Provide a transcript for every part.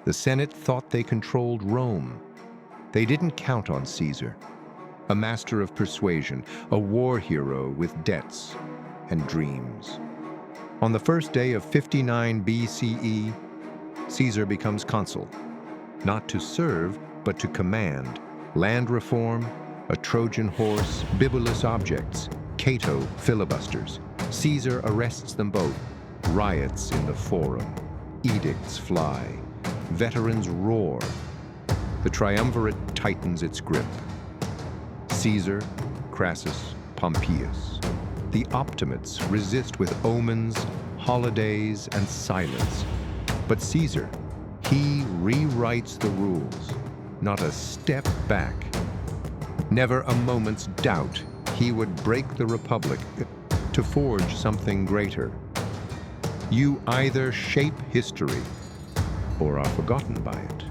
The Senate thought they controlled Rome. They didn't count on Caesar, a master of persuasion, a war hero with debts and dreams. On the first day of 59 BCE, Caesar becomes consul, not to serve, but to command. Land reform, a Trojan horse, Bibulus objects, Cato filibusters. Caesar arrests them both. Riots in the Forum. Edicts fly. Veterans roar. The triumvirate tightens its grip. Caesar, Crassus, Pompeius. The optimates resist with omens, holidays, and silence. But Caesar, he rewrites the rules. Not a step back. Never a moment's doubt he would break the Republic to forge something greater. You either shape history or are forgotten by it.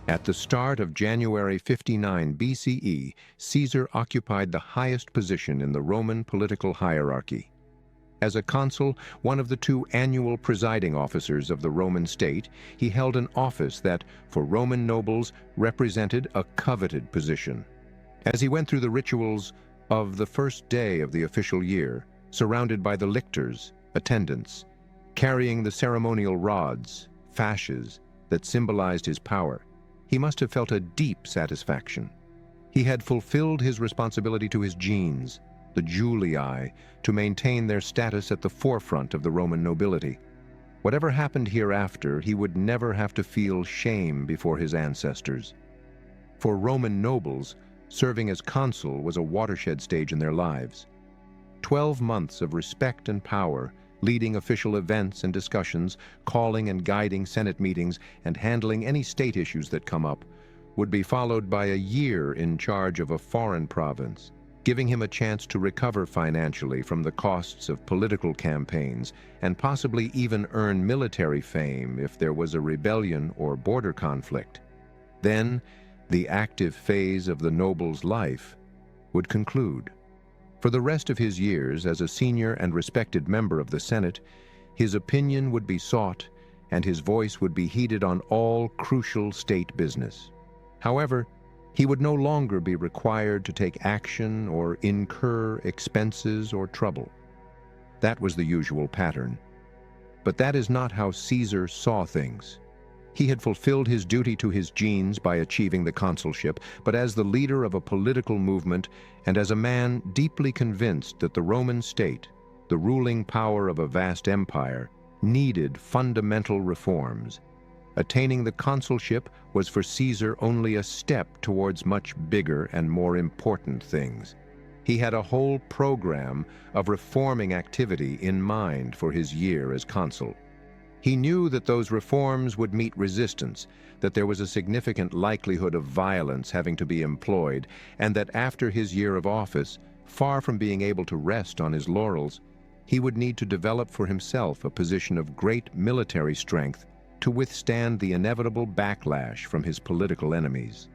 At the start of January 59 BCE, Caesar occupied the highest position in the Roman political hierarchy. As a consul, one of the two annual presiding officers of the Roman state, he held an office that, for Roman nobles, represented a coveted position. As he went through the rituals of the first day of the official year, surrounded by the lictors, attendants, carrying the ceremonial rods, fasces, that symbolized his power, he must have felt a deep satisfaction. He had fulfilled his responsibility to his genes, the Julii, to maintain their status at the forefront of the Roman nobility. Whatever happened hereafter, he would never have to feel shame before his ancestors. For Roman nobles, serving as consul was a watershed stage in their lives. 12 months of respect and power, leading official events and discussions, calling and guiding Senate meetings, and handling any state issues that come up, would be followed by a year in charge of a foreign province, giving him a chance to recover financially from the costs of political campaigns and possibly even earn military fame if there was a rebellion or border conflict. Then, the active phase of the noble's life would conclude. For the rest of his years as a senior and respected member of the Senate, his opinion would be sought and his voice would be heeded on all crucial state business. However, he would no longer be required to take action or incur expenses or trouble. That was the usual pattern. But that is not how Caesar saw things. He had fulfilled his duty to his genes by achieving the consulship, but as the leader of a political movement and as a man deeply convinced that the Roman state, the ruling power of a vast empire, needed fundamental reforms. Attaining the consulship was for Caesar only a step towards much bigger and more important things. He had a whole program of reforming activity in mind for his year as consul. He knew that those reforms would meet resistance, that there was a significant likelihood of violence having to be employed, and that after his year of office, far from being able to rest on his laurels, he would need to develop for himself a position of great military strength to withstand the inevitable backlash from his political enemies.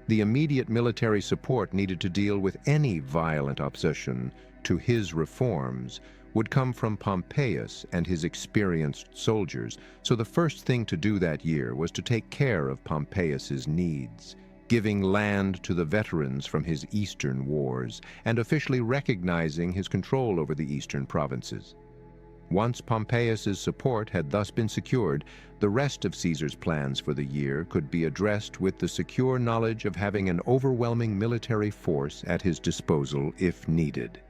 The immediate military support needed to deal with any violent opposition to his reforms would come from Pompeius and his experienced soldiers, so the first thing to do that year was to take care of Pompeius's needs, giving land to the veterans from his eastern wars and officially recognizing his control over the eastern provinces. Once Pompeius's support had thus been secured, the rest of Caesar's plans for the year could be addressed with the secure knowledge of having an overwhelming military force at his disposal if needed.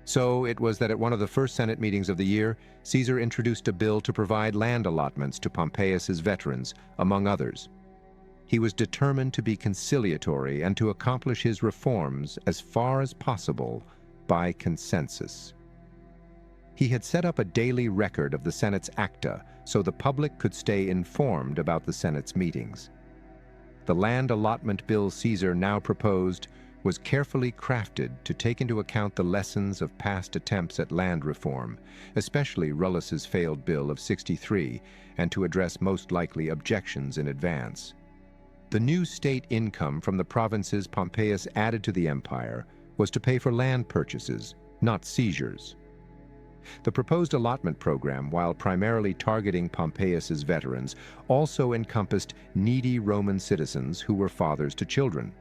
So it was that at one of the first Senate meetings of the year, Caesar introduced a bill to provide land allotments to Pompeius's veterans, among others. He was determined to be conciliatory and to accomplish his reforms as far as possible by consensus. He had set up a daily record of the Senate's acta so the public could stay informed about the Senate's meetings. The land allotment bill Caesar now proposed was carefully crafted to take into account the lessons of past attempts at land reform, especially Rullus's failed bill of 63, and to address most likely objections in advance. The new state income from the provinces Pompeius added to the empire was to pay for land purchases, not seizures. The proposed allotment program, while primarily targeting Pompeius's veterans, also encompassed needy Roman citizens who were fathers to children.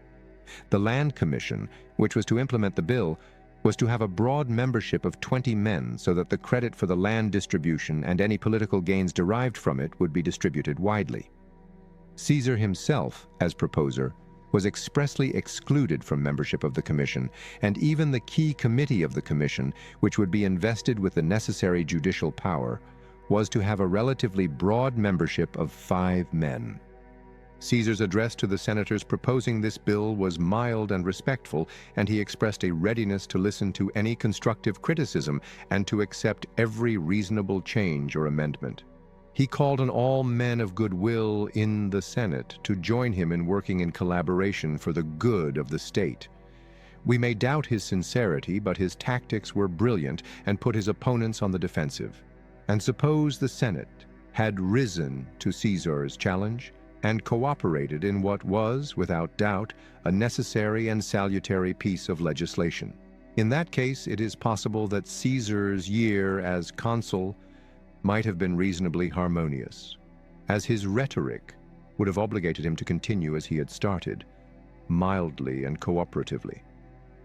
The Land Commission, which was to implement the bill, was to have a broad membership of 20 men so that the credit for the land distribution and any political gains derived from it would be distributed widely. Caesar himself, as proposer, was expressly excluded from membership of the commission, and even the key committee of the commission, which would be invested with the necessary judicial power, was to have a relatively broad membership of 5 men. Caesar's address to the senators proposing this bill was mild and respectful, and he expressed a readiness to listen to any constructive criticism and to accept every reasonable change or amendment. He called on all men of goodwill in the Senate to join him in working in collaboration for the good of the state. We may doubt his sincerity, but his tactics were brilliant and put his opponents on the defensive. And suppose the Senate had risen to Caesar's challenge and cooperated in what was, without doubt, a necessary and salutary piece of legislation. In that case, it is possible that Caesar's year as consul might have been reasonably harmonious, as his rhetoric would have obligated him to continue as he had started, mildly and cooperatively.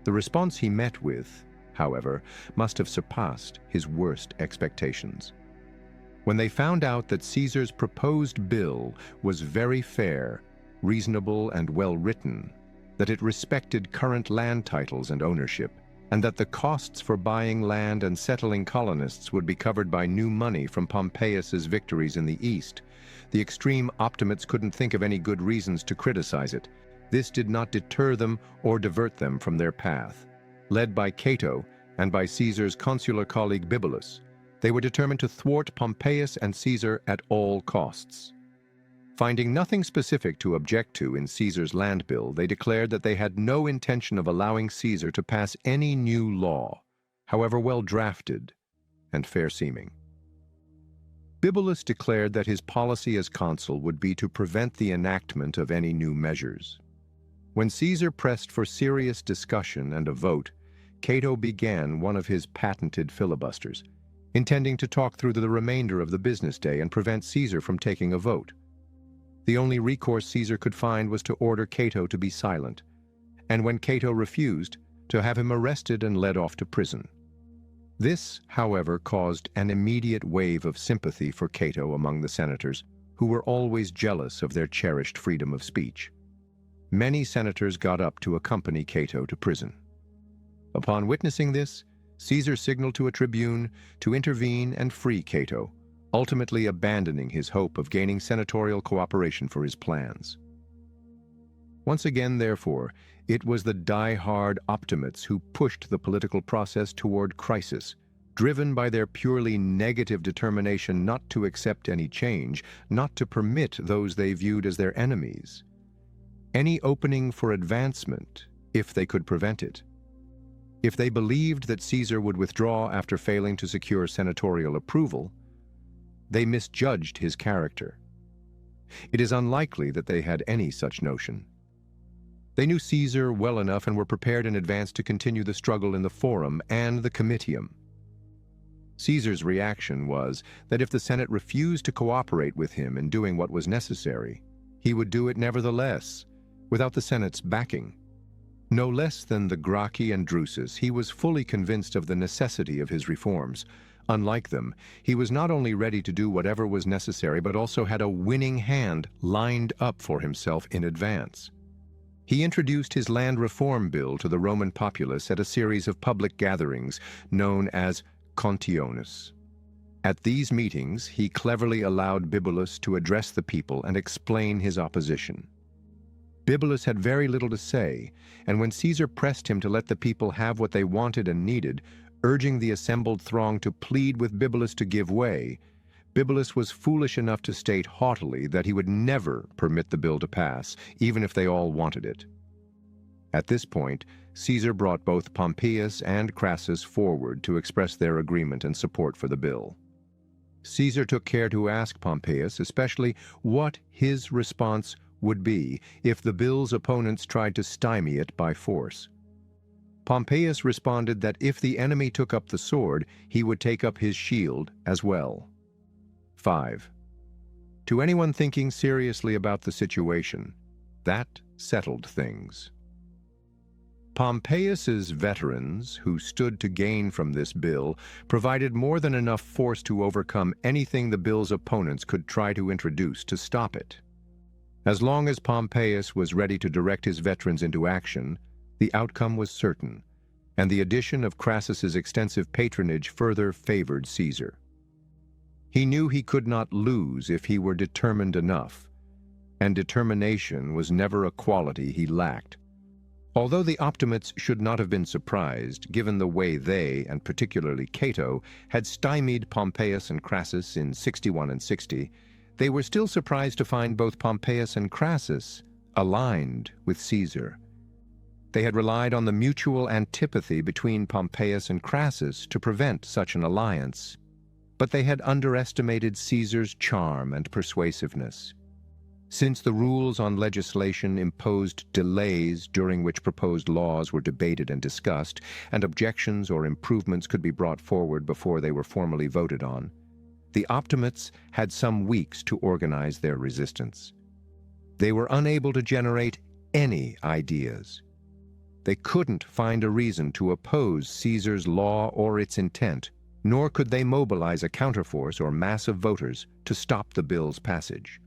The response he met with, however, must have surpassed his worst expectations. When they found out that Caesar's proposed bill was very fair, reasonable, and well-written, that it respected current land titles and ownership, and that the costs for buying land and settling colonists would be covered by new money from Pompeius's victories in the east, the extreme optimates couldn't think of any good reasons to criticize it. This did not deter them or divert them from their path. Led by Cato and by Caesar's consular colleague Bibulus, they were determined to thwart Pompeius and Caesar at all costs. Finding nothing specific to object to in Caesar's land bill, they declared that they had no intention of allowing Caesar to pass any new law, however well drafted and fair-seeming. Bibulus declared that his policy as consul would be to prevent the enactment of any new measures. When Caesar pressed for serious discussion and a vote, Cato began one of his patented filibusters, intending to talk through the remainder of the business day and prevent Caesar from taking a vote. The only recourse Caesar could find was to order Cato to be silent, and when Cato refused, to have him arrested and led off to prison. This, however, caused an immediate wave of sympathy for Cato among the senators, who were always jealous of their cherished freedom of speech. Many senators got up to accompany Cato to prison. Upon witnessing this, Caesar signaled to a tribune to intervene and free Cato, ultimately abandoning his hope of gaining senatorial cooperation for his plans. Once again, therefore, it was the die-hard optimates who pushed the political process toward crisis, driven by their purely negative determination not to accept any change, not to permit those they viewed as their enemies any opening for advancement if they could prevent it. If they believed that Caesar would withdraw after failing to secure senatorial approval, they misjudged his character. It is unlikely that they had any such notion. They knew Caesar well enough and were prepared in advance to continue the struggle in the Forum and the Comitium. Caesar's reaction was that if the Senate refused to cooperate with him in doing what was necessary, he would do it nevertheless, without the Senate's backing. No less than the Gracchi and Drusus, he was fully convinced of the necessity of his reforms. Unlike them, he was not only ready to do whatever was necessary, but also had a winning hand lined up for himself in advance. He introduced his land reform bill to the Roman populace at a series of public gatherings known as Contiones. At these meetings, he cleverly allowed Bibulus to address the people and explain his opposition. Bibulus had very little to say, and when Caesar pressed him to let the people have what they wanted and needed, urging the assembled throng to plead with Bibulus to give way, Bibulus was foolish enough to state haughtily that he would never permit the bill to pass, even if they all wanted it. At this point, Caesar brought both Pompeius and Crassus forward to express their agreement and support for the bill. Caesar took care to ask Pompeius especially what his response would be if the bill's opponents tried to stymie it by force. Pompeius responded that if the enemy took up the sword, he would take up his shield as well. 5. To anyone thinking seriously about the situation, that settled things. Pompeius's veterans, who stood to gain from this bill, provided more than enough force to overcome anything the bill's opponents could try to introduce to stop it. As long as Pompeius was ready to direct his veterans into action, the outcome was certain, and the addition of Crassus's extensive patronage further favored Caesar. He knew he could not lose if he were determined enough, and determination was never a quality he lacked. Although the Optimates should not have been surprised, given the way they, and particularly Cato, had stymied Pompeius and Crassus in 61 and 60, they were still surprised to find both Pompeius and Crassus aligned with Caesar. They had relied on the mutual antipathy between Pompeius and Crassus to prevent such an alliance, but they had underestimated Caesar's charm and persuasiveness. Since the rules on legislation imposed delays during which proposed laws were debated and discussed, and objections or improvements could be brought forward before they were formally voted on, the Optimates had some weeks to organize their resistance. They were unable to generate any ideas. They couldn't find a reason to oppose Caesar's law or its intent, nor could they mobilize a counterforce or mass of voters to stop the bill's passage.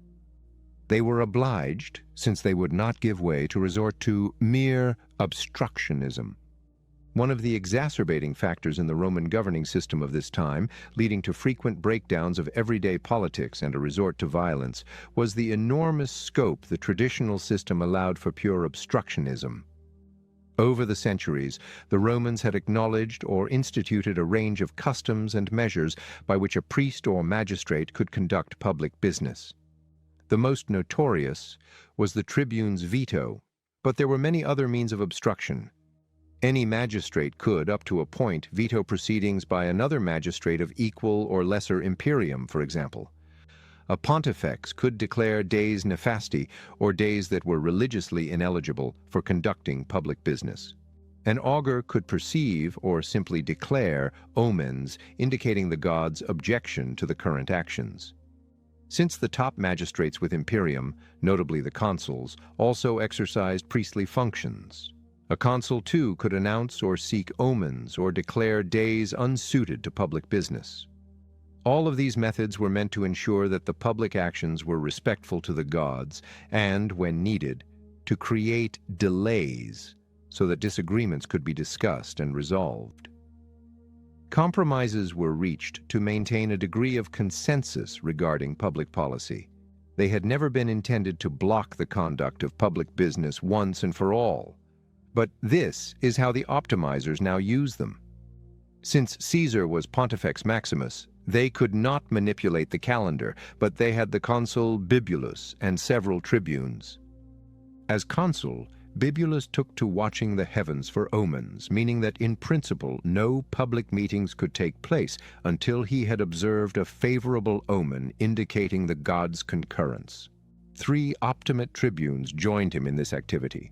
They were obliged, since they would not give way, to resort to mere obstructionism. One of the exacerbating factors in the Roman governing system of this time, leading to frequent breakdowns of everyday politics and a resort to violence, was the enormous scope the traditional system allowed for pure obstructionism. Over the centuries, the Romans had acknowledged or instituted a range of customs and measures by which a priest or magistrate could conduct public business. The most notorious was the tribune's veto, but there were many other means of obstruction. Any magistrate could, up to a point, veto proceedings by another magistrate of equal or lesser imperium, for example. A pontifex could declare days nefasti, or days that were religiously ineligible for conducting public business. An augur could perceive or simply declare omens indicating the god's objection to the current actions. Since the top magistrates with imperium, notably the consuls, also exercised priestly functions, a consul too could announce or seek omens or declare days unsuited to public business. All of these methods were meant to ensure that the public actions were respectful to the gods and, when needed, to create delays so that disagreements could be discussed and resolved. Compromises were reached to maintain a degree of consensus regarding public policy. They had never been intended to block the conduct of public business once and for all. But this is how the optimizers now use them. Since Caesar was Pontifex Maximus, they could not manipulate the calendar, but they had the consul Bibulus and several tribunes. As consul, Bibulus took to watching the heavens for omens, meaning that in principle no public meetings could take place until he had observed a favorable omen indicating the god's concurrence. 3 Optimate tribunes joined him in this activity.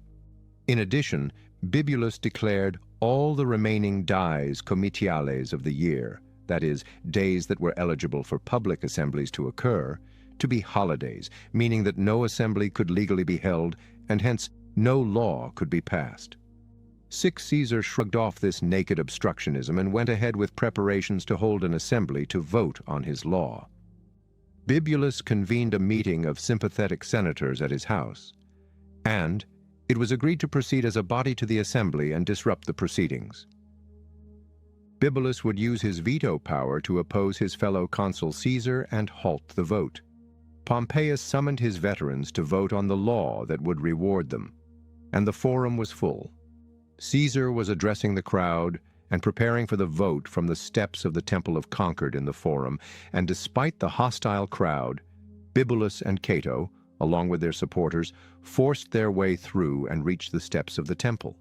In addition, Bibulus declared all the remaining dies comitiales of the year, that is, days that were eligible for public assemblies to occur, to be holidays, meaning that no assembly could legally be held, and hence no law could be passed. Sick Caesar shrugged off this naked obstructionism and went ahead with preparations to hold an assembly to vote on his law. Bibulus convened a meeting of sympathetic senators at his house, and it was agreed to proceed as a body to the assembly and disrupt the proceedings. Bibulus would use his veto power to oppose his fellow consul Caesar and halt the vote. Pompeius summoned his veterans to vote on the law that would reward them, and the forum was full. Caesar was addressing the crowd and preparing for the vote from the steps of the Temple of Concord in the forum, and despite the hostile crowd, Bibulus and Cato, along with their supporters, forced their way through and reached the steps of the temple.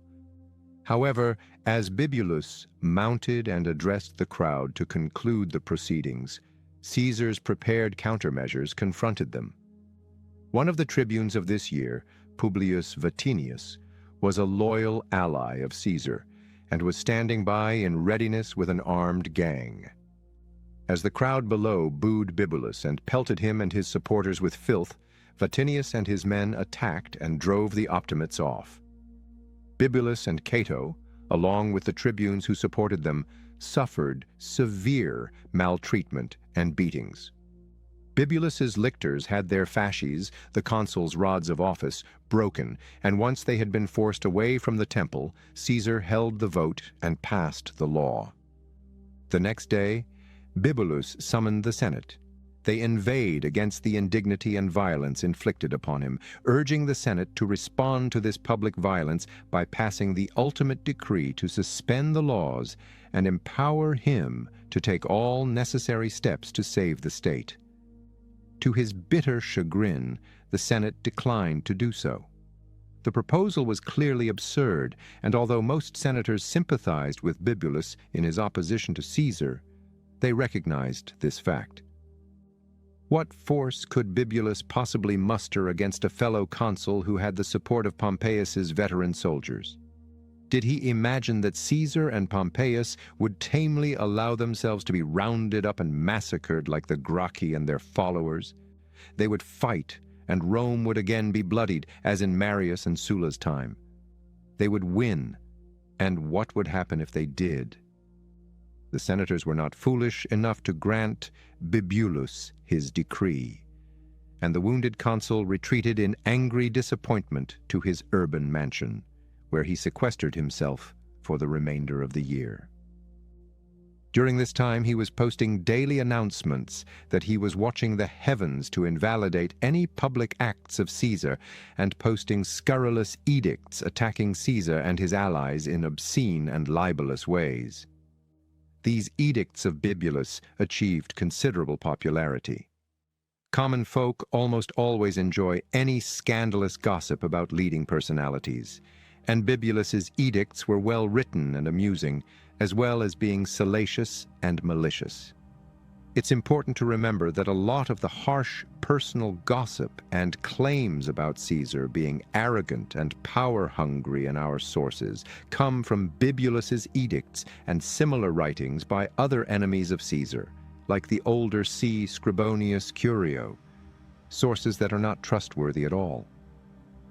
However, as Bibulus mounted and addressed the crowd to conclude the proceedings, Caesar's prepared countermeasures confronted them. One of the tribunes of this year, Publius Vatinius, was a loyal ally of Caesar and was standing by in readiness with an armed gang. As the crowd below booed Bibulus and pelted him and his supporters with filth, Vatinius and his men attacked and drove the Optimates off. Bibulus and Cato, along with the tribunes who supported them, suffered severe maltreatment and beatings. Bibulus's lictors had their fasces, the consul's rods of office, broken, and once they had been forced away from the temple, Caesar held the vote and passed the law. The next day, Bibulus summoned the Senate. They inveighed against the indignity and violence inflicted upon him, urging the Senate to respond to this public violence by passing the ultimate decree to suspend the laws and empower him to take all necessary steps to save the state. To his bitter chagrin, the Senate declined to do so. The proposal was clearly absurd, and although most senators sympathized with Bibulus in his opposition to Caesar, they recognized this fact. What force could Bibulus possibly muster against a fellow consul who had the support of Pompeius's veteran soldiers? Did he imagine that Caesar and Pompeius would tamely allow themselves to be rounded up and massacred like the Gracchi and their followers? They would fight, and Rome would again be bloodied, as in Marius and Sulla's time. They would win, and what would happen if they did? The senators were not foolish enough to grant Bibulus his decree, and the wounded consul retreated in angry disappointment to his urban mansion, where he sequestered himself for the remainder of the year. During this time, he was posting daily announcements that he was watching the heavens to invalidate any public acts of Caesar, and posting scurrilous edicts attacking Caesar and his allies in obscene and libelous ways. These edicts of Bibulus achieved considerable popularity. Common folk almost always enjoy any scandalous gossip about leading personalities, and Bibulus's edicts were well written and amusing, as well as being salacious and malicious. It's important to remember that a lot of the harsh personal gossip and claims about Caesar being arrogant and power-hungry in our sources come from Bibulus's edicts and similar writings by other enemies of Caesar, like the older C. Scribonius Curio, sources that are not trustworthy at all.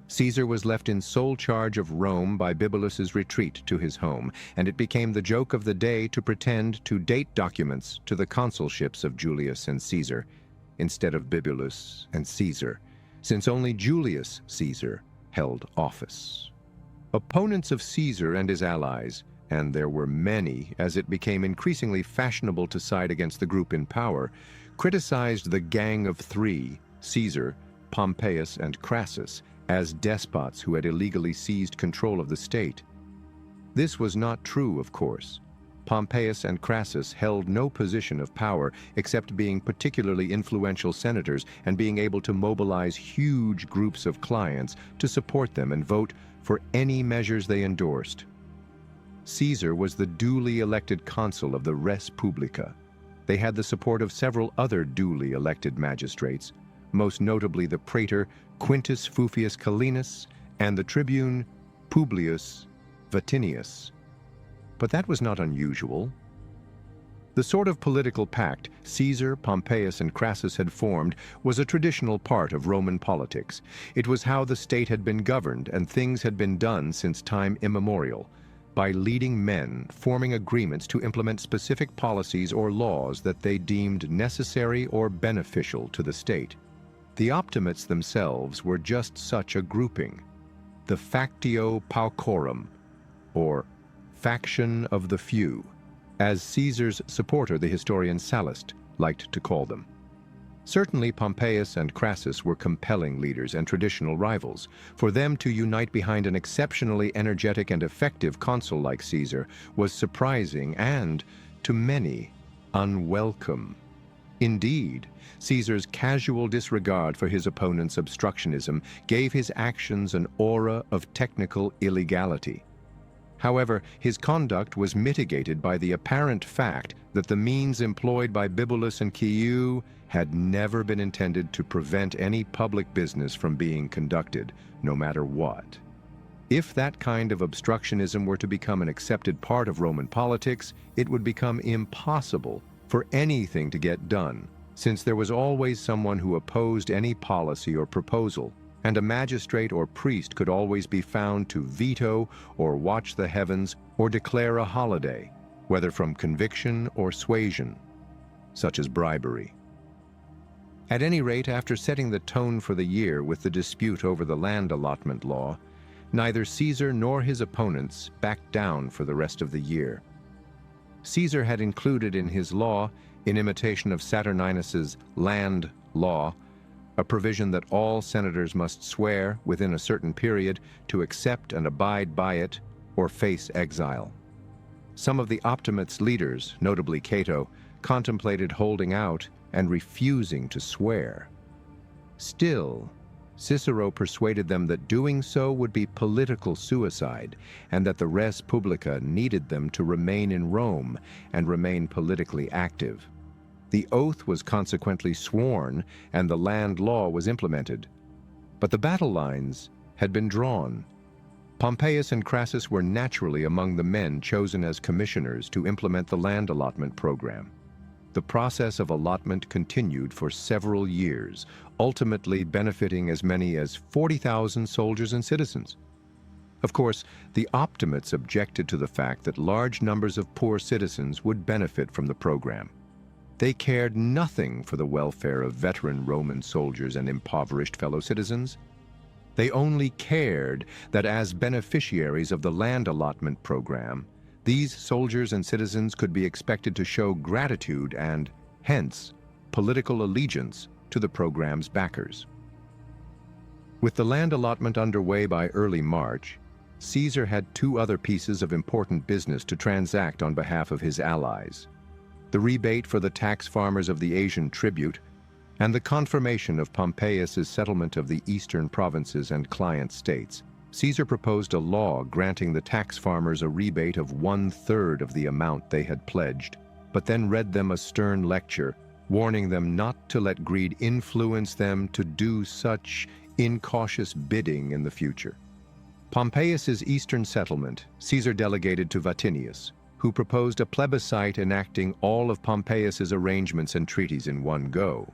Caesar was left in sole charge of Rome by Bibulus's retreat to his home, and it became the joke of the day to pretend to date documents to the consulships of Julius and Caesar, instead of Bibulus and Caesar, since only Julius Caesar held office. Opponents of Caesar and his allies, and there were many as it became increasingly fashionable to side against the group in power, criticized the Gang of Three, Caesar, Pompeius, and Crassus, as despots who had illegally seized control of the state. This was not true, of course. Pompeius and Crassus held no position of power except being particularly influential senators and being able to mobilize huge groups of clients to support them and vote for any measures they endorsed. Caesar was the duly elected consul of the res publica. They had the support of several other duly elected magistrates, most notably the praetor Quintus Fufius Calenus and the tribune Publius Vatinius. But that was not unusual. The sort of political pact Caesar, Pompeius, and Crassus had formed was a traditional part of Roman politics. It was how the state had been governed, and things had been done since time immemorial, by leading men forming agreements to implement specific policies or laws that they deemed necessary or beneficial to the state. The Optimates themselves were just such a grouping, the Factio Paucorum, or faction of the few, as Caesar's supporter, the historian Sallust, liked to call them. Certainly Pompeius and Crassus were compelling leaders and traditional rivals. For them to unite behind an exceptionally energetic and effective consul like Caesar was surprising and, to many, unwelcome. Indeed, Caesar's casual disregard for his opponent's obstructionism gave his actions an aura of technical illegality. However, his conduct was mitigated by the apparent fact that the means employed by Bibulus and Cato had never been intended to prevent any public business from being conducted, no matter what. If that kind of obstructionism were to become an accepted part of Roman politics, it would become impossible for anything to get done, since there was always someone who opposed any policy or proposal, and a magistrate or priest could always be found to veto or watch the heavens or declare a holiday, whether from conviction or suasion, such as bribery. At any rate, after setting the tone for the year with the dispute over the land allotment law, neither Caesar nor his opponents backed down for the rest of the year. Caesar had included in his law, in imitation of Saturninus's land law, a provision that all senators must swear within a certain period to accept and abide by it or face exile. Some of the Optimates' leaders, notably Cato, contemplated holding out and refusing to swear. Still, Cicero persuaded them that doing so would be political suicide and that the res publica needed them to remain in Rome and remain politically active. The oath was consequently sworn and the land law was implemented. But the battle lines had been drawn. Pompeius and Crassus were naturally among the men chosen as commissioners to implement the land allotment program. The process of allotment continued for several years, ultimately benefiting as many as 40,000 soldiers and citizens. Of course, the Optimates objected to the fact that large numbers of poor citizens would benefit from the program. They cared nothing for the welfare of veteran Roman soldiers and impoverished fellow citizens. They only cared that as beneficiaries of the land allotment program, these soldiers and citizens could be expected to show gratitude and, hence, political allegiance to the program's backers. With the land allotment underway by early March, Caesar had two other pieces of important business to transact on behalf of his allies: the rebate for the tax farmers of the Asian tribute, and the confirmation of Pompeius's settlement of the eastern provinces and client states. Caesar proposed a law granting the tax farmers a rebate of 1/3 of the amount they had pledged, but then read them a stern lecture, warning them not to let greed influence them to do such incautious bidding in the future. Pompeius's eastern settlement Caesar delegated to Vatinius, who proposed a plebiscite enacting all of Pompeius's arrangements and treaties in one go.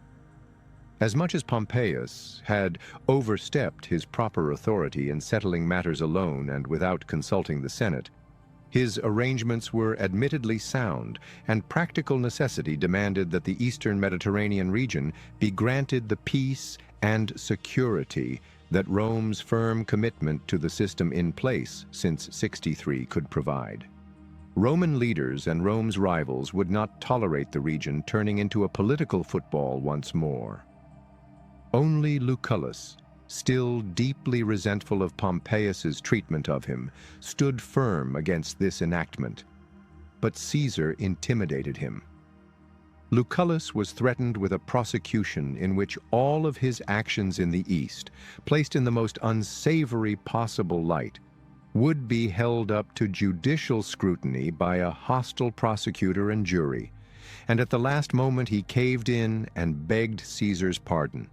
As much as Pompeius had overstepped his proper authority in settling matters alone and without consulting the Senate, his arrangements were admittedly sound, and practical necessity demanded that the eastern Mediterranean region be granted the peace and security that Rome's firm commitment to the system in place since 63 could provide. Roman leaders and Rome's rivals would not tolerate the region turning into a political football once more. Only Lucullus, still deeply resentful of Pompeius's treatment of him, stood firm against this enactment. But Caesar intimidated him. Lucullus was threatened with a prosecution in which all of his actions in the East, placed in the most unsavory possible light, would be held up to judicial scrutiny by a hostile prosecutor and jury, and at the last moment he caved in and begged Caesar's pardon.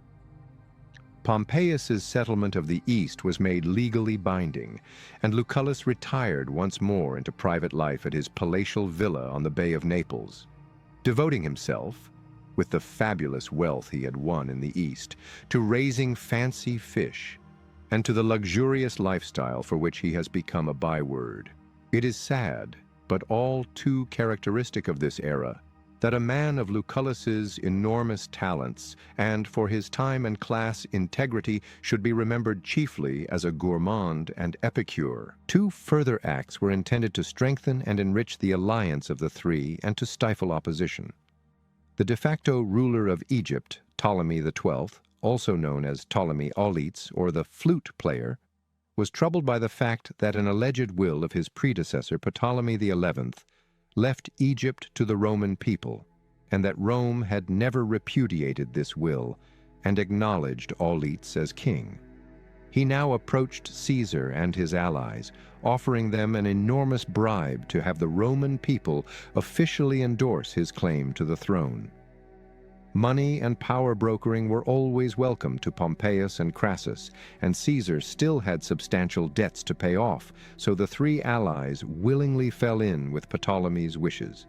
Pompeius's settlement of the East was made legally binding, and Lucullus retired once more into private life at his palatial villa on the Bay of Naples, devoting himself, with the fabulous wealth he had won in the East, to raising fancy fish and to the luxurious lifestyle for which he has become a byword. It is sad, but all too characteristic of this era, that a man of Lucullus's enormous talents and for his time and class integrity should be remembered chiefly as a gourmand and epicure. Two further acts were intended to strengthen and enrich the alliance of the three and to stifle opposition. The de facto ruler of Egypt, Ptolemy XII, also known as Ptolemy Auletes, or the flute player, was troubled by the fact that an alleged will of his predecessor, Ptolemy XI, left Egypt to the Roman people, and that Rome had never repudiated this will and acknowledged Auletes as king. He now approached Caesar and his allies, offering them an enormous bribe to have the Roman people officially endorse his claim to the throne. Money and power brokering were always welcome to Pompeius and Crassus, and Caesar still had substantial debts to pay off, so the three allies willingly fell in with Ptolemy's wishes.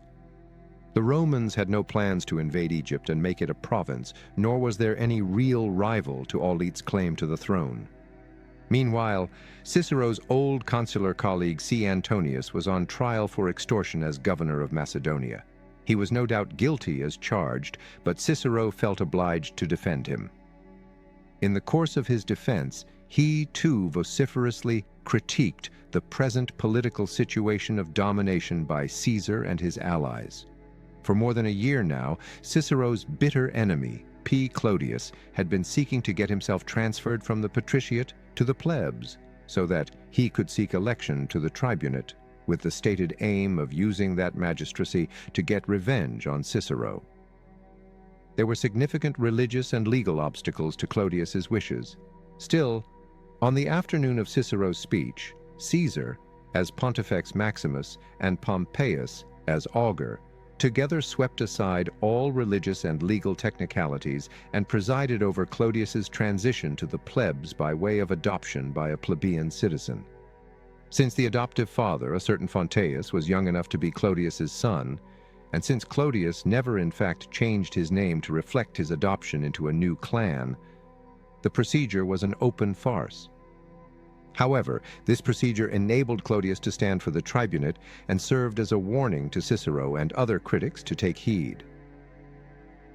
The Romans had no plans to invade Egypt and make it a province, nor was there any real rival to Auletes' claim to the throne. Meanwhile, Cicero's old consular colleague C. Antonius was on trial for extortion as governor of Macedonia. He was no doubt guilty as charged, but Cicero felt obliged to defend him. In the course of his defense, he too vociferously critiqued the present political situation of domination by Caesar and his allies. For more than a year now, Cicero's bitter enemy, P. Clodius, had been seeking to get himself transferred from the patriciate to the plebs, so that he could seek election to the tribunate, with the stated aim of using that magistracy to get revenge on Cicero. There were significant religious and legal obstacles to Clodius's wishes. Still, on the afternoon of Cicero's speech, Caesar, as Pontifex Maximus, and Pompeius, as augur, together swept aside all religious and legal technicalities and presided over Clodius's transition to the plebs by way of adoption by a plebeian citizen. Since the adoptive father, a certain Fonteius, was young enough to be Clodius's son, and since Clodius never in fact changed his name to reflect his adoption into a new clan, the procedure was an open farce. However, this procedure enabled Clodius to stand for the tribunate and served as a warning to Cicero and other critics to take heed.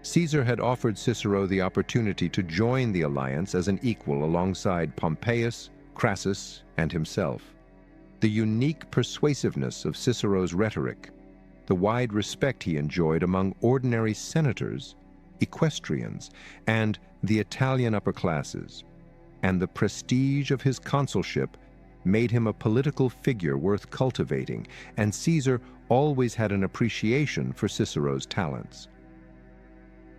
Caesar had offered Cicero the opportunity to join the alliance as an equal alongside Pompeius, Crassus, and himself. The unique persuasiveness of Cicero's rhetoric, the wide respect he enjoyed among ordinary senators, equestrians, and the Italian upper classes, and the prestige of his consulship made him a political figure worth cultivating, and Caesar always had an appreciation for Cicero's talents.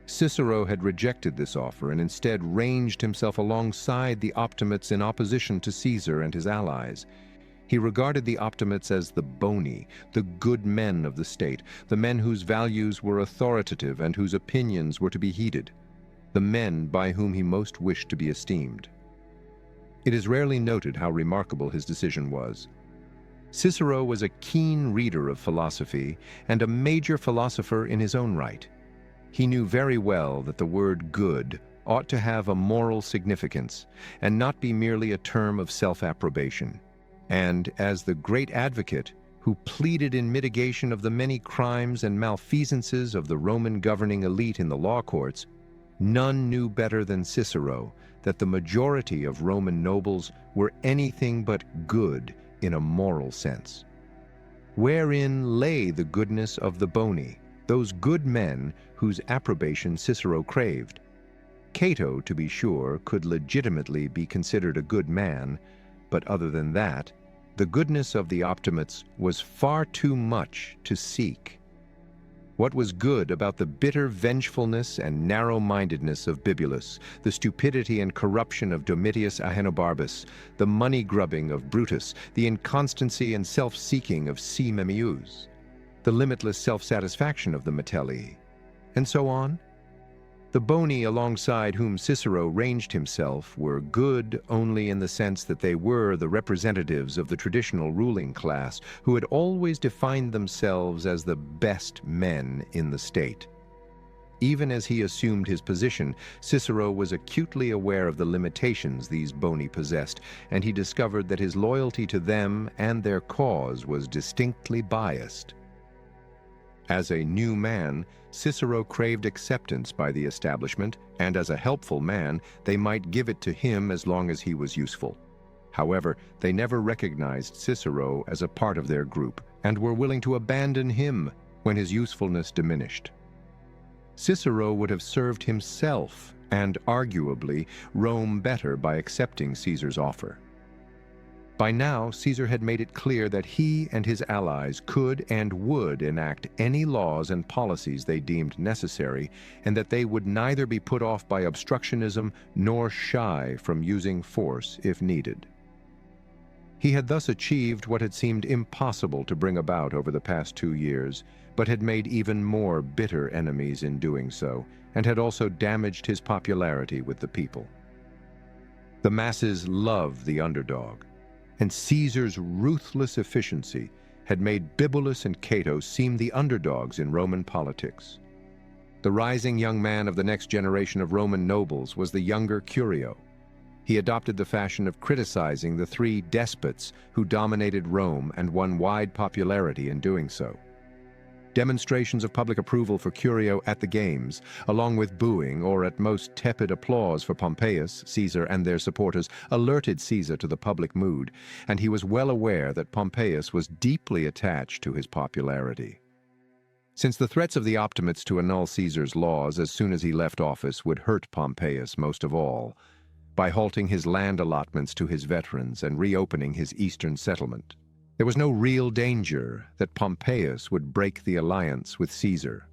Cicero had rejected this offer and instead ranged himself alongside the Optimates in opposition to Caesar and his allies. He regarded the Optimates as the boni, the good men of the state, the men whose values were authoritative and whose opinions were to be heeded, the men by whom he most wished to be esteemed. It is rarely noted how remarkable his decision was. Cicero was a keen reader of philosophy and a major philosopher in his own right. He knew very well that the word good ought to have a moral significance and not be merely a term of self-approbation. And as the great advocate who pleaded in mitigation of the many crimes and malfeasances of the Roman governing elite in the law courts, none knew better than Cicero that the majority of Roman nobles were anything but good in a moral sense. Wherein lay the goodness of the boni, those good men whose approbation Cicero craved? Cato, to be sure, could legitimately be considered a good man, but other than that, the goodness of the Optimates was far too much to seek. What was good about the bitter vengefulness and narrow-mindedness of Bibulus, the stupidity and corruption of Domitius Ahenobarbus, the money-grubbing of Brutus, the inconstancy and self-seeking of C. Memmius, the limitless self-satisfaction of the Metelli, and so on? The boni alongside whom Cicero ranged himself were good only in the sense that they were the representatives of the traditional ruling class who had always defined themselves as the best men in the state. Even as he assumed his position, Cicero was acutely aware of the limitations these boni possessed, and he discovered that his loyalty to them and their cause was distinctly biased. As a new man, Cicero craved acceptance by the establishment, and as a helpful man, they might give it to him as long as he was useful. However, they never recognized Cicero as a part of their group, and were willing to abandon him when his usefulness diminished. Cicero would have served himself, and arguably Rome better by accepting Caesar's offer. By now, Caesar had made it clear that he and his allies could and would enact any laws and policies they deemed necessary, and that they would neither be put off by obstructionism nor shy from using force if needed. He had thus achieved what had seemed impossible to bring about over the past 2 years, but had made even more bitter enemies in doing so, and had also damaged his popularity with the people. The masses loved the underdog, and Caesar's ruthless efficiency had made Bibulus and Cato seem the underdogs in Roman politics. The rising young man of the next generation of Roman nobles was the younger Curio. He adopted the fashion of criticizing the 3 despots who dominated Rome and won wide popularity in doing so. Demonstrations of public approval for Curio at the games, along with booing or at most tepid applause for Pompeius, Caesar, and their supporters, alerted Caesar to the public mood, and he was well aware that Pompeius was deeply attached to his popularity. Since the threats of the Optimates to annul Caesar's laws as soon as he left office would hurt Pompeius most of all, by halting his land allotments to his veterans and reopening his eastern settlement, there was no real danger that Pompeius would break the alliance with Caesar.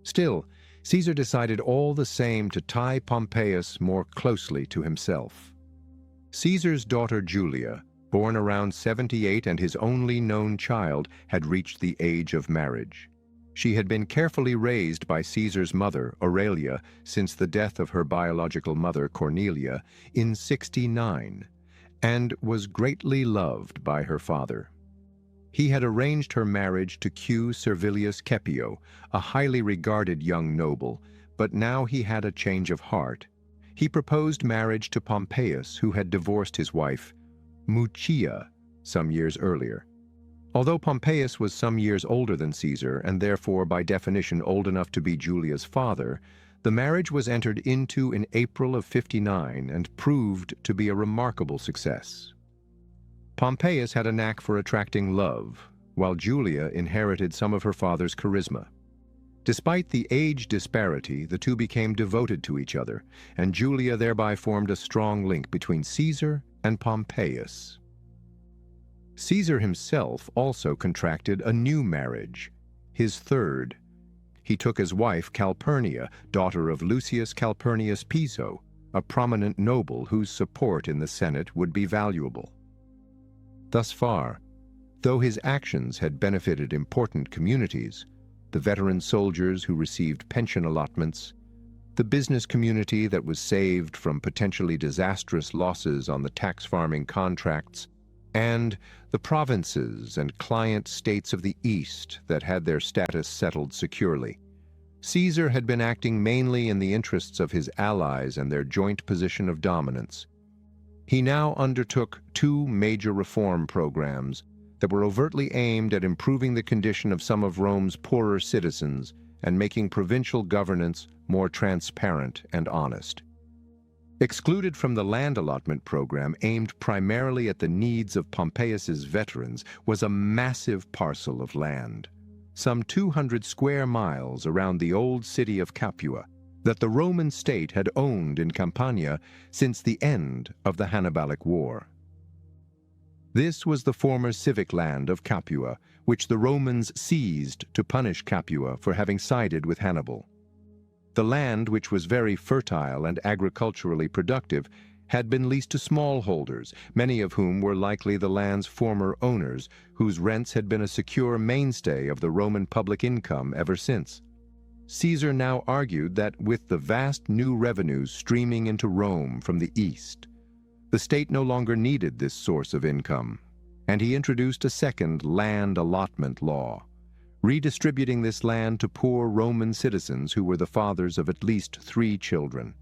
Still, Caesar decided all the same to tie Pompeius more closely to himself. Caesar's daughter Julia, born around 78 and his only known child, had reached the age of marriage. She had been carefully raised by Caesar's mother, Aurelia, since the death of her biological mother, Cornelia, in 69, and was greatly loved by her father. He had arranged her marriage to Q. Servilius Caepio, a highly regarded young noble, but now he had a change of heart. He proposed marriage to Pompeius, who had divorced his wife, Mucia, some years earlier. Although Pompeius was some years older than Caesar, and therefore by definition old enough to be Julia's father, the marriage was entered into in April of 59 and proved to be a remarkable success. Pompeius had a knack for attracting love, while Julia inherited some of her father's charisma. Despite the age disparity, the two became devoted to each other, and Julia thereby formed a strong link between Caesar and Pompeius. Caesar himself also contracted a new marriage, his third. He took as wife Calpurnia, daughter of Lucius Calpurnius Piso, a prominent noble whose support in the Senate would be valuable. Thus far, though his actions had benefited important communities, the veteran soldiers who received pension allotments, the business community that was saved from potentially disastrous losses on the tax farming contracts, and the provinces and client states of the East that had their status settled securely. Caesar had been acting mainly in the interests of his allies and their joint position of dominance. He now undertook 2 major reform programs that were overtly aimed at improving the condition of some of Rome's poorer citizens and making provincial governance more transparent and honest. Excluded from the land allotment program aimed primarily at the needs of Pompeius's veterans was a massive parcel of land, some 200 square miles around the old city of Capua, that the Roman state had owned in Campania since the end of the Hannibalic War. This was the former civic land of Capua, which the Romans seized to punish Capua for having sided with Hannibal. The land, which was very fertile and agriculturally productive, had been leased to smallholders, many of whom were likely the land's former owners, whose rents had been a secure mainstay of the Roman public income ever since. Caesar now argued that with the vast new revenues streaming into Rome from the east, the state no longer needed this source of income, and he introduced a second land allotment law, redistributing this land to poor Roman citizens who were the fathers of at least 3 children.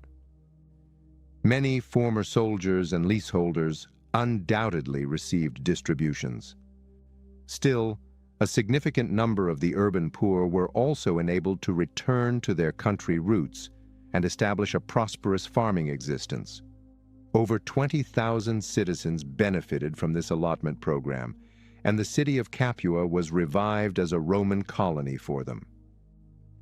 Many former soldiers and leaseholders undoubtedly received distributions. Still, a significant number of the urban poor were also enabled to return to their country roots and establish a prosperous farming existence. Over 20,000 citizens benefited from this allotment program, and the city of Capua was revived as a Roman colony for them.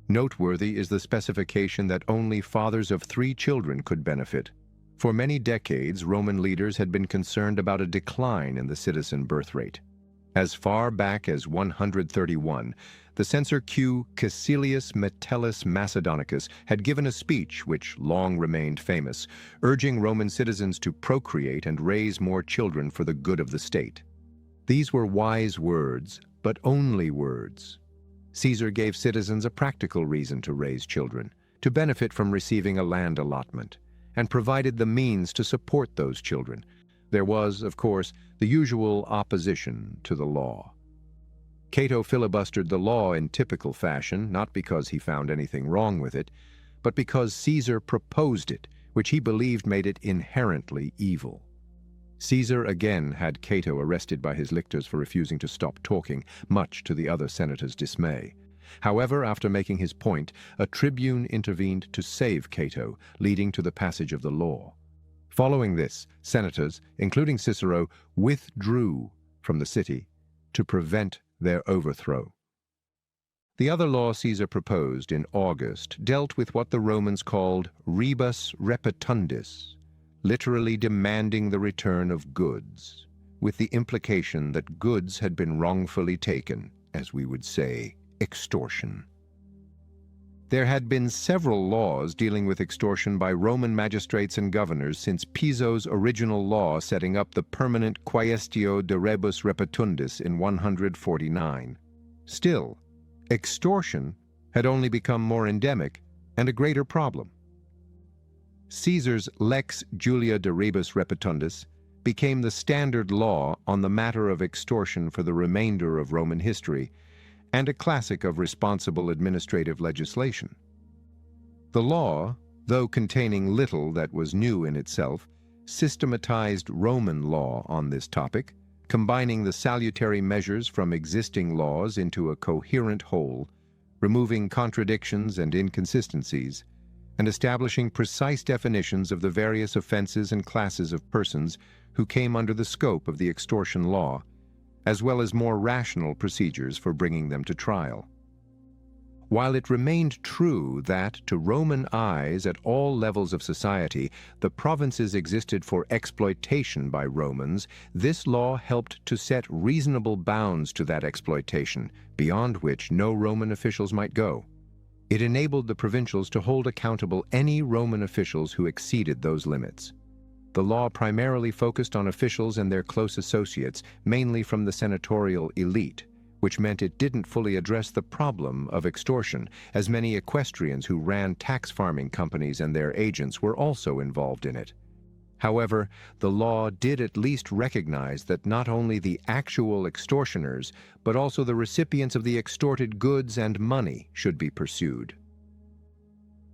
Noteworthy is the specification that only fathers of 3 children could benefit. For many decades, Roman leaders had been concerned about a decline in the citizen birth rate. As far back as 131, the censor Q. Caecilius Metellus Macedonicus had given a speech which long remained famous, urging Roman citizens to procreate and raise more children for the good of the state. These were wise words, but only words. Caesar gave citizens a practical reason to raise children, to benefit from receiving a land allotment, and provided the means to support those children. There was, of course, the usual opposition to the law. Cato filibustered the law in typical fashion, not because he found anything wrong with it, but because Caesar proposed it, which he believed made it inherently evil. Caesar again had Cato arrested by his lictors for refusing to stop talking, much to the other senators' dismay. However, after making his point, a tribune intervened to save Cato, leading to the passage of the law. Following this, senators, including Cicero, withdrew from the city to prevent their overthrow. The other law Caesar proposed in August dealt with what the Romans called rebus repetundis, literally demanding the return of goods, with the implication that goods had been wrongfully taken, as we would say, extortion. There had been several laws dealing with extortion by Roman magistrates and governors since Piso's original law setting up the permanent quaestio de rebus repetundis in 149. Still, extortion had only become more endemic and a greater problem. Caesar's Lex Julia de rebus repetundis became the standard law on the matter of extortion for the remainder of Roman history, and a classic of responsible administrative legislation. The law, though containing little that was new in itself, systematized Roman law on this topic, combining the salutary measures from existing laws into a coherent whole, removing contradictions and inconsistencies, and establishing precise definitions of the various offenses and classes of persons who came under the scope of the extortion law, as well as more rational procedures for bringing them to trial. While it remained true that, to Roman eyes at all levels of society, the provinces existed for exploitation by Romans, this law helped to set reasonable bounds to that exploitation, beyond which no Roman officials might go. It enabled the provincials to hold accountable any Roman officials who exceeded those limits. The law primarily focused on officials and their close associates, mainly from the senatorial elite, which meant it didn't fully address the problem of extortion, as many equestrians who ran tax farming companies and their agents were also involved in it. However, the law did at least recognize that not only the actual extortioners, but also the recipients of the extorted goods and money should be pursued.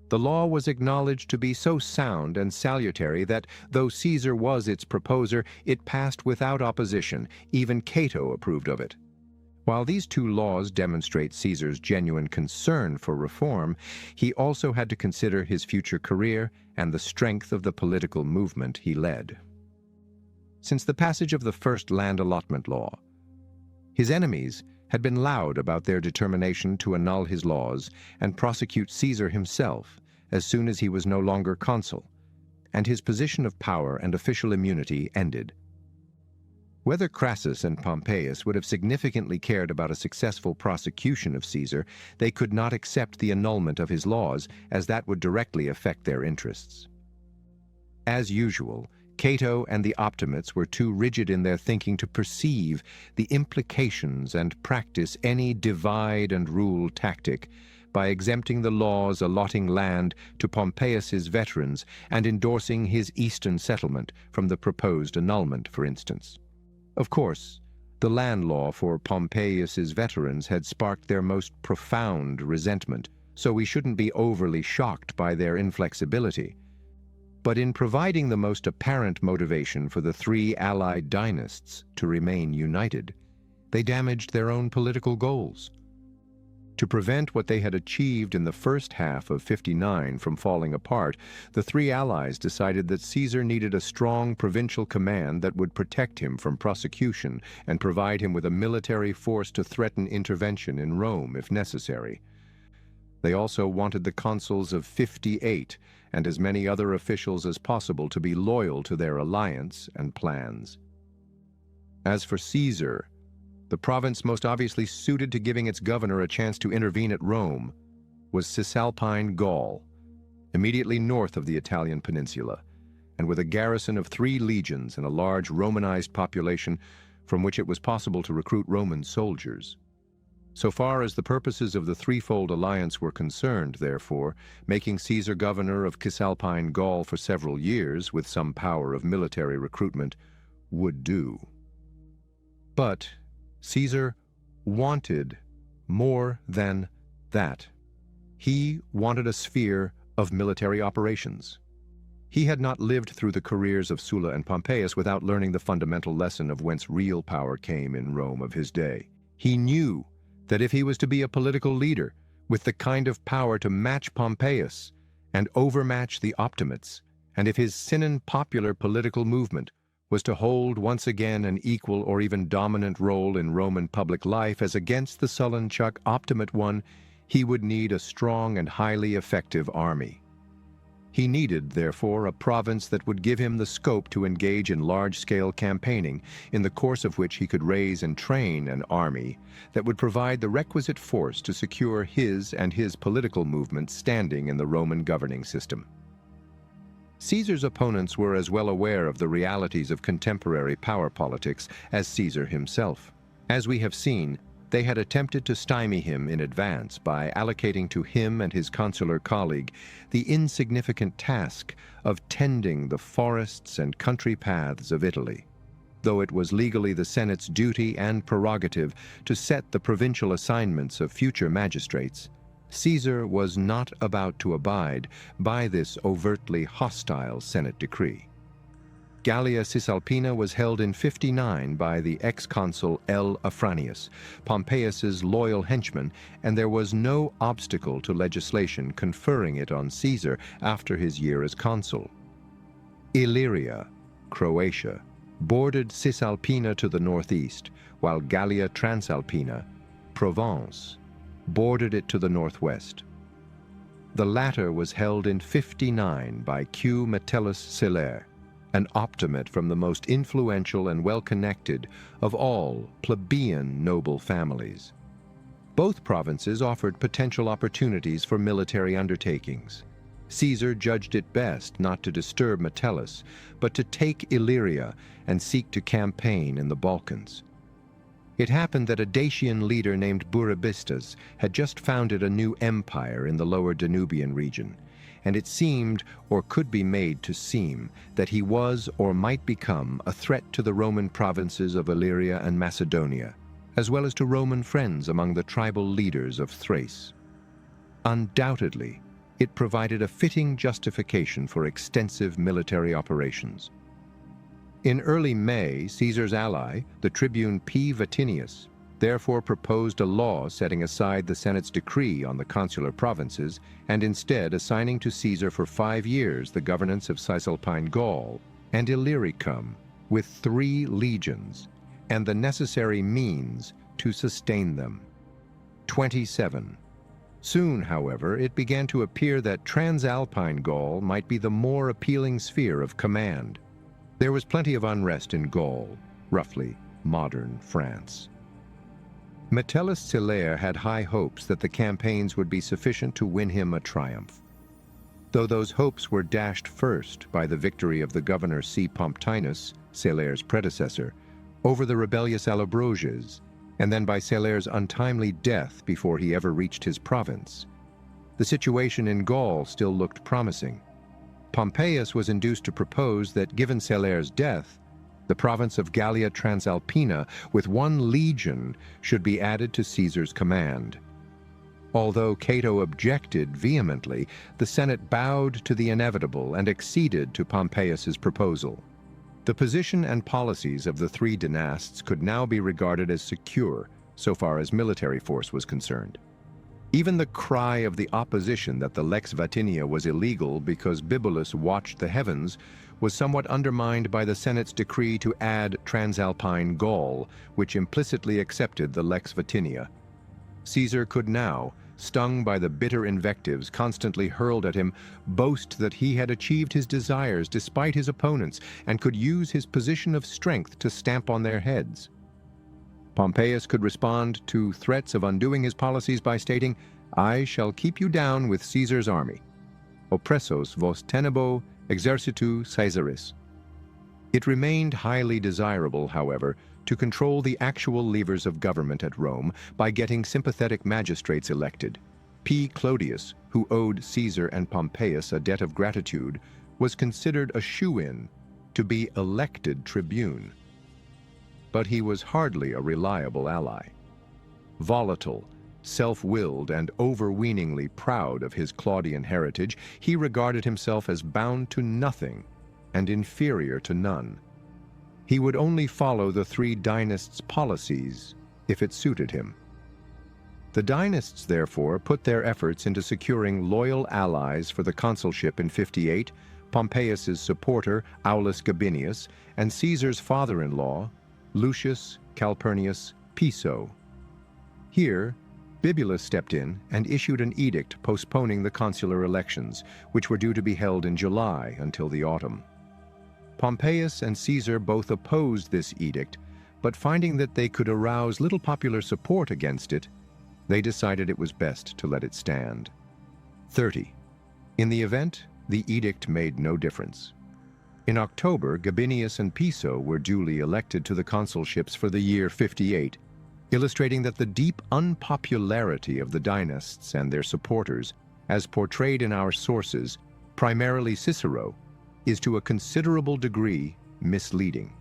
The law was acknowledged to be so sound and salutary that, though Caesar was its proposer, it passed without opposition. Even Cato approved of it. While these two laws demonstrate Caesar's genuine concern for reform, he also had to consider his future career and the strength of the political movement he led. Since the passage of the first land allotment law, his enemies had been loud about their determination to annul his laws and prosecute Caesar himself as soon as he was no longer consul, and his position of power and official immunity ended. Whether Crassus and Pompeius would have significantly cared about a successful prosecution of Caesar, they could not accept the annulment of his laws, as that would directly affect their interests. As usual, Cato and the Optimates were too rigid in their thinking to perceive the implications and practice any divide and rule tactic by exempting the laws allotting land to Pompeius's veterans and endorsing his eastern settlement from the proposed annulment, for instance. Of course, the land law for Pompeius's veterans had sparked their most profound resentment, so we shouldn't be overly shocked by their inflexibility. But in providing the most apparent motivation for the three allied dynasts to remain united, they damaged their own political goals. To prevent what they had achieved in the first half of 59 from falling apart, the three allies decided that Caesar needed a strong provincial command that would protect him from prosecution and provide him with a military force to threaten intervention in Rome if necessary. They also wanted the consuls of 58 and as many other officials as possible to be loyal to their alliance and plans. As for Caesar, the province most obviously suited to giving its governor a chance to intervene at Rome was Cisalpine Gaul, immediately north of the Italian peninsula, and with a garrison of 3 legions and a large Romanized population from which it was possible to recruit Roman soldiers. So far as the purposes of the threefold alliance were concerned, therefore, making Caesar governor of Cisalpine Gaul for several years with some power of military recruitment would do. But Caesar wanted more than that. He wanted a sphere of military operations. He had not lived through the careers of Sulla and Pompeius without learning the fundamental lesson of whence real power came in Rome of his day. He knew that if he was to be a political leader with the kind of power to match Pompeius and overmatch the Optimates, and if his Sinan popular political movement was to hold once again an equal or even dominant role in Roman public life as against the sullen Chuck Optimate one, he would need a strong and highly effective army. He needed, therefore, a province that would give him the scope to engage in large-scale campaigning, in the course of which he could raise and train an army that would provide the requisite force to secure his and his political movement standing in the Roman governing system. Caesar's opponents were as well aware of the realities of contemporary power politics as Caesar himself. As we have seen, they had attempted to stymie him in advance by allocating to him and his consular colleague the insignificant task of tending the forests and country paths of Italy, though it was legally the Senate's duty and prerogative to set the provincial assignments of future magistrates. Caesar was not about to abide by this overtly hostile Senate decree. Gallia Cisalpina was held in 59 by the ex-consul L. Afranius, Pompeius's loyal henchman, and there was no obstacle to legislation conferring it on Caesar after his year as consul. Illyria, Croatia, bordered Cisalpina to the northeast, while Gallia Transalpina, Provence, bordered it to the northwest. The latter was held in 59 by Q. Metellus Celer, an optimate from the most influential and well-connected of all plebeian noble families. Both provinces offered potential opportunities for military undertakings. Caesar judged it best not to disturb Metellus, but to take Illyria and seek to campaign in the Balkans. It happened that a Dacian leader named Burebistas had just founded a new empire in the lower Danubian region, and it seemed, or could be made to seem, that he was or might become a threat to the Roman provinces of Illyria and Macedonia, as well as to Roman friends among the tribal leaders of Thrace. Undoubtedly, it provided a fitting justification for extensive military operations. In early May, Caesar's ally, the tribune P. Vatinius, therefore proposed a law setting aside the Senate's decree on the consular provinces and instead assigning to Caesar for 5 years the governance of Cisalpine Gaul and Illyricum with 3 legions and the necessary means to sustain them. 27. Soon, however, it began to appear that Transalpine Gaul might be the more appealing sphere of command. There was plenty of unrest in Gaul, roughly modern France. Metellus Celer had high hopes that the campaigns would be sufficient to win him a triumph. Though those hopes were dashed first by the victory of the governor C. Pomptinus, Celer's predecessor, over the rebellious Allobroges, and then by Celer's untimely death before he ever reached his province, The situation in Gaul still looked promising. Pompeius was induced to propose that, given Celaire's death, the province of Gallia Transalpina, with 1 legion, should be added to Caesar's command. Although Cato objected vehemently, the Senate bowed to the inevitable and acceded to Pompeius's proposal. The position and policies of the 3 dynasts could now be regarded as secure, so far as military force was concerned. Even the cry of the opposition that the Lex Vatinia was illegal because Bibulus watched the heavens was somewhat undermined by the Senate's decree to add Transalpine Gaul, which implicitly accepted the Lex Vatinia. Caesar could now, stung by the bitter invectives constantly hurled at him, boast that he had achieved his desires despite his opponents and could use his position of strength to stamp on their heads. Pompeius could respond to threats of undoing his policies by stating, "I shall keep you down with Caesar's army. Oppressos vos tenebo exercitu Caesaris." It remained highly desirable, however, to control the actual levers of government at Rome by getting sympathetic magistrates elected. P. Clodius, who owed Caesar and Pompeius a debt of gratitude, was considered a shoo-in to be elected tribune. But he was hardly a reliable ally. Volatile, self-willed, and overweeningly proud of his Claudian heritage, he regarded himself as bound to nothing and inferior to none. He would only follow the 3 dynasts' policies if it suited him. The dynasts, therefore, put their efforts into securing loyal allies for the consulship in 58, Pompeius's supporter, Aulus Gabinius, and Caesar's father-in-law, Lucius Calpurnius Piso. Here, Bibulus stepped in and issued an edict postponing the consular elections, which were due to be held in July until the autumn. Pompeius and Caesar both opposed this edict, but finding that they could arouse little popular support against it, they decided it was best to let it stand. 30. In the event, the edict made no difference. In October, Gabinius and Piso were duly elected to the consulships for the year 58, illustrating that the deep unpopularity of the dynasts and their supporters, as portrayed in our sources, primarily Cicero, is to a considerable degree misleading.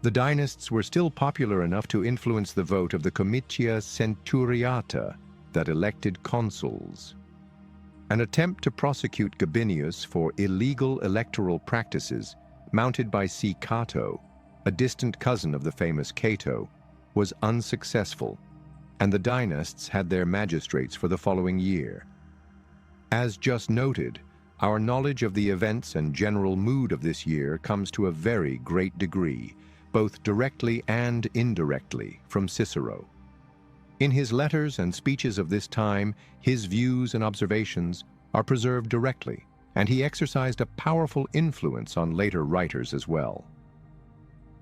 The dynasts were still popular enough to influence the vote of the Comitia Centuriata that elected consuls. An attempt to prosecute Gabinius for illegal electoral practices, mounted by C. Cato, a distant cousin of the famous Cato, was unsuccessful, and the dynasts had their magistrates for the following year. As just noted, our knowledge of the events and general mood of this year comes to a very great degree, both directly and indirectly, from Cicero. In his letters and speeches of this time, his views and observations are preserved directly, and he exercised a powerful influence on later writers as well.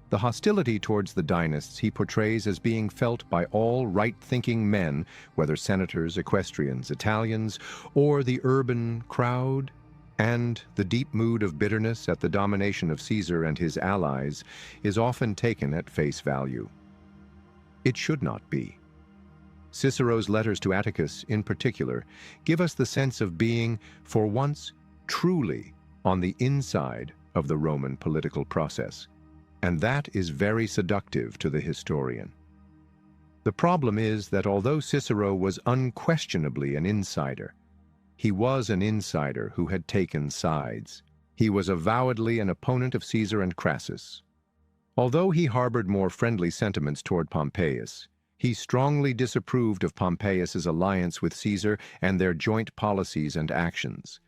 The hostility towards the dynasts he portrays as being felt by all right-thinking men, whether senators, equestrians, Italians, or the urban crowd, and the deep mood of bitterness at the domination of Caesar and his allies is often taken at face value. It should not be. Cicero's letters to Atticus, in particular, give us the sense of being, for once, truly on the inside of the Roman political process, and that is very seductive to the historian. The problem is that although Cicero was unquestionably an insider, he was an insider who had taken sides. He was avowedly an opponent of Caesar and Crassus. Although he harbored more friendly sentiments toward Pompeius, he strongly disapproved of Pompeius's alliance with Caesar and their joint policies and actions.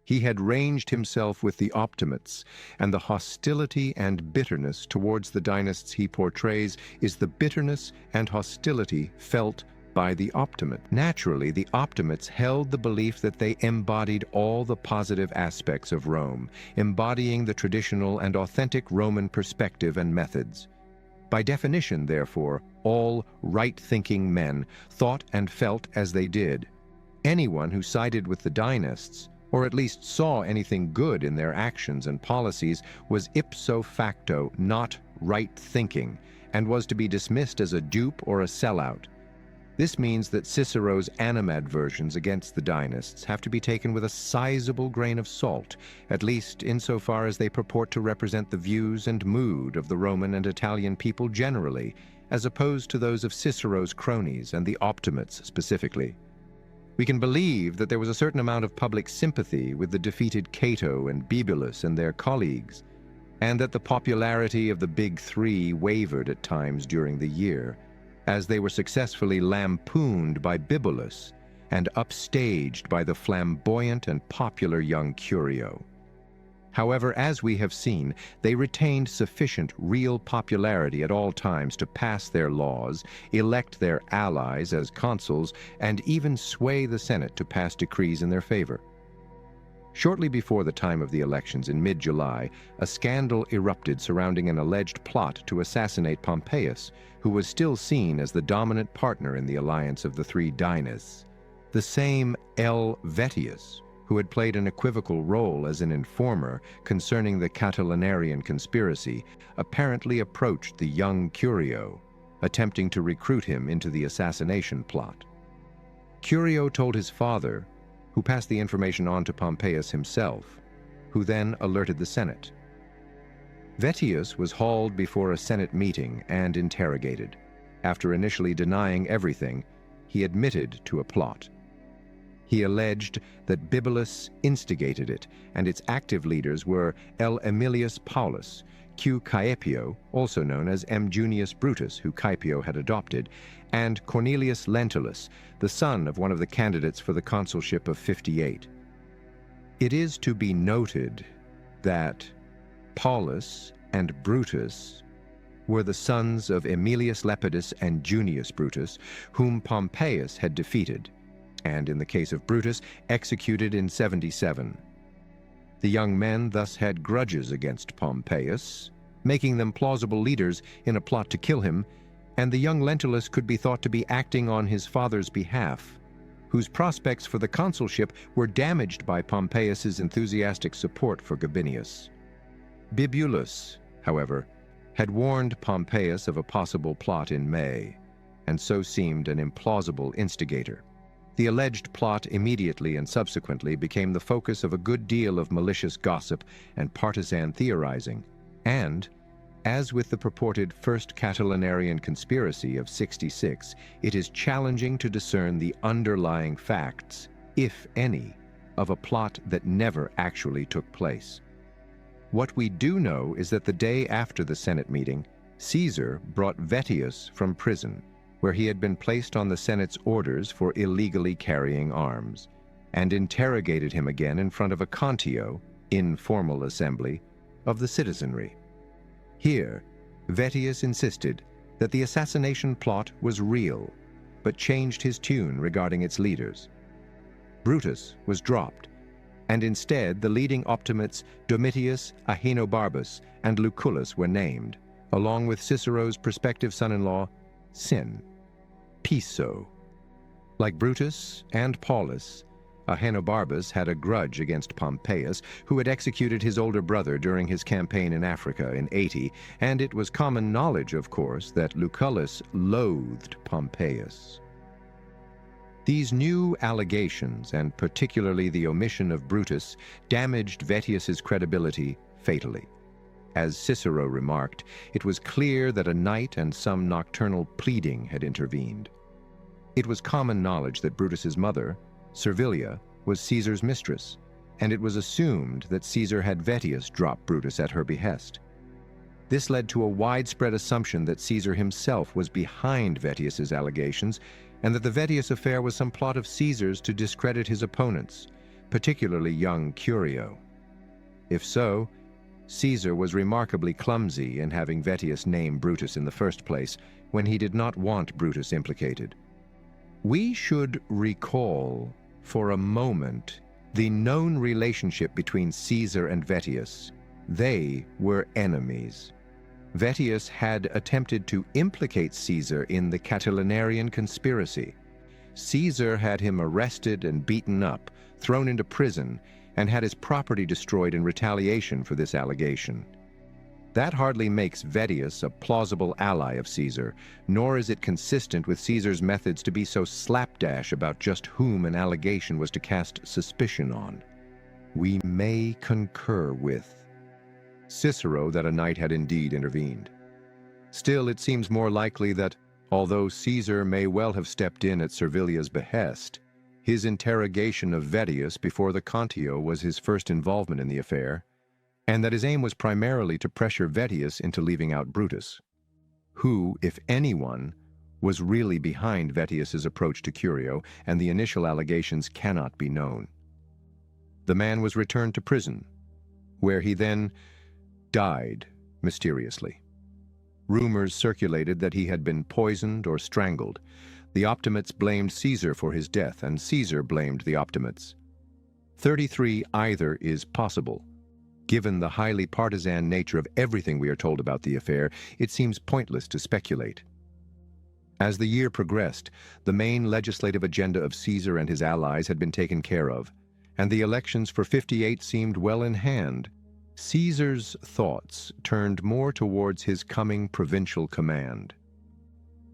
He had ranged himself with the Optimates, and the hostility and bitterness towards the dynasts he portrays is the bitterness and hostility felt by the Optimate. Naturally, the Optimates held the belief that they embodied all the positive aspects of Rome, embodying the traditional and authentic Roman perspective and methods. By definition, therefore, all right-thinking men thought and felt as they did. Anyone who sided with the dynasts, or at least saw anything good in their actions and policies, was ipso facto not right-thinking, and was to be dismissed as a dupe or a sellout. This means that Cicero's animadversions against the dynasts have to be taken with a sizable grain of salt, at least insofar as they purport to represent the views and mood of the Roman and Italian people generally, as opposed to those of Cicero's cronies and the optimates specifically. We can believe that there was a certain amount of public sympathy with the defeated Cato and Bibulus and their colleagues, and that the popularity of the Big Three wavered at times during the year, as they were successfully lampooned by Bibulus and upstaged by the flamboyant and popular young Curio. However, as we have seen, they retained sufficient real popularity at all times to pass their laws, elect their allies as consuls, and even sway the Senate to pass decrees in their favor. Shortly before the time of the elections in mid-July, a scandal erupted surrounding an alleged plot to assassinate Pompeius, who was still seen as the dominant partner in the alliance of the three dynasts. The same Vettius, who had played an equivocal role as an informer concerning the Catilinarian conspiracy, apparently approached the young Curio, attempting to recruit him into the assassination plot. Curio told his father, who passed the information on to Pompeius himself, who then alerted the Senate. Vettius was hauled before a Senate meeting and interrogated. After initially denying everything, he admitted to a plot. He alleged that Bibulus instigated it, and its active leaders were L. Aemilius Paulus, Q. Caepio, also known as M. Junius Brutus, who Caepio had adopted, and Cornelius Lentulus, the son of one of the candidates for the consulship of 58. It is to be noted that Paulus and Brutus were the sons of Aemilius Lepidus and Junius Brutus, whom Pompeius had defeated, and in the case of Brutus, executed in 77. The young men thus had grudges against Pompeius, making them plausible leaders in a plot to kill him, and the young Lentulus could be thought to be acting on his father's behalf, whose prospects for the consulship were damaged by Pompeius's enthusiastic support for Gabinius. Bibulus, however, had warned Pompeius of a possible plot in May, and so seemed an implausible instigator. The alleged plot immediately and subsequently became the focus of a good deal of malicious gossip and partisan theorizing, and, as with the purported First Catilinarian Conspiracy of 66, it is challenging to discern the underlying facts, if any, of a plot that never actually took place. What we do know is that the day after the Senate meeting, Caesar brought Vettius from prison, where he had been placed on the Senate's orders for illegally carrying arms, and interrogated him again in front of a contio, informal assembly, of the citizenry. Here, Vettius insisted that the assassination plot was real, but changed his tune regarding its leaders. Brutus was dropped, and instead the leading optimates Domitius, Ahenobarbus, and Lucullus were named, along with Cicero's prospective son-in-law, Sin, Piso. Like Brutus and Paulus, Ahenobarbus had a grudge against Pompeius, who had executed his older brother during his campaign in Africa in 80, and it was common knowledge, of course, that Lucullus loathed Pompeius. These new allegations, and particularly the omission of Brutus, damaged Vettius's credibility fatally. As Cicero remarked, it was clear that a night and some nocturnal pleading had intervened. It was common knowledge that Brutus's mother, Servilia, was Caesar's mistress, and it was assumed that Caesar had Vettius drop Brutus at her behest. This led to a widespread assumption that Caesar himself was behind Vettius's allegations, and that the Vettius Affair was some plot of Caesar's to discredit his opponents, particularly young Curio. If so, Caesar was remarkably clumsy in having Vettius name Brutus in the first place, when he did not want Brutus implicated. We should recall, for a moment, the known relationship between Caesar and Vettius. They were enemies. Vettius had attempted to implicate Caesar in the Catilinarian conspiracy. Caesar had him arrested and beaten up, thrown into prison, and had his property destroyed in retaliation for this allegation. That hardly makes Vettius a plausible ally of Caesar, nor is it consistent with Caesar's methods to be so slapdash about just whom an allegation was to cast suspicion on. We may concur with Cicero that a knight had indeed intervened. Still, it seems more likely that, although Caesar may well have stepped in at Servilia's behest, his interrogation of Vettius before the Contio was his first involvement in the affair, and that his aim was primarily to pressure Vettius into leaving out Brutus, who, if anyone, was really behind Vettius's approach to Curio, and the initial allegations cannot be known. The man was returned to prison, where he then died mysteriously. Rumors circulated that he had been poisoned or strangled. The Optimates blamed Caesar for his death, and Caesar blamed the Optimates. 33 either is possible. Given the highly partisan nature of everything we are told about the affair, it seems pointless to speculate. As the year progressed, the main legislative agenda of Caesar and his allies had been taken care of, and the elections for 58 seemed well in hand. Caesar's thoughts turned more towards his coming provincial command.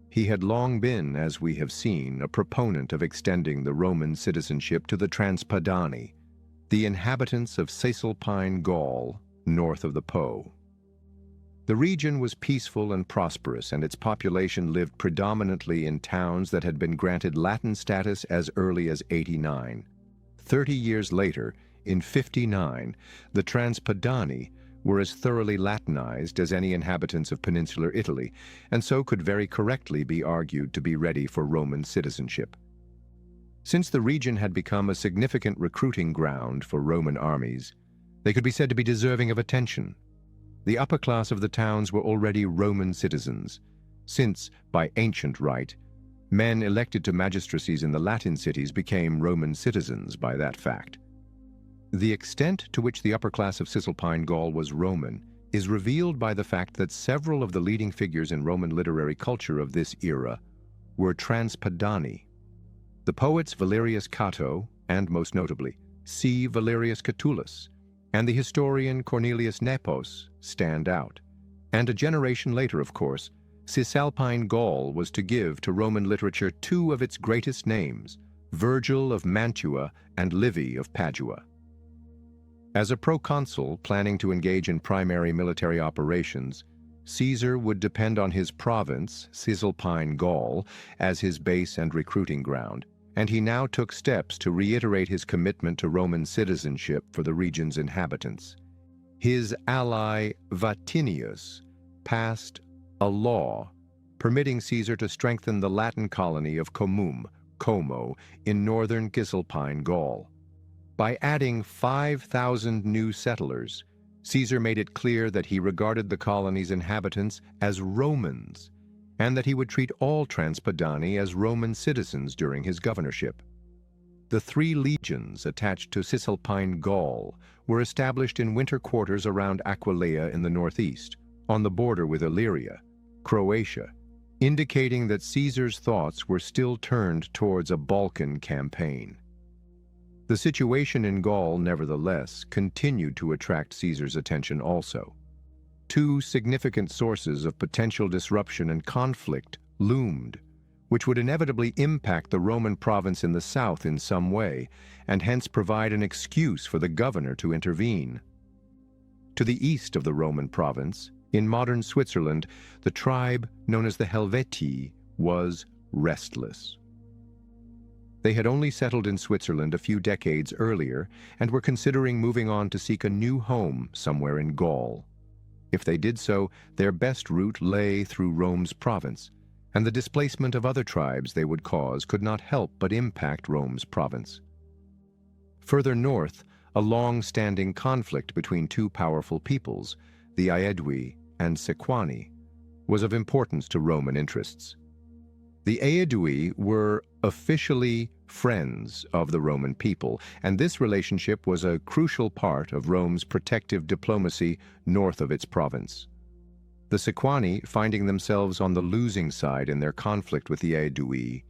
He had long been, as we have seen, a proponent of extending the Roman citizenship to the Transpadani, the inhabitants of Cisalpine Gaul, north of the Po. The region was peaceful and prosperous, and its population lived predominantly in towns that had been granted Latin status as early as 89. 30 years later, in 59, the Transpadani were as thoroughly Latinized as any inhabitants of peninsular Italy, and so could very correctly be argued to be ready for Roman citizenship. Since the region had become a significant recruiting ground for Roman armies, they could be said to be deserving of attention. The upper class of the towns were already Roman citizens, since, by ancient right, men elected to magistracies in the Latin cities became Roman citizens by that fact. The extent to which the upper class of Cisalpine Gaul was Roman is revealed by the fact that several of the leading figures in Roman literary culture of this era were Transpadani. The poets Valerius Cato, and most notably, C. Valerius Catullus, and the historian Cornelius Nepos stand out. And a generation later, of course, Cisalpine Gaul was to give to Roman literature two of its greatest names, Virgil of Mantua and Livy of Padua. As a proconsul planning to engage in primary military operations, Caesar would depend on his province, Cisalpine Gaul, as his base and recruiting ground, and he now took steps to reiterate his commitment to Roman citizenship for the region's inhabitants. His ally Vatinius passed a law permitting Caesar to strengthen the Latin colony of Como, in northern Cisalpine Gaul. By adding 5,000 new settlers, Caesar made it clear that he regarded the colony's inhabitants as Romans, and that he would treat all Transpadani as Roman citizens during his governorship. The 3 legions attached to Cisalpine Gaul were established in winter quarters around Aquileia in the northeast, on the border with Illyria, Croatia, indicating that Caesar's thoughts were still turned towards a Balkan campaign. The situation in Gaul, nevertheless, continued to attract Caesar's attention also. 2 significant sources of potential disruption and conflict loomed, which would inevitably impact the Roman province in the south in some way, and hence provide an excuse for the governor to intervene. To the east of the Roman province, in modern Switzerland, the tribe known as the Helvetii was restless. They had only settled in Switzerland a few decades earlier and were considering moving on to seek a new home somewhere in Gaul. If they did so, their best route lay through Rome's province, and the displacement of other tribes they would cause could not help but impact Rome's province. Further north, a long-standing conflict between 2 powerful peoples, the Aedui and Sequani, was of importance to Roman interests. The Aedui were officially friends of the Roman people, and this relationship was a crucial part of Rome's protective diplomacy north of its province. The Sequani, finding themselves on the losing side in their conflict with the Aedui,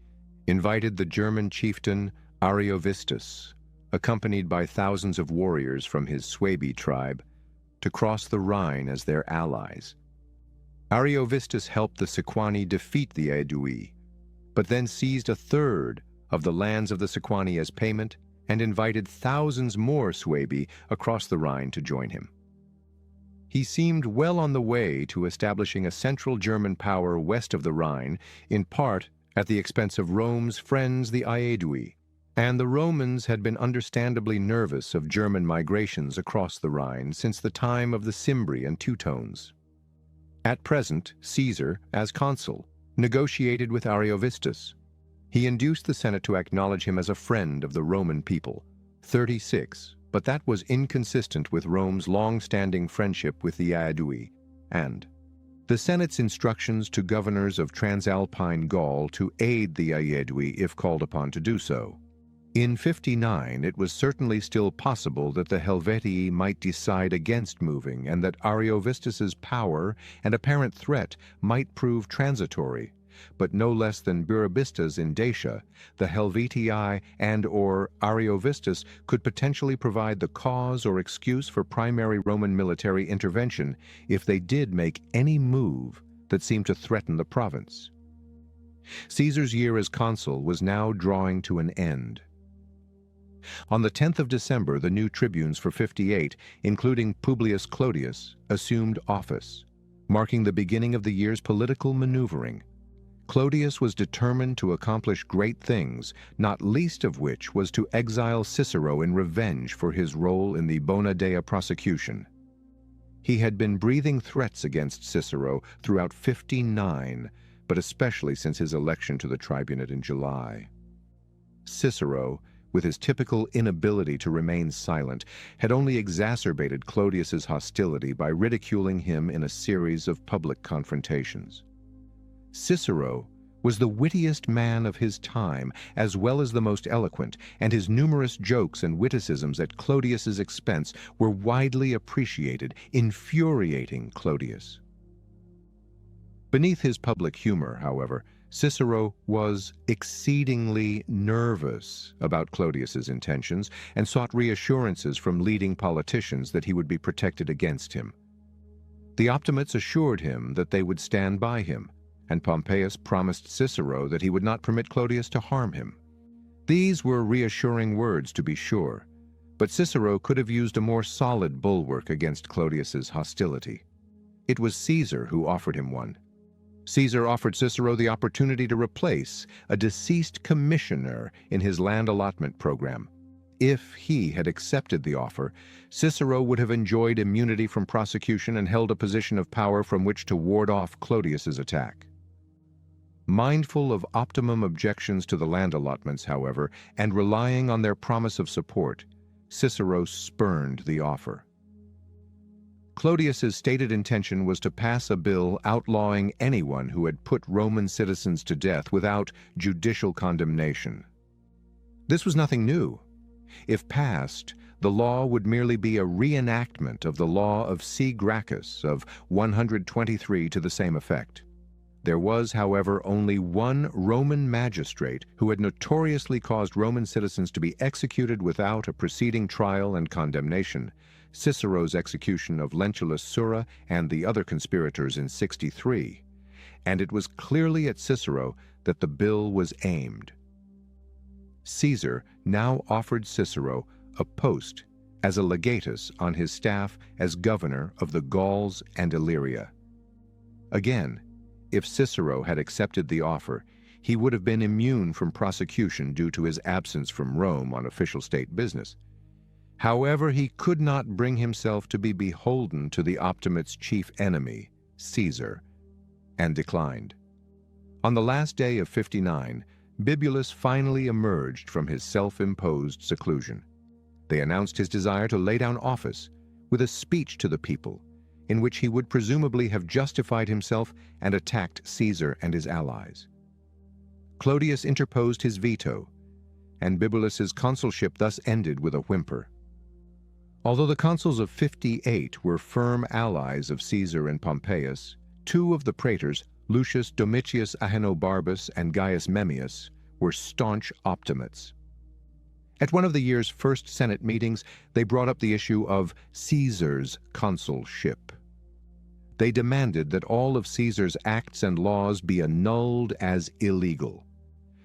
invited the German chieftain Ariovistus, accompanied by thousands of warriors from his Suebi tribe, to cross the Rhine as their allies. Ariovistus helped the Sequani defeat the Aedui, but then seized a third of the lands of the Sequani as payment and invited thousands more Suebi across the Rhine to join him. He seemed well on the way to establishing a central German power west of the Rhine, in part at the expense of Rome's friends, the Aedui, and the Romans had been understandably nervous of German migrations across the Rhine since the time of the Cimbri and Teutones. At present, Caesar, as consul, negotiated with Ariovistus. He induced the Senate to acknowledge him as a friend of the Roman people, 36, but that was inconsistent with Rome's long-standing friendship with the Aedui, and the Senate's instructions to governors of Transalpine Gaul to aid the Aedui if called upon to do so. In 59, it was certainly still possible that the Helvetii might decide against moving and that Ariovistus's power and apparent threat might prove transitory, but no less than Burebistas in Dacia, the Helvetii and/or Ariovistus could potentially provide the cause or excuse for primary Roman military intervention if they did make any move that seemed to threaten the province. Caesar's year as consul was now drawing to an end. On the 10th of December, the new tribunes for 58, including Publius Clodius, assumed office, marking the beginning of the year's political maneuvering. Clodius was determined to accomplish great things, not least of which was to exile Cicero in revenge for his role in the Bona Dea prosecution. He had been breathing threats against Cicero throughout 59, but especially since his election to the tribunate in July. Cicero, with his typical inability to remain silent, had only exacerbated Clodius's hostility by ridiculing him in a series of public confrontations. Cicero was the wittiest man of his time, as well as the most eloquent, and his numerous jokes and witticisms at Clodius's expense were widely appreciated, infuriating Clodius. Beneath his public humor, however, Cicero was exceedingly nervous about Clodius's intentions and sought reassurances from leading politicians that he would be protected against him. The Optimates assured him that they would stand by him, and Pompeius promised Cicero that he would not permit Clodius to harm him. These were reassuring words, to be sure, but Cicero could have used a more solid bulwark against Clodius's hostility. It was Caesar who offered him one. Caesar offered Cicero the opportunity to replace a deceased commissioner in his land allotment program. If he had accepted the offer, Cicero would have enjoyed immunity from prosecution and held a position of power from which to ward off Clodius's attack. Mindful of optimum objections to the land allotments, however, and relying on their promise of support, Cicero spurned the offer. Clodius's stated intention was to pass a bill outlawing anyone who had put Roman citizens to death without judicial condemnation. This was nothing new. If passed, the law would merely be a reenactment of the law of C. Gracchus of 123 to the same effect. There was, however, only one Roman magistrate who had notoriously caused Roman citizens to be executed without a preceding trial and condemnation, Cicero's execution of Lentulus Sura and the other conspirators in 63, and it was clearly at Cicero that the bill was aimed. Caesar now offered Cicero a post as a legatus on his staff as governor of the Gauls and Illyria. Again, if Cicero had accepted the offer, he would have been immune from prosecution due to his absence from Rome on official state business. However, he could not bring himself to be beholden to the Optimates' chief enemy, Caesar, and declined. On the last day of 59, Bibulus finally emerged from his self-imposed seclusion. They announced his desire to lay down office with a speech to the people, in which he would presumably have justified himself and attacked Caesar and his allies. Clodius interposed his veto, and Bibulus's consulship thus ended with a whimper. Although the consuls of 58 were firm allies of Caesar and Pompeius, two of the praetors, Lucius Domitius Ahenobarbus and Gaius Memmius, were staunch Optimates. At one of the year's first Senate meetings, they brought up the issue of Caesar's consulship. They demanded that all of Caesar's acts and laws be annulled as illegal.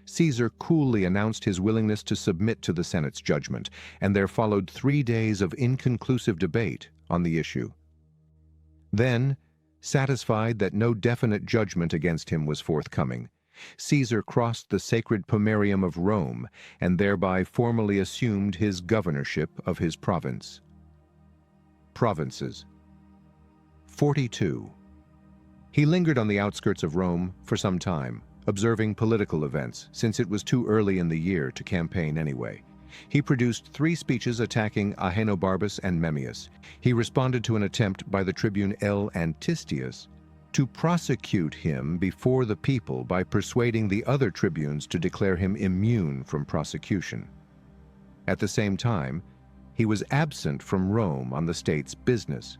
Caesar coolly announced his willingness to submit to the Senate's judgment, and there followed 3 days of inconclusive debate on the issue. Then, satisfied that no definite judgment against him was forthcoming, Caesar crossed the sacred pomerium of Rome and thereby formally assumed his governorship of his province. Provinces. 42. He lingered on the outskirts of Rome for some time, observing political events, since it was too early in the year to campaign anyway. He produced 3 speeches attacking Ahenobarbus and Memmius. He responded to an attempt by the tribune L. Antistius to prosecute him before the people by persuading the other tribunes to declare him immune from prosecution. At the same time, he was absent from Rome on the state's business.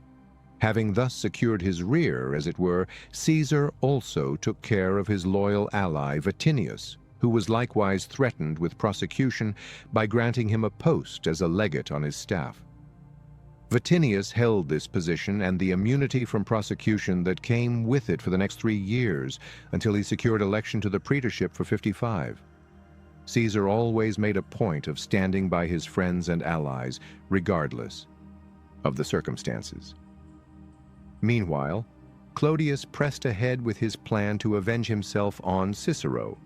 Having thus secured his rear, as it were, Caesar also took care of his loyal ally Vatinius, who was likewise threatened with prosecution by granting him a post as a legate on his staff. Vatinius held this position and the immunity from prosecution that came with it for the next 3 years, until he secured election to the praetorship for 55. Caesar always made a point of standing by his friends and allies, regardless of the circumstances. Meanwhile, Clodius pressed ahead with his plan to avenge himself on Cicero.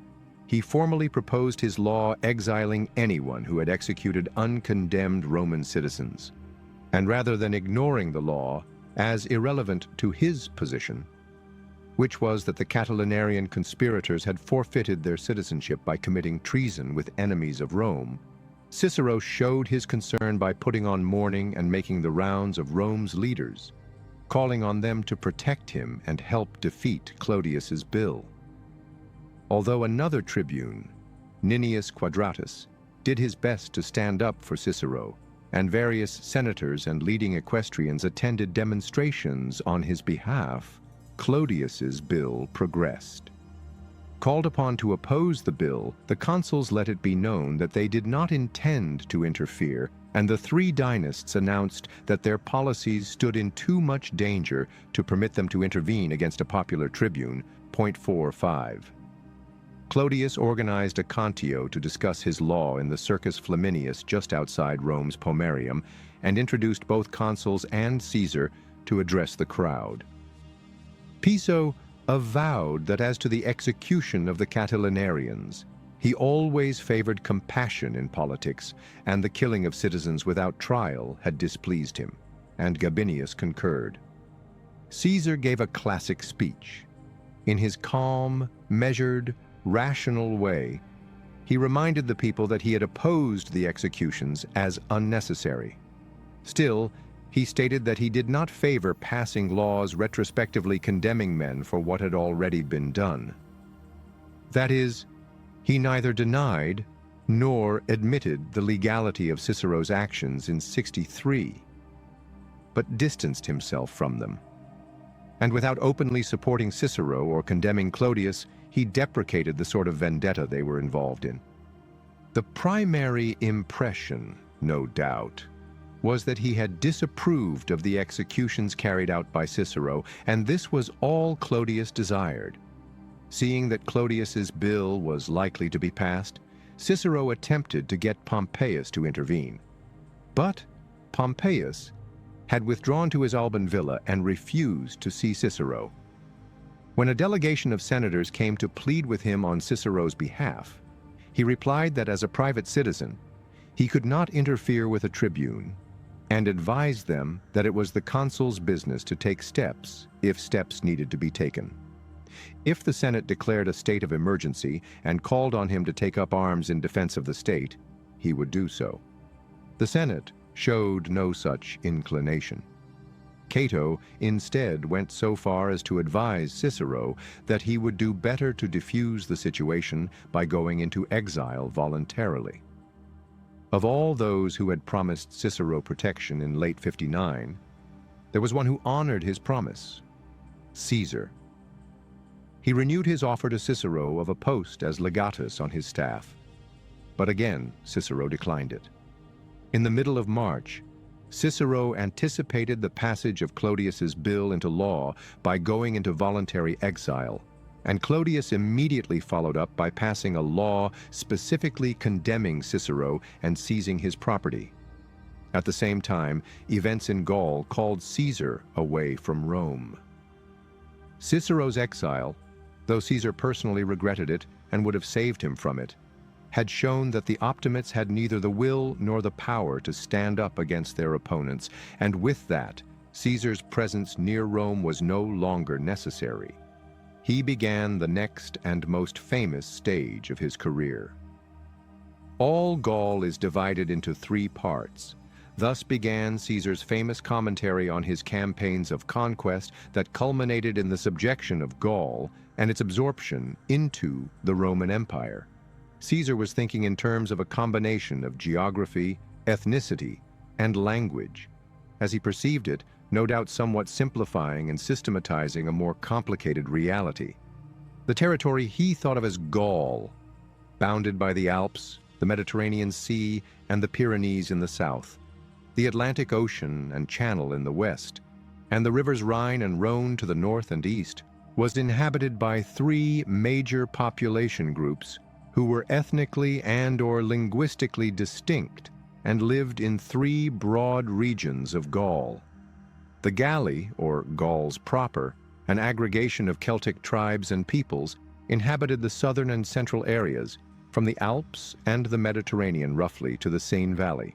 He formally proposed his law exiling anyone who had executed uncondemned Roman citizens. And rather than ignoring the law as irrelevant to his position, which was that the Catilinarian conspirators had forfeited their citizenship by committing treason with enemies of Rome, Cicero showed his concern by putting on mourning and making the rounds of Rome's leaders, calling on them to protect him and help defeat Clodius's bill. Although another tribune, Ninius Quadratus, did his best to stand up for Cicero, and various senators and leading equestrians attended demonstrations on his behalf, Clodius's bill progressed. Called upon to oppose the bill, the consuls let it be known that they did not intend to interfere, and the 3 dynasts announced that their policies stood in too much danger to permit them to intervene against a popular tribune. 45. Clodius organized a contio to discuss his law in the Circus Flaminius just outside Rome's Pomerium, and introduced both consuls and Caesar to address the crowd. Piso avowed that as to the execution of the Catilinarians, he always favored compassion in politics, and the killing of citizens without trial had displeased him, and Gabinius concurred. Caesar gave a classic speech. In his calm, measured, rational way, he reminded the people that he had opposed the executions as unnecessary. Still, he stated that he did not favor passing laws retrospectively condemning men for what had already been done. That is, he neither denied nor admitted the legality of Cicero's actions in 63, but distanced himself from them. And without openly supporting Cicero or condemning Clodius, he deprecated the sort of vendetta they were involved in. The primary impression, no doubt, was that he had disapproved of the executions carried out by Cicero, and this was all Clodius desired. Seeing that Clodius's bill was likely to be passed, Cicero attempted to get Pompeius to intervene. But Pompeius had withdrawn to his Alban villa and refused to see Cicero. When a delegation of senators came to plead with him on Cicero's behalf, he replied that as a private citizen, he could not interfere with a tribune, and advised them that it was the consul's business to take steps if steps needed to be taken. If the Senate declared a state of emergency and called on him to take up arms in defense of the state, he would do so. The Senate showed no such inclination. Cato instead went so far as to advise Cicero that he would do better to defuse the situation by going into exile voluntarily. Of all those who had promised Cicero protection in late 59, there was one who honored his promise: Caesar. He renewed his offer to Cicero of a post as legatus on his staff. but again, Cicero declined it. In the middle of March, Cicero anticipated the passage of Clodius's bill into law by going into voluntary exile, and Clodius immediately followed up by passing a law specifically condemning Cicero and seizing his property. At the same time, events in Gaul called Caesar away from Rome. Cicero's exile, though Caesar personally regretted it and would have saved him from it, had shown that the Optimates had neither the will nor the power to stand up against their opponents, and with that, Caesar's presence near Rome was no longer necessary. He began the next and most famous stage of his career. All Gaul is divided into 3 parts. Thus began Caesar's famous commentary on his campaigns of conquest that culminated in the subjection of Gaul and its absorption into the Roman Empire. Caesar was thinking in terms of a combination of geography, ethnicity, and language. As he perceived it, no doubt somewhat simplifying and systematizing a more complicated reality. The territory he thought of as Gaul, bounded by the Alps, the Mediterranean Sea, and the Pyrenees in the south, the Atlantic Ocean and Channel in the west, and the rivers Rhine and Rhone to the north and east, was inhabited by 3 major population groups who were ethnically and/or linguistically distinct and lived in 3 broad regions of Gaul. The Galli, or Gauls proper, an aggregation of Celtic tribes and peoples, inhabited the southern and central areas, from the Alps and the Mediterranean roughly to the Seine Valley.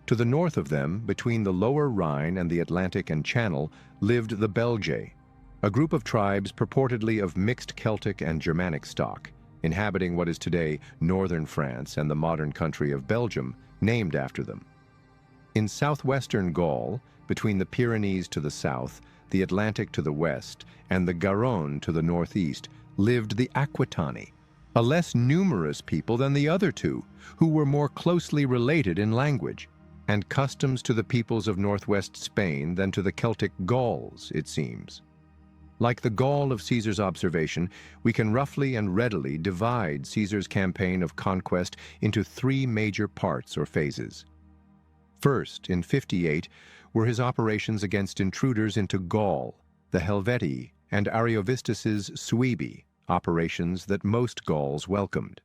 To the north of them, between the lower Rhine and the Atlantic and Channel, lived the Belgae, a group of tribes purportedly of mixed Celtic and Germanic stock, inhabiting what is today northern France and the modern country of Belgium, named after them. In southwestern Gaul, between the Pyrenees to the south, the Atlantic to the west, and the Garonne to the northeast, lived the Aquitani, a less numerous people than the other 2, who were more closely related in language and customs to the peoples of northwest Spain than to the Celtic Gauls, it seems. Like the Gaul of Caesar's observation, we can roughly and readily divide Caesar's campaign of conquest into 3 major parts or phases. First, in 58, were his operations against intruders into Gaul, the Helvetii, and Ariovistus's Suebi, operations that most Gauls welcomed.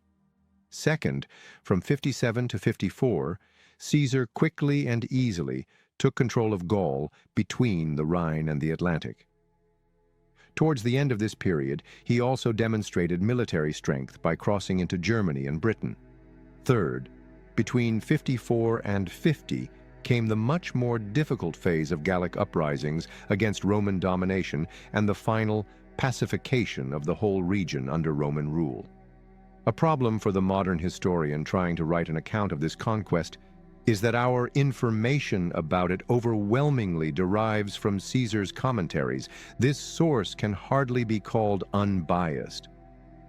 Second, from 57 to 54, Caesar quickly and easily took control of Gaul between the Rhine and the Atlantic. Towards the end of this period, he also demonstrated military strength by crossing into Germany and Britain. Third, between 54 and 50 came the much more difficult phase of Gallic uprisings against Roman domination and the final pacification of the whole region under Roman rule. A problem for the modern historian trying to write an account of this conquest is that our information about it overwhelmingly derives from Caesar's commentaries. This source can hardly be called unbiased.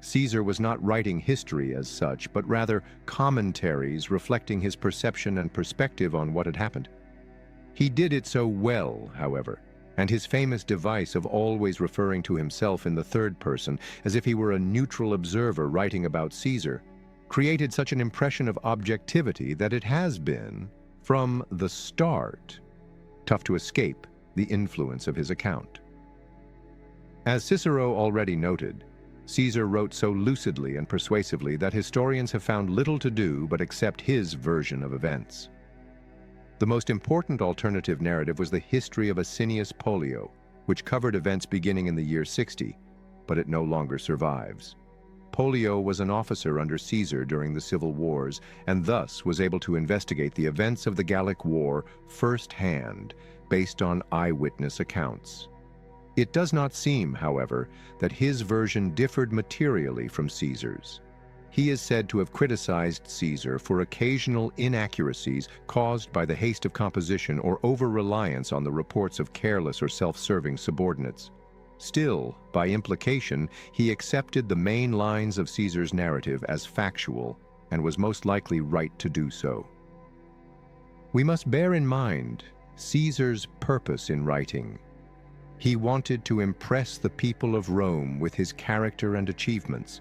Caesar was not writing history as such, but rather commentaries reflecting his perception and perspective on what had happened. He did it so well, however, and his famous device of always referring to himself in the third person, as if he were a neutral observer writing about Caesar, created such an impression of objectivity that it has been, from the start, tough to escape the influence of his account. As Cicero already noted, Caesar wrote so lucidly and persuasively that historians have found little to do but accept his version of events. The most important alternative narrative was the history of Asinius Pollio, which covered events beginning in the year 60, but it no longer survives. Pollio was an officer under Caesar during the civil wars and thus was able to investigate the events of the Gallic War firsthand, based on eyewitness accounts. It does not seem, however, that his version differed materially from Caesar's. He is said to have criticized Caesar for occasional inaccuracies caused by the haste of composition or over-reliance on the reports of careless or self-serving subordinates. Still, by implication, he accepted the main lines of Caesar's narrative as factual and was most likely right to do so. We must bear in mind Caesar's purpose in writing. He wanted to impress the people of Rome with his character and achievements,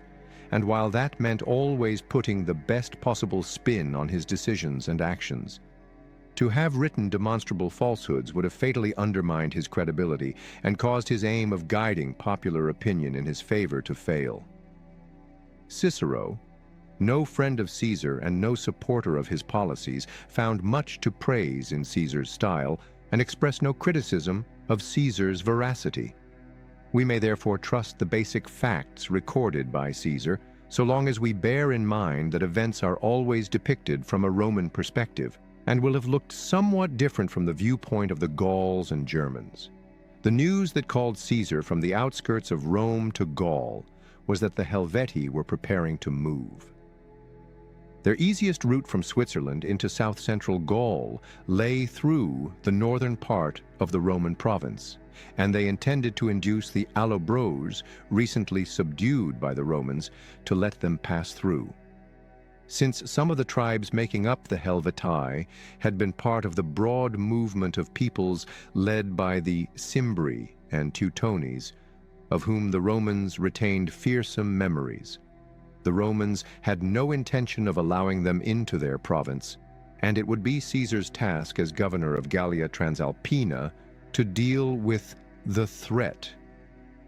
and while that meant always putting the best possible spin on his decisions and actions, to have written demonstrable falsehoods would have fatally undermined his credibility and caused his aim of guiding popular opinion in his favor to fail. Cicero, no friend of Caesar and no supporter of his policies, found much to praise in Caesar's style and expressed no criticism of Caesar's veracity. We may therefore trust the basic facts recorded by Caesar, so long as we bear in mind that events are always depicted from a Roman perspective, and will have looked somewhat different from the viewpoint of the Gauls and Germans. The news that called Caesar from the outskirts of Rome to Gaul was that the Helvetii were preparing to move. Their easiest route from Switzerland into south-central Gaul lay through the northern part of the Roman province, and they intended to induce the Allobroges, recently subdued by the Romans, to let them pass through. Since some of the tribes making up the Helvetii had been part of the broad movement of peoples led by the Cimbri and Teutones, of whom the Romans retained fearsome memories, the Romans had no intention of allowing them into their province, and it would be Caesar's task as governor of Gallia Transalpina to deal with the threat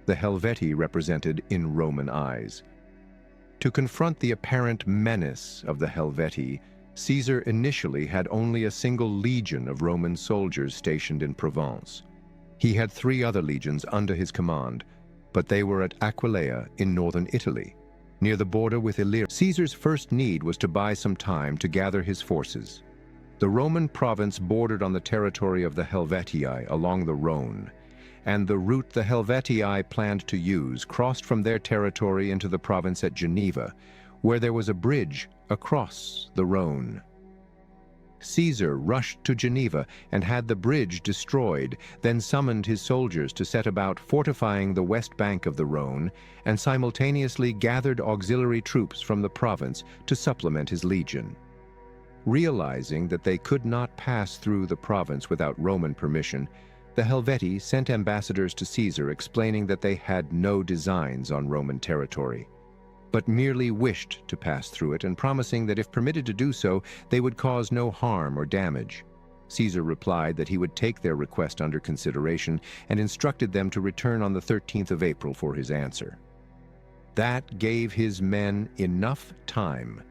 the Helvetii represented in Roman eyes. To confront the apparent menace of the Helvetii, Caesar initially had only a single legion of Roman soldiers stationed in Provence. He had 3 other legions under his command, but they were at Aquileia in northern Italy, near the border with Illyria. Caesar's first need was to buy some time to gather his forces. The Roman province bordered on the territory of the Helvetii along the Rhone, and the route the Helvetii planned to use crossed from their territory into the province at Geneva, where there was a bridge across the Rhone. Caesar rushed to Geneva and had the bridge destroyed, then summoned his soldiers to set about fortifying the west bank of the Rhone, and simultaneously gathered auxiliary troops from the province to supplement his legion. Realizing that they could not pass through the province without Roman permission, the Helvetii sent ambassadors to Caesar explaining that they had no designs on Roman territory, but merely wished to pass through it, and promising that if permitted to do so, they would cause no harm or damage. Caesar replied that he would take their request under consideration and instructed them to return on the 13th of April for his answer. That gave his men enough time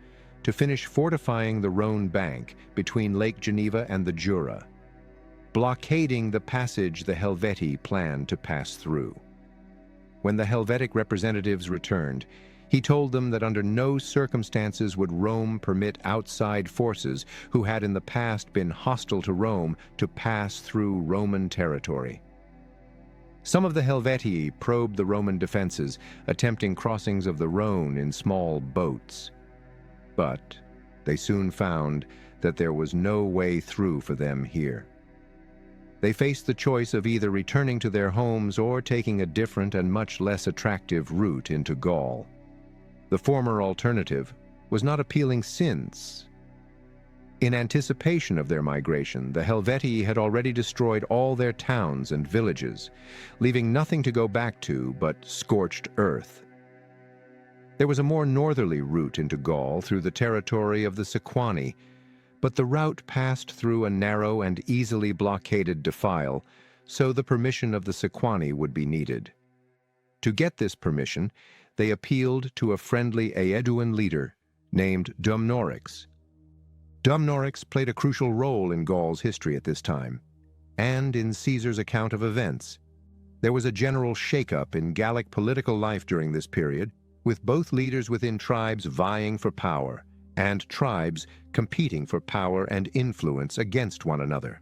to finish fortifying the Rhone bank between Lake Geneva and the Jura, blockading the passage the Helvetii planned to pass through. When the Helvetic representatives returned, he told them that under no circumstances would Rome permit outside forces who had in the past been hostile to Rome to pass through Roman territory. Some of the Helvetii probed the Roman defenses, attempting crossings of the Rhone in small boats. But they soon found that there was no way through for them here. They faced the choice of either returning to their homes or taking a different and much less attractive route into Gaul. The former alternative was not appealing since, in anticipation of their migration, the Helvetii had already destroyed all their towns and villages, leaving nothing to go back to but scorched earth. There was a more northerly route into Gaul through the territory of the Sequani, but the route passed through a narrow and easily blockaded defile, so the permission of the Sequani would be needed. To get this permission, they appealed to a friendly Aeduan leader named Dumnorix. Dumnorix played a crucial role in Gaul's history at this time, and in Caesar's account of events. There was a general shake-up in Gallic political life during this period, with both leaders within tribes vying for power, and tribes competing for power and influence against one another.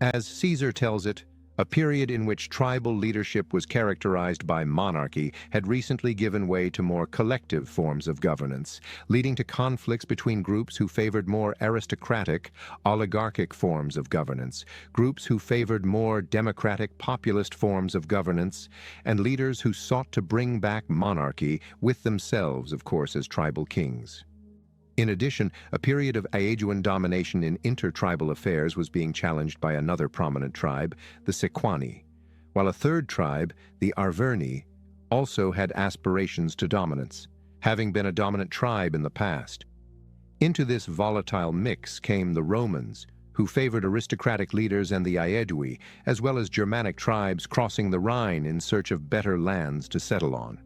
As Caesar tells it, a period in which tribal leadership was characterized by monarchy had recently given way to more collective forms of governance, leading to conflicts between groups who favored more aristocratic, oligarchic forms of governance, groups who favored more democratic, populist forms of governance, and leaders who sought to bring back monarchy, with themselves, of course, as tribal kings. In addition, a period of Aeduan domination in intertribal affairs was being challenged by another prominent tribe, the Sequani, while a third tribe, the Arverni, also had aspirations to dominance. having been a dominant tribe in the past. Into this volatile mix came the Romans, who favored aristocratic leaders and the Aedui, as well as Germanic tribes crossing the Rhine in search of better lands to settle on.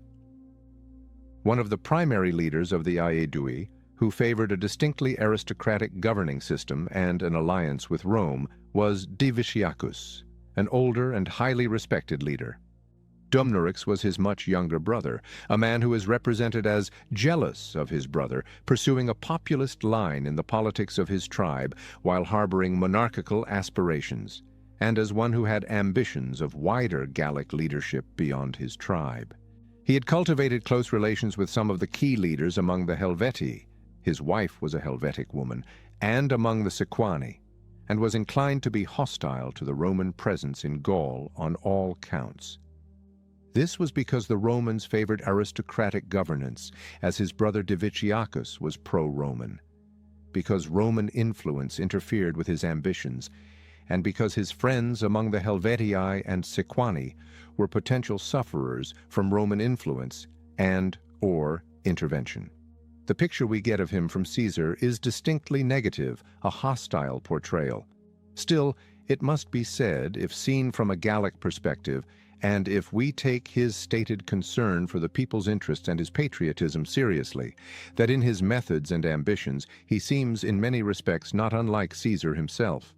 One of the primary leaders of the Aedui, who favored a distinctly aristocratic governing system and an alliance with Rome, was Diviciacus, an older and highly respected leader. Dumnorix was his much younger brother, a man who is represented as jealous of his brother, pursuing a populist line in the politics of his tribe while harboring monarchical aspirations, and as one who had ambitions of wider Gallic leadership beyond his tribe. He had cultivated close relations with some of the key leaders among the Helvetii, his wife was a Helvetic woman, and among the Sequani, and was inclined to be hostile to the Roman presence in Gaul on all counts. This was because the Romans favored aristocratic governance, as his brother Diviciacus was pro-Roman, because Roman influence interfered with his ambitions, and because his friends among the Helvetii and Sequani were potential sufferers from Roman influence and/or intervention. The picture we get of him from Caesar is distinctly negative, a hostile portrayal. Still, it must be said, if seen from a Gallic perspective, and if we take his stated concern for the people's interests and his patriotism seriously, that in his methods and ambitions he seems in many respects not unlike Caesar himself.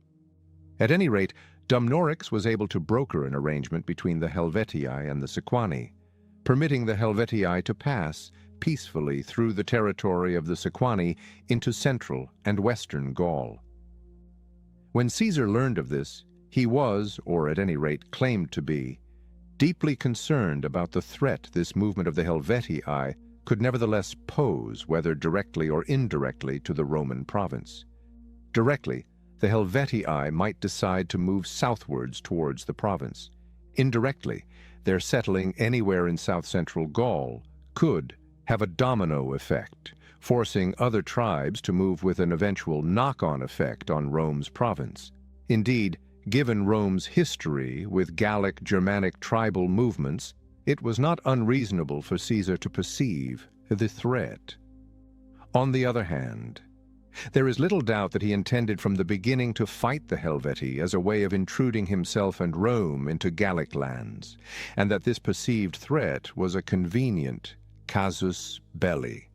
At any rate, Dumnorix was able to broker an arrangement between the Helvetii and the Sequani, permitting the Helvetii to pass peacefully through the territory of the Sequani into central and western Gaul. When Caesar learned of this, he was, or at any rate claimed to be, deeply concerned about the threat this movement of the Helvetii could nevertheless pose, whether directly or indirectly, to the Roman province. Directly, the Helvetii might decide to move southwards towards the province. Indirectly, their settling anywhere in south-central Gaul could have a domino effect, forcing other tribes to move with an eventual knock-on effect on Rome's province. Indeed, given Rome's history with Gallic Germanic tribal movements, it was not unreasonable for Caesar to perceive the threat. On the other hand, there is little doubt that he intended from the beginning to fight the Helvetii as a way of intruding himself and Rome into Gallic lands, and that this perceived threat was a convenient casus belli.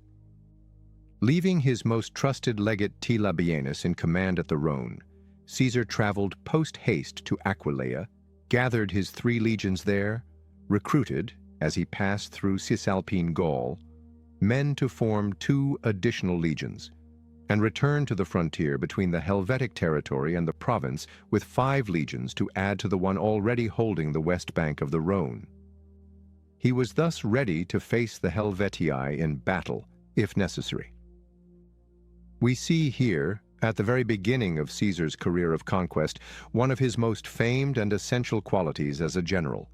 Leaving his most trusted legate T. Labienus in command at the Rhone, Caesar traveled post-haste to Aquileia, gathered his 3 legions there, recruited, as he passed through Cisalpine Gaul, men to form 2 additional legions, and returned to the frontier between the Helvetic territory and the province with 5 legions to add to the one already holding the west bank of the Rhone. He was thus ready to face the Helvetii in battle, if necessary. We see here, at the very beginning of Caesar's career of conquest, one of his most famed and essential qualities as a general,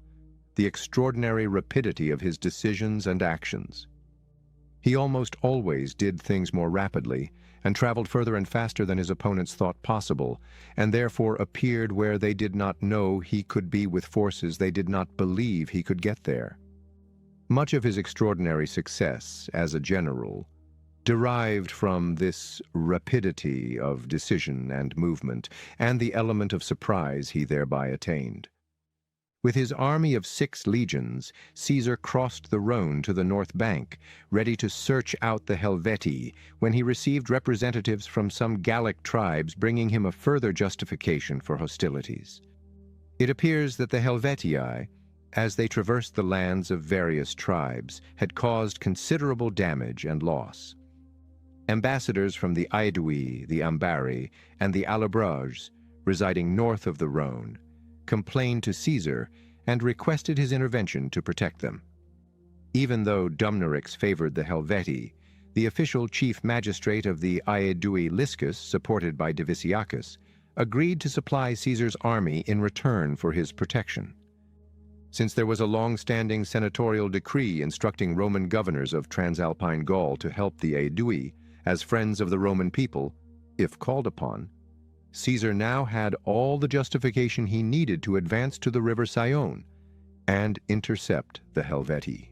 the extraordinary rapidity of his decisions and actions. He almost always did things more rapidly and traveled further and faster than his opponents thought possible, and therefore appeared where they did not know he could be with forces they did not believe he could get there. Much of his extraordinary success as a general derived from this rapidity of decision and movement and the element of surprise he thereby attained. With his army of 6 legions, Caesar crossed the Rhone to the north bank, ready to search out the Helvetii, when he received representatives from some Gallic tribes bringing him a further justification for hostilities. It appears that the Helvetii, as they traversed the lands of various tribes, had caused considerable damage and loss. Ambassadors from the Aedui, the Ambari, and the Allobroges, residing north of the Rhone, complained to Caesar and requested his intervention to protect them. Even though Dumnorix favored the Helvetii, the official chief magistrate of the Aedui Liscus, supported by Diviciacus, agreed to supply Caesar's army in return for his protection. Since there was a long-standing senatorial decree instructing Roman governors of Transalpine Gaul to help the Aedui as friends of the Roman people, if called upon, Caesar now had all the justification he needed to advance to the river Saone and intercept the Helvetii.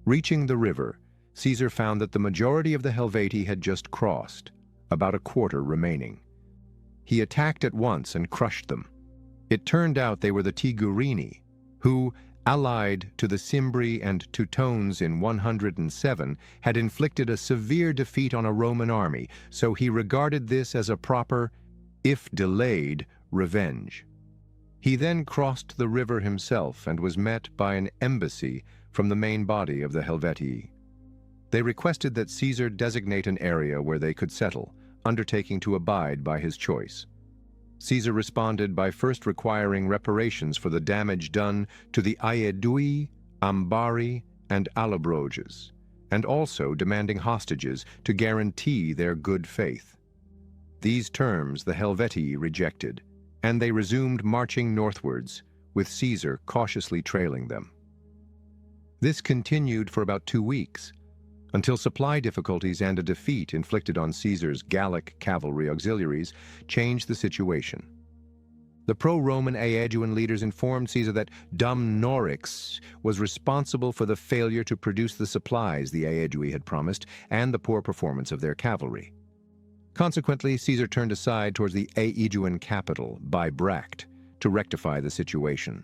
Reaching the river, Caesar found that the majority of the Helvetii had just crossed, about a quarter remaining. He attacked at once and crushed them. It turned out they were the Tigurini, who, allied to the Cimbri and Teutones in 107, had inflicted a severe defeat on a Roman army, so he regarded this as a proper, if delayed, revenge. He then crossed the river himself and was met by an embassy from the main body of the Helvetii. They requested that Caesar designate an area where they could settle, undertaking to abide by his choice. Caesar responded by first requiring reparations for the damage done to the Aedui, Ambari, and Allobroges, and also demanding hostages to guarantee their good faith. These terms the Helvetii rejected, and they resumed marching northwards, with Caesar cautiously trailing them. This continued for about 2 weeks, until supply difficulties and a defeat inflicted on Caesar's Gallic cavalry auxiliaries changed the situation. The pro-Roman Aeduan leaders informed Caesar that Dumnorix was responsible for the failure to produce the supplies the Aedui had promised and the poor performance of their cavalry. Consequently, Caesar turned aside towards the Aeduan capital, Bibracte, to rectify the situation.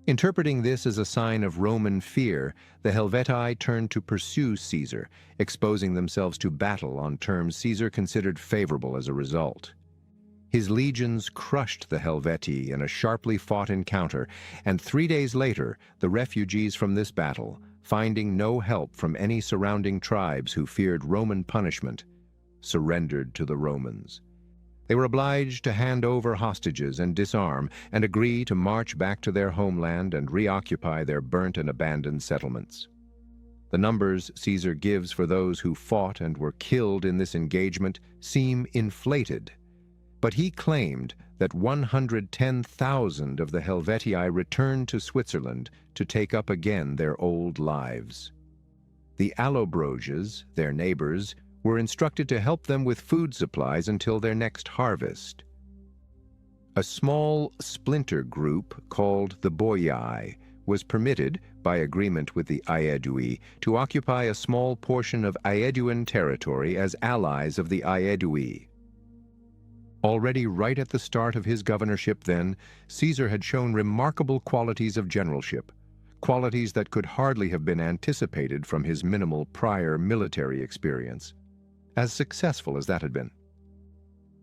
Interpreting this as a sign of Roman fear, the Helvetii turned to pursue Caesar, exposing themselves to battle on terms Caesar considered favorable as a result. His legions crushed the Helvetii in a sharply fought encounter, and 3 days later, the refugees from this battle, finding no help from any surrounding tribes who feared Roman punishment, surrendered to the Romans. They were obliged to hand over hostages and disarm, and agree to march back to their homeland and reoccupy their burnt and abandoned settlements. The numbers Caesar gives for those who fought and were killed in this engagement seem inflated, but he claimed that 110,000 of the Helvetii returned to Switzerland to take up again their old lives. The Allobroges, their neighbors, were instructed to help them with food supplies until their next harvest. A small splinter group called the Boiae was permitted, by agreement with the Aedui, to occupy a small portion of Aeduan territory as allies of the Aedui. Already right at the start of his governorship then, Caesar had shown remarkable qualities of generalship, qualities that could hardly have been anticipated from his minimal prior military experience, as successful as that had been.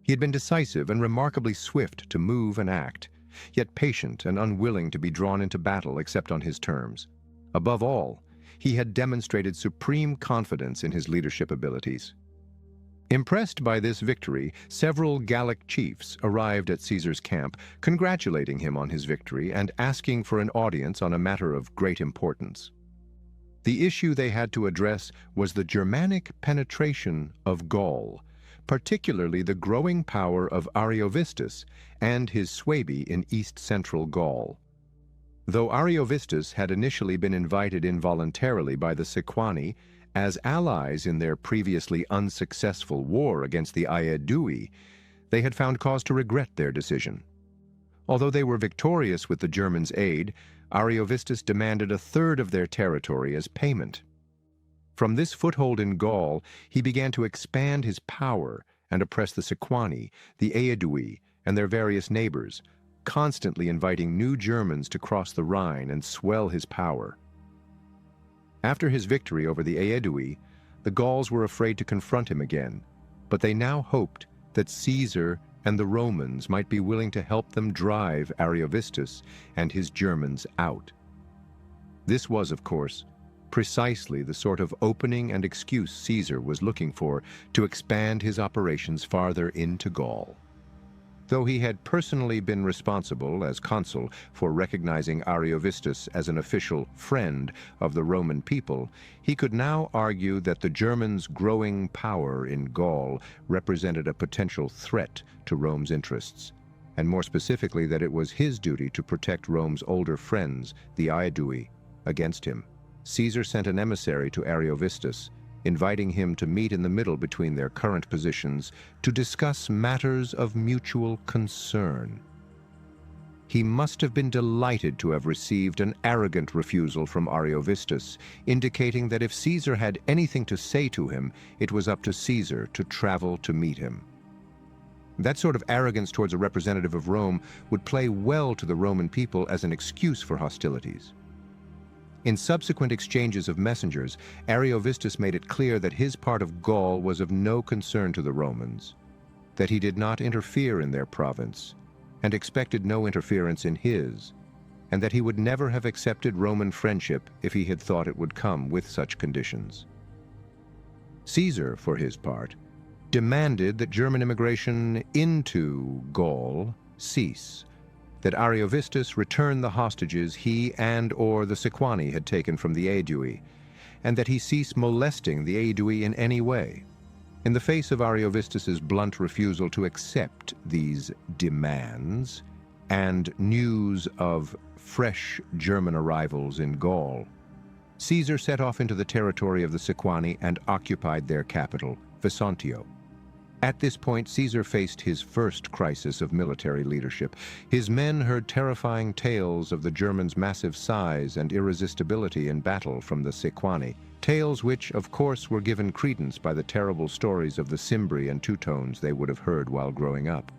He had been decisive and remarkably swift to move and act, yet patient and unwilling to be drawn into battle except on his terms. Above all, he had demonstrated supreme confidence in his leadership abilities. Impressed by this victory, several Gallic chiefs arrived at Caesar's camp, congratulating him on his victory and asking for an audience on a matter of great importance. The issue they had to address was the Germanic penetration of Gaul, particularly the growing power of Ariovistus and his Suebi in east-central Gaul. Though Ariovistus had initially been invited involuntarily by the Sequani as allies in their previously unsuccessful war against the Aedui, they had found cause to regret their decision. Although they were victorious with the Germans' aid, Ariovistus demanded a third of their territory as payment. From this foothold in Gaul, he began to expand his power and oppress the Sequani, the Aedui, and their various neighbors, constantly inviting new Germans to cross the Rhine and swell his power. After his victory over the Aedui, the Gauls were afraid to confront him again, but they now hoped that Caesar and the Romans might be willing to help them drive Ariovistus and his Germans out. This was, of course, precisely the sort of opening and excuse Caesar was looking for to expand his operations farther into Gaul. Though he had personally been responsible as consul for recognizing Ariovistus as an official friend of the Roman people, he could now argue that the Germans' growing power in Gaul represented a potential threat to Rome's interests, and more specifically that it was his duty to protect Rome's older friends, the Aedui, against him. Caesar sent an emissary to Ariovistus, inviting him to meet in the middle between their current positions to discuss matters of mutual concern. He must have been delighted to have received an arrogant refusal from Ariovistus, indicating that if Caesar had anything to say to him, it was up to Caesar to travel to meet him. That sort of arrogance towards a representative of Rome would play well to the Roman people as an excuse for hostilities. In subsequent exchanges of messengers, Ariovistus made it clear that his part of Gaul was of no concern to the Romans, that he did not interfere in their province, and expected no interference in his, and that he would never have accepted Roman friendship if he had thought it would come with such conditions. Caesar, for his part, demanded that German immigration into Gaul cease, that Ariovistus return the hostages he and/or the Sequani had taken from the Aedui, and that he cease molesting the Aedui in any way. In the face of Ariovistus's blunt refusal to accept these demands and news of fresh German arrivals in Gaul, Caesar set off into the territory of the Sequani and occupied their capital, Vesontio. At this point, Caesar faced his first crisis of military leadership. His men heard terrifying tales of the Germans' massive size and irresistibility in battle from the Sequani, tales which, of course, were given credence by the terrible stories of the Cimbri and Teutones they would have heard while growing up.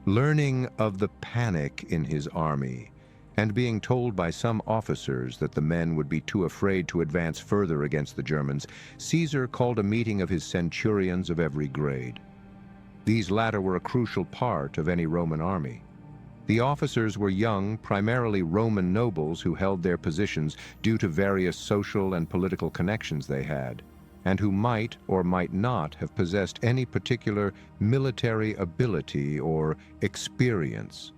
Learning of the panic in his army, and being told by some officers that the men would be too afraid to advance further against the Germans, Caesar called a meeting of his centurions of every grade. These latter were a crucial part of any Roman army. The officers were young, primarily Roman nobles who held their positions due to various social and political connections they had, and who might or might not have possessed any particular military ability or experience.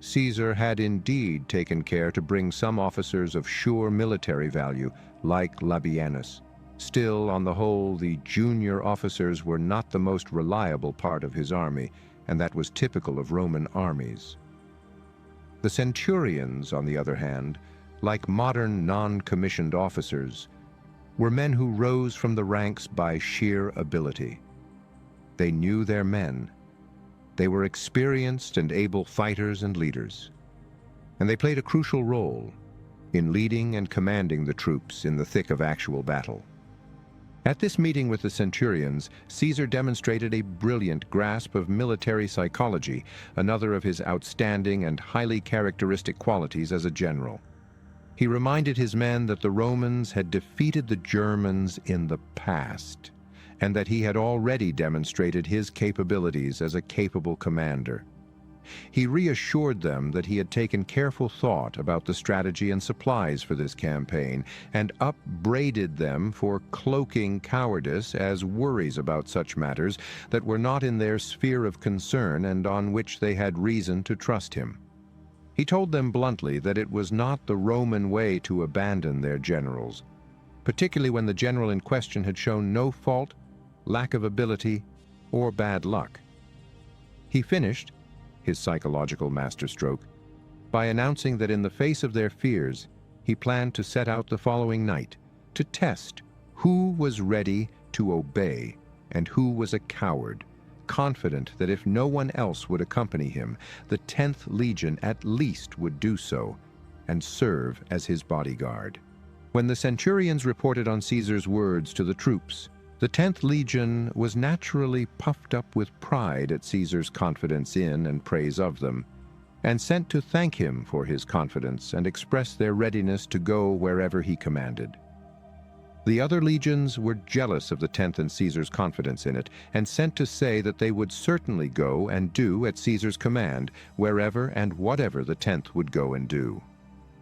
Caesar had indeed taken care to bring some officers of sure military value, like Labienus. Still, on the whole, the junior officers were not the most reliable part of his army, and that was typical of Roman armies. The centurions, on the other hand, like modern non-commissioned officers, were men who rose from the ranks by sheer ability. They knew their men. They were experienced and able fighters and leaders, and they played a crucial role in leading and commanding the troops in the thick of actual battle. At this meeting with the centurions, Caesar demonstrated a brilliant grasp of military psychology, another of his outstanding and highly characteristic qualities as a general. He reminded his men that the Romans had defeated the Germans in the past, and that he had already demonstrated his capabilities as a capable commander. He reassured them that he had taken careful thought about the strategy and supplies for this campaign, and upbraided them for cloaking cowardice as worries about such matters that were not in their sphere of concern and on which they had reason to trust him. He told them bluntly that it was not the Roman way to abandon their generals, particularly when the general in question had shown no fault, lack of ability, or bad luck. He finished, his psychological masterstroke, by announcing that in the face of their fears, he planned to set out the following night to test who was ready to obey and who was a coward, confident that if no one else would accompany him, the 10th Legion at least would do so and serve as his bodyguard. When the centurions reported on Caesar's words to the troops, the 10th Legion was naturally puffed up with pride at Caesar's confidence in and praise of them, and sent to thank him for his confidence and express their readiness to go wherever he commanded. The other legions were jealous of the 10th and Caesar's confidence in it, and sent to say that they would certainly go and do at Caesar's command, wherever and whatever the 10th would go and do.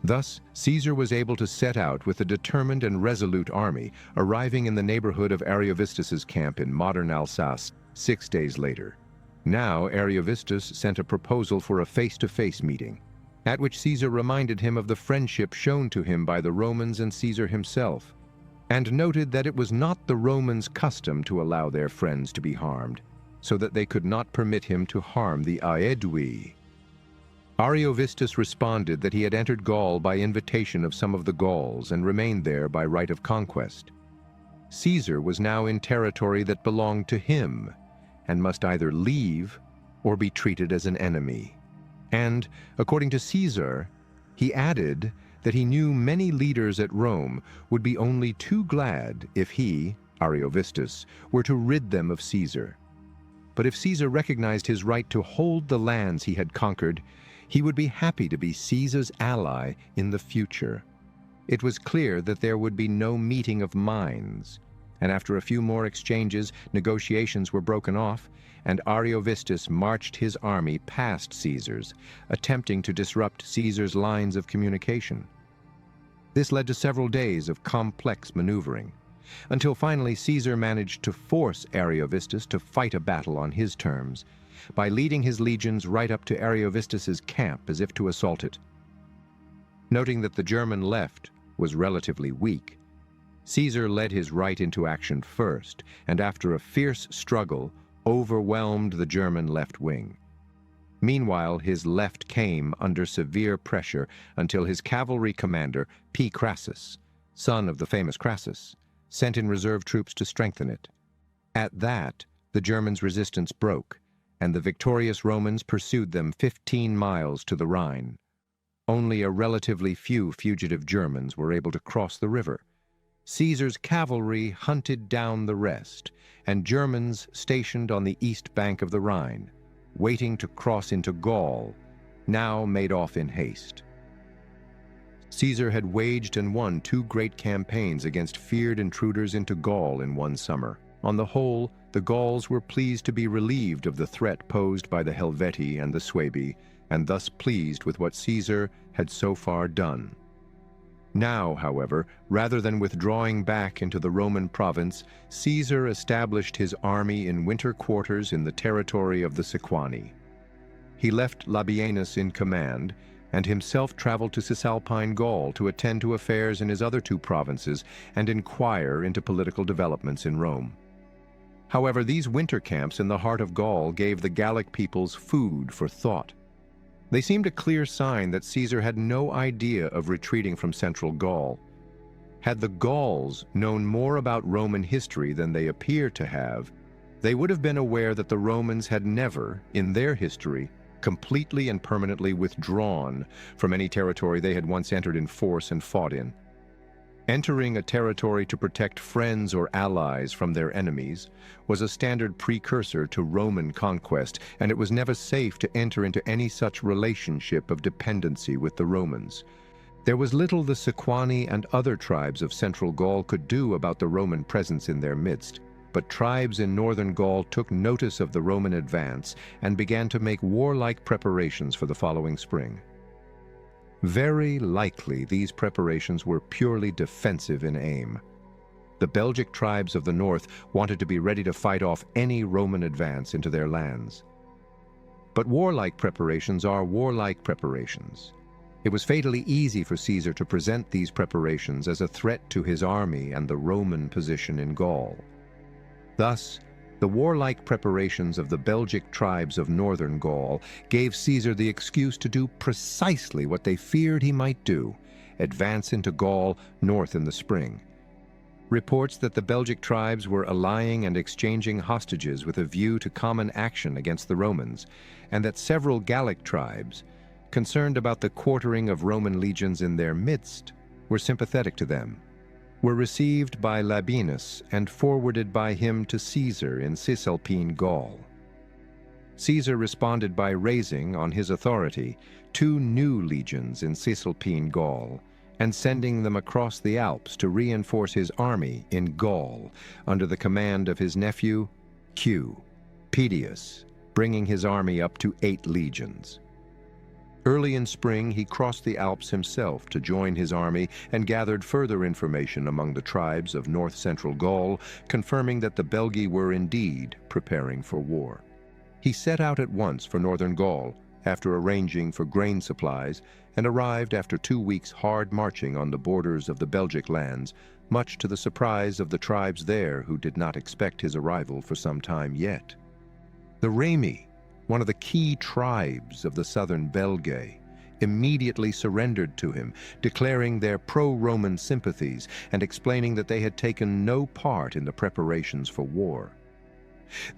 Thus, Caesar was able to set out with a determined and resolute army, arriving in the neighborhood of Ariovistus's camp in modern Alsace 6 days later. Now, Ariovistus sent a proposal for a face-to-face meeting, at which Caesar reminded him of the friendship shown to him by the Romans and Caesar himself, and noted that it was not the Romans' custom to allow their friends to be harmed, so that they could not permit him to harm the Aedui. Ariovistus responded that he had entered Gaul by invitation of some of the Gauls and remained there by right of conquest. Caesar was now in territory that belonged to him and must either leave or be treated as an enemy. And, according to Caesar, he added that he knew many leaders at Rome would be only too glad if he, Ariovistus, were to rid them of Caesar. But if Caesar recognized his right to hold the lands he had conquered, he would be happy to be Caesar's ally in the future. It was clear that there would be no meeting of minds, and after a few more exchanges, negotiations were broken off, and Ariovistus marched his army past Caesar's, attempting to disrupt Caesar's lines of communication. This led to several days of complex maneuvering, until finally Caesar managed to force Ariovistus to fight a battle on his terms, by leading his legions right up to Ariovistus's camp as if to assault it. Noting that the German left was relatively weak, Caesar led his right into action first, and after a fierce struggle, overwhelmed the German left wing. Meanwhile, his left came under severe pressure until his cavalry commander, P. Crassus, son of the famous Crassus, sent in reserve troops to strengthen it. At that, the Germans' resistance broke, and the victorious Romans pursued them 15 miles to the Rhine. Only a relatively few fugitive Germans were able to cross the river. Caesar's cavalry hunted down the rest, and Germans stationed on the east bank of the Rhine, waiting to cross into Gaul, now made off in haste. Caesar had waged and won 2 great campaigns against feared intruders into Gaul in one summer. On the whole, the Gauls were pleased to be relieved of the threat posed by the Helvetii and the Suebi, and thus pleased with what Caesar had so far done. Now, however, rather than withdrawing back into the Roman province, Caesar established his army in winter quarters in the territory of the Sequani. He left Labienus in command, and himself traveled to Cisalpine Gaul to attend to affairs in his other 2 provinces and inquire into political developments in Rome. However, these winter camps in the heart of Gaul gave the Gallic peoples food for thought. They seemed a clear sign that Caesar had no idea of retreating from central Gaul. Had the Gauls known more about Roman history than they appear to have, they would have been aware that the Romans had never, in their history, completely and permanently withdrawn from any territory they had once entered in force and fought in. Entering a territory to protect friends or allies from their enemies was a standard precursor to Roman conquest, and it was never safe to enter into any such relationship of dependency with the Romans. There was little the Sequani and other tribes of central Gaul could do about the Roman presence in their midst, but tribes in northern Gaul took notice of the Roman advance and began to make warlike preparations for the following spring. Very likely these preparations were purely defensive in aim. The Belgic tribes of the north wanted to be ready to fight off any Roman advance into their lands. But warlike preparations are warlike preparations. It was fatally easy for Caesar to present these preparations as a threat to his army and the Roman position in Gaul. Thus, the warlike preparations of the Belgic tribes of northern Gaul gave Caesar the excuse to do precisely what they feared he might do: advance into Gaul north in the spring. Reports that the Belgic tribes were allying and exchanging hostages with a view to common action against the Romans, and that several Gallic tribes, concerned about the quartering of Roman legions in their midst, were sympathetic to them, were received by Labienus and forwarded by him to Caesar in Cisalpine Gaul. Caesar responded by raising, on his authority, 2 new legions in Cisalpine Gaul and sending them across the Alps to reinforce his army in Gaul under the command of his nephew, Q. Pedius, bringing his army up to 8 legions. Early in spring, he crossed the Alps himself to join his army and gathered further information among the tribes of north-central Gaul, confirming that the Belgi were indeed preparing for war. He set out at once for northern Gaul, after arranging for grain supplies, and arrived after 2 weeks' hard marching on the borders of the Belgic lands, much to the surprise of the tribes there who did not expect his arrival for some time yet. The Remi, one of the key tribes of the southern Belgae, immediately surrendered to him, declaring their pro-Roman sympathies and explaining that they had taken no part in the preparations for war.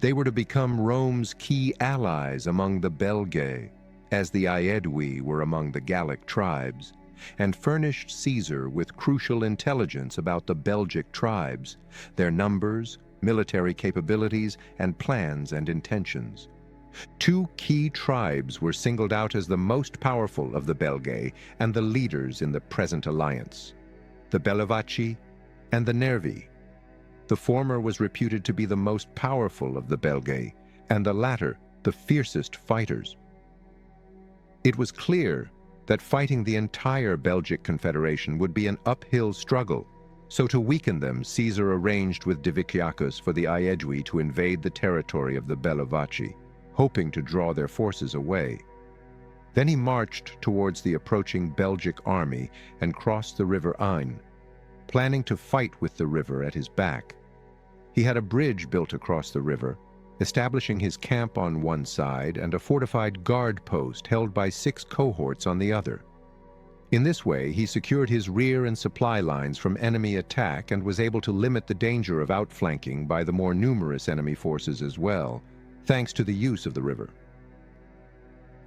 They were to become Rome's key allies among the Belgae, as the Aedui were among the Gallic tribes, and furnished Caesar with crucial intelligence about the Belgic tribes, their numbers, military capabilities, and plans and intentions. Two key tribes were singled out as the most powerful of the Belgae and the leaders in the present alliance: the Bellovaci and the Nervi. The former was reputed to be the most powerful of the Belgae, and the latter the fiercest fighters. It was clear that fighting the entire Belgic Confederation would be an uphill struggle, so to weaken them, Caesar arranged with Diviciacus for the Aedui to invade the territory of the Bellovaci, hoping to draw their forces away. Then he marched towards the approaching Belgic army and crossed the river Ain, planning to fight with the river at his back. He had a bridge built across the river, establishing his camp on one side and a fortified guard post held by 6 cohorts on the other. In this way, he secured his rear and supply lines from enemy attack and was able to limit the danger of outflanking by the more numerous enemy forces as well, thanks to the use of the river.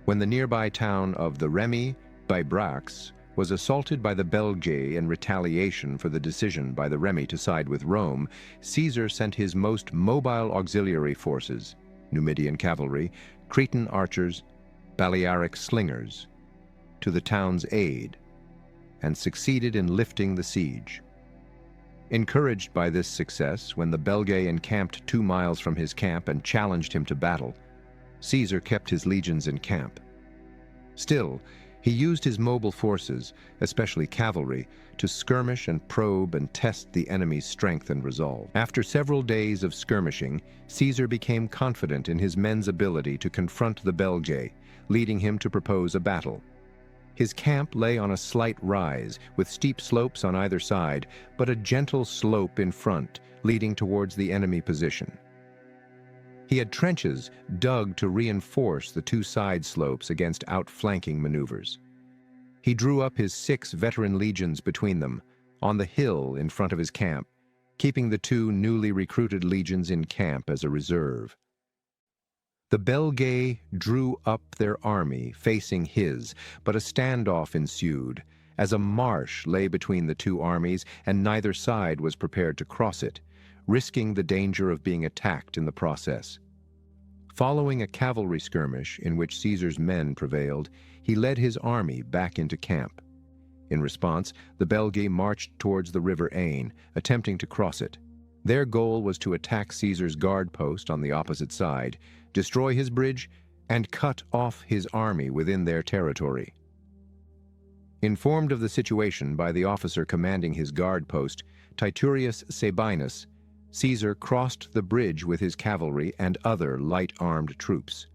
When the nearby town of the Remi by Brax was assaulted by the Belgae in retaliation for the decision by the Remi to side with Rome, Caesar sent his most mobile auxiliary forces, Numidian cavalry, Cretan archers, Balearic slingers, to the town's aid, and succeeded in lifting the siege. Encouraged by this success, when the Belgae encamped 2 miles from his camp and challenged him to battle, Caesar kept his legions in camp. Still, he used his mobile forces, especially cavalry, to skirmish and probe and test the enemy's strength and resolve. After several days of skirmishing, Caesar became confident in his men's ability to confront the Belgae, leading him to propose a battle. His camp lay on a slight rise, with steep slopes on either side, but a gentle slope in front, leading towards the enemy position. He had trenches dug to reinforce the 2 side slopes against outflanking maneuvers. He drew up his 6 veteran legions between them, on the hill in front of his camp, keeping the 2 newly recruited legions in camp as a reserve. The Belgae drew up their army facing his, but a standoff ensued, as a marsh lay between the 2 armies and neither side was prepared to cross it, risking the danger of being attacked in the process. Following a cavalry skirmish in which Caesar's men prevailed, he led his army back into camp. In response, the Belgae marched towards the river Ain, attempting to cross it. Their goal was to attack Caesar's guard post on the opposite side, destroy his bridge, and cut off his army within their territory. Informed of the situation by the officer commanding his guard post, Titurius Sabinus, Caesar crossed the bridge with his cavalry and other light-armed troops.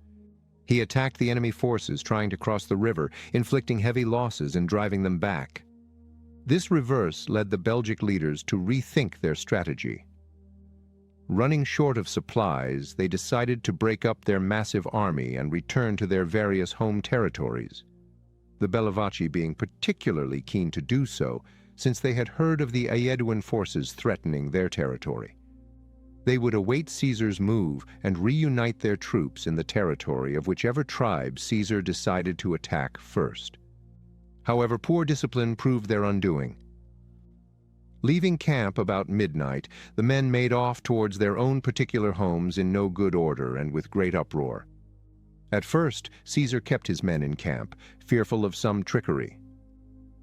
He attacked the enemy forces trying to cross the river, inflicting heavy losses and driving them back. This reverse led the Belgic leaders to rethink their strategy. Running short of supplies, they decided to break up their massive army and return to their various home territories, the Bellovaci being particularly keen to do so, since they had heard of the Aeduan forces threatening their territory. They would await Caesar's move and reunite their troops in the territory of whichever tribe Caesar decided to attack first. However, poor discipline proved their undoing. Leaving camp about midnight, the men made off towards their own particular homes in no good order and with great uproar. At first, Caesar kept his men in camp, fearful of some trickery.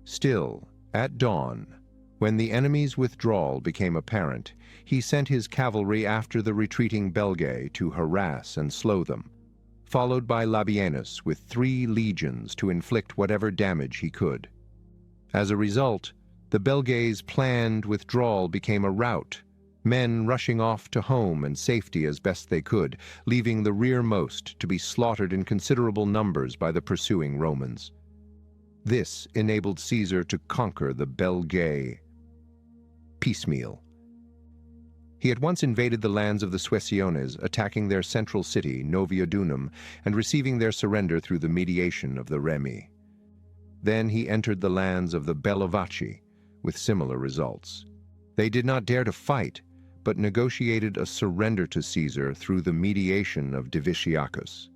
Still, at dawn, when the enemy's withdrawal became apparent, he sent his cavalry after the retreating Belgae to harass and slow them, followed by Labienus with 3 legions to inflict whatever damage he could. As a result, the Belgae's planned withdrawal became a rout, men rushing off to home and safety as best they could, leaving the rearmost to be slaughtered in considerable numbers by the pursuing Romans. This enabled Caesar to conquer the Belgae piecemeal. He at once invaded the lands of the Suessiones, attacking their central city, Noviodunum, and receiving their surrender through the mediation of the Remi. Then he entered the lands of the Bellovaci, with similar results. They did not dare to fight, but negotiated a surrender to Caesar through the mediation of Diviciacus.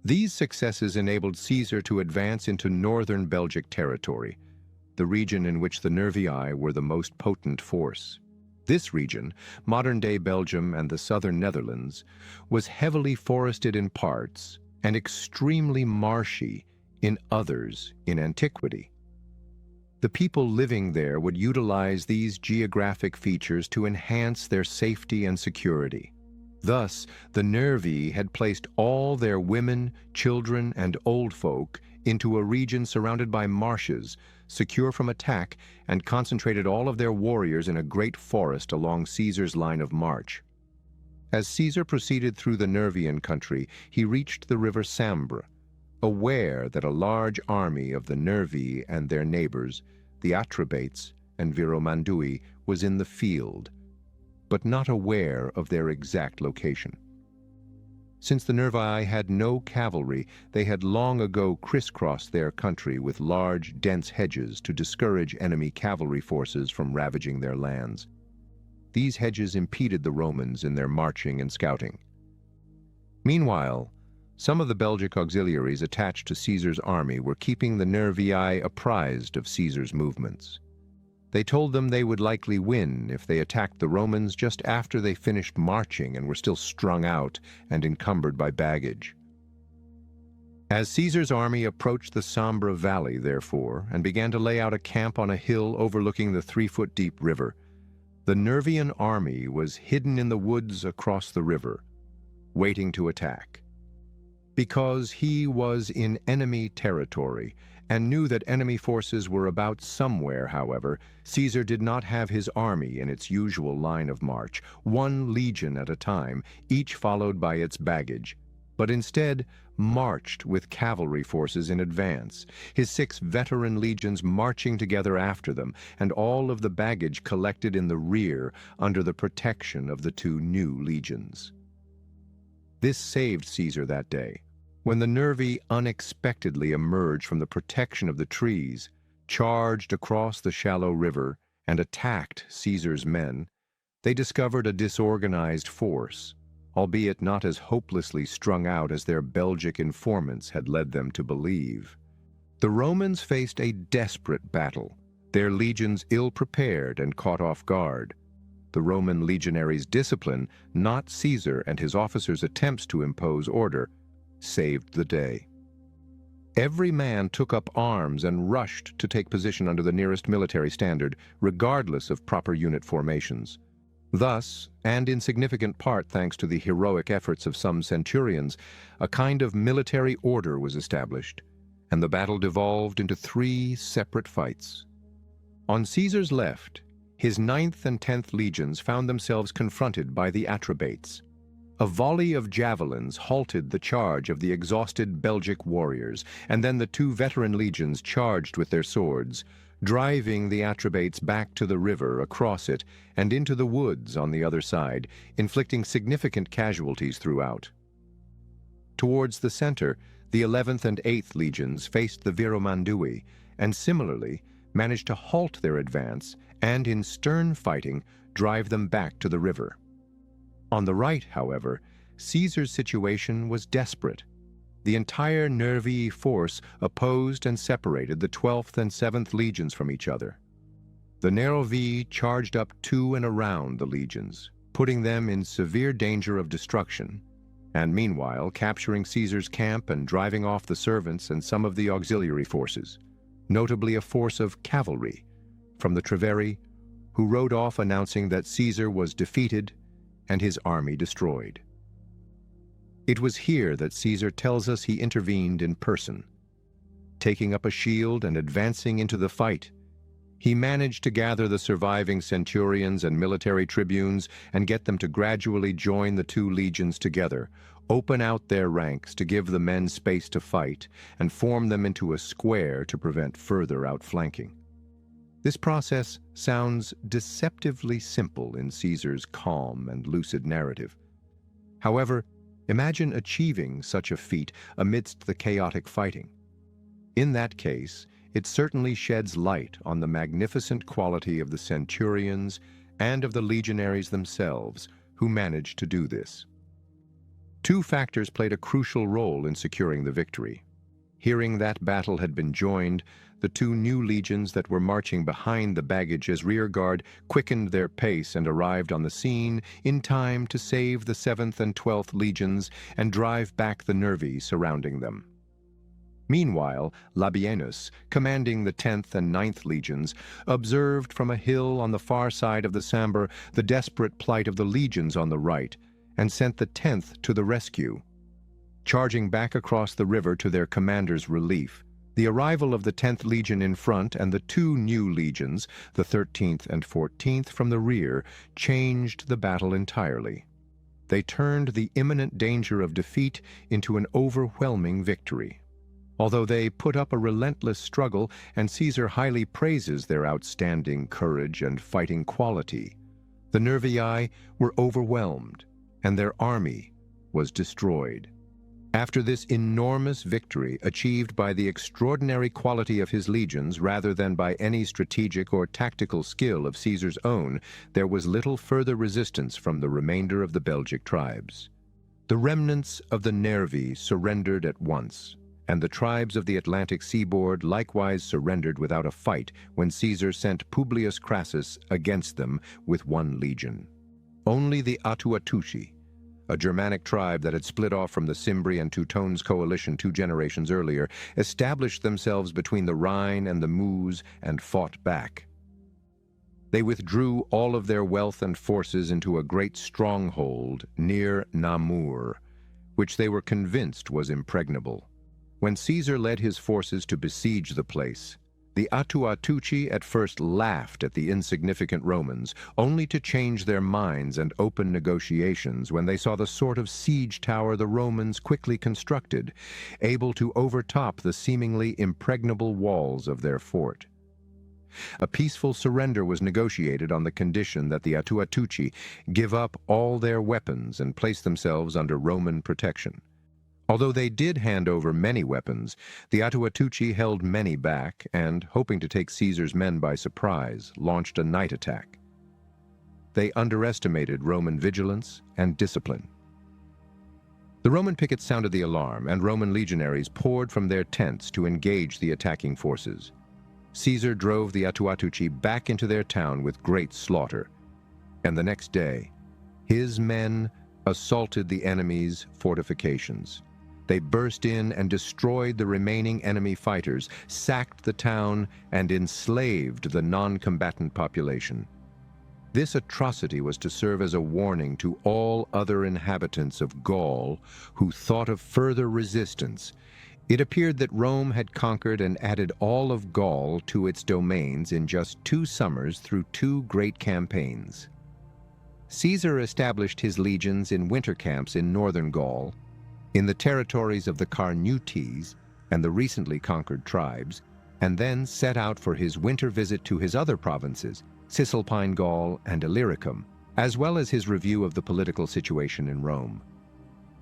These successes enabled Caesar to advance into northern Belgic territory, the region in which the Nervii were the most potent force. This region, modern-day Belgium and the southern Netherlands, was heavily forested in parts and extremely marshy in others in antiquity. The people living there would utilize these geographic features to enhance their safety and security. Thus, the Nervii had placed all their women, children, and old folk into a region surrounded by marshes, secure from attack, and concentrated all of their warriors in a great forest along Caesar's line of march. As Caesar proceeded through the Nervian country, he reached the river Sambre, aware that a large army of the Nervii and their neighbors, the Atrebates and Viromandui, was in the field, but not aware of their exact location. Since the Nervii had no cavalry, they had long ago crisscrossed their country with large, dense hedges to discourage enemy cavalry forces from ravaging their lands. These hedges impeded the Romans in their marching and scouting. Meanwhile, some of the Belgic auxiliaries attached to Caesar's army were keeping the Nervii apprised of Caesar's movements. They told them they would likely win if they attacked the Romans just after they finished marching and were still strung out and encumbered by baggage. As Caesar's army approached the Sambre Valley, therefore, and began to lay out a camp on a hill overlooking the 3-foot-deep river, the Nervian army was hidden in the woods across the river, waiting to attack. Because he was in enemy territory and knew that enemy forces were about somewhere, however, Caesar did not have his army in its usual line of march, one legion at a time, each followed by its baggage, but instead marched with cavalry forces in advance, his 6 veteran legions marching together after them, and all of the baggage collected in the rear under the protection of the 2 new legions. This saved Caesar that day. When the Nervii unexpectedly emerged from the protection of the trees, charged across the shallow river, and attacked Caesar's men, they discovered a disorganized force, albeit not as hopelessly strung out as their Belgic informants had led them to believe. The Romans faced a desperate battle, their legions ill-prepared and caught off guard. The Roman legionaries' discipline, not Caesar and his officers' attempts to impose order, saved the day. Every man took up arms and rushed to take position under the nearest military standard, regardless of proper unit formations. Thus, and in significant part thanks to the heroic efforts of some centurions, a kind of military order was established, and the battle devolved into 3 separate fights. On Caesar's left, his 9th and 10th legions found themselves confronted by the Atrebates. A volley of javelins halted the charge of the exhausted Belgic warriors, and then the 2 veteran legions charged with their swords, driving the Atrebates back to the river, across it, and into the woods on the other side, inflicting significant casualties throughout. Towards the center, the 11th and 8th legions faced the Viromandui, and similarly managed to halt their advance and, in stern fighting, drive them back to the river. On the right, however, Caesar's situation was desperate. The entire Nervii force opposed and separated the 12th and 7th legions from each other. The Nervii charged up to and around the legions, putting them in severe danger of destruction, and meanwhile capturing Caesar's camp and driving off the servants and some of the auxiliary forces, notably a force of cavalry from the Treveri, who rode off announcing that Caesar was defeated and his army destroyed. It was here that Caesar tells us he intervened in person. Taking up a shield and advancing into the fight, he managed to gather the surviving centurions and military tribunes and get them to gradually join the 2 legions together, open out their ranks to give the men space to fight, and form them into a square to prevent further outflanking. This process sounds deceptively simple in Caesar's calm and lucid narrative. However, imagine achieving such a feat amidst the chaotic fighting. In that case, it certainly sheds light on the magnificent quality of the centurions and of the legionaries themselves who managed to do this. Two factors played a crucial role in securing the victory. Hearing that battle had been joined, the two new legions that were marching behind the baggage as rearguard quickened their pace and arrived on the scene in time to save the 7th and 12th legions and drive back the Nervi surrounding them. Meanwhile, Labienus, commanding the 10th and 9th legions, observed from a hill on the far side of the Sambre the desperate plight of the legions on the right, and sent the 10th to the rescue. Charging back across the river to their commander's relief, the arrival of the 10th Legion in front and the two new legions, the 13th and 14th, from the rear, changed the battle entirely. They turned the imminent danger of defeat into an overwhelming victory. Although they put up a relentless struggle, and Caesar highly praises their outstanding courage and fighting quality, the Nervii were overwhelmed, and their army was destroyed. After this enormous victory, achieved by the extraordinary quality of his legions rather than by any strategic or tactical skill of Caesar's own, there was little further resistance from the remainder of the Belgic tribes. The remnants of the Nervi surrendered at once, and the tribes of the Atlantic seaboard likewise surrendered without a fight when Caesar sent Publius Crassus against them with 1 legion. Only the Atuatuci, a Germanic tribe that had split off from the Cimbri and Teutones coalition 2 generations earlier, established themselves between the Rhine and the Meuse and fought back. They withdrew all of their wealth and forces into a great stronghold near Namur, which they were convinced was impregnable. When Caesar led his forces to besiege the place, the Atuatuci at first laughed at the insignificant Romans, only to change their minds and open negotiations when they saw the sort of siege tower the Romans quickly constructed, able to overtop the seemingly impregnable walls of their fort. A peaceful surrender was negotiated on the condition that the Atuatuci give up all their weapons and place themselves under Roman protection. Although they did hand over many weapons, the Atuatuci held many back and, hoping to take Caesar's men by surprise, launched a night attack. They underestimated Roman vigilance and discipline. The Roman pickets sounded the alarm, and Roman legionaries poured from their tents to engage the attacking forces. Caesar drove the Atuatuci back into their town with great slaughter, and the next day, his men assaulted the enemy's fortifications. They burst in and destroyed the remaining enemy fighters, sacked the town, and enslaved the non-combatant population. This atrocity was to serve as a warning to all other inhabitants of Gaul who thought of further resistance. It appeared that Rome had conquered and added all of Gaul to its domains in just 2 summers through 2 great campaigns. Caesar established his legions in winter camps in northern Gaul, in the territories of the Carnutes and the recently conquered tribes, and then set out for his winter visit to his other provinces, Cisalpine Gaul and Illyricum, as well as his review of the political situation in Rome.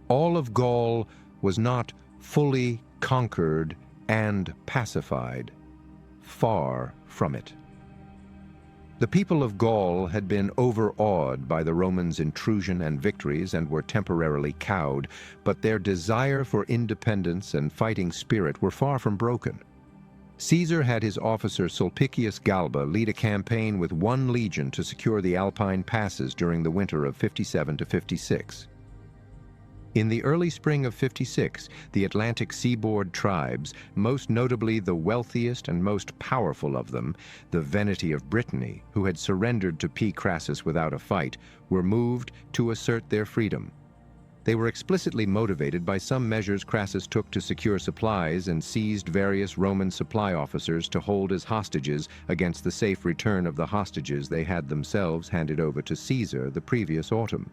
All of Gaul was not fully conquered and pacified. Far from it. The people of Gaul had been overawed by the Romans' intrusion and victories and were temporarily cowed, but their desire for independence and fighting spirit were far from broken. Caesar had his officer Sulpicius Galba lead a campaign with 1 legion to secure the Alpine passes during the winter of 57 to 56. In the early spring of 56, the Atlantic seaboard tribes, most notably the wealthiest and most powerful of them, the Veneti of Brittany, who had surrendered to P. Crassus without a fight, were moved to assert their freedom. They were explicitly motivated by some measures Crassus took to secure supplies and seized various Roman supply officers to hold as hostages against the safe return of the hostages they had themselves handed over to Caesar the previous autumn.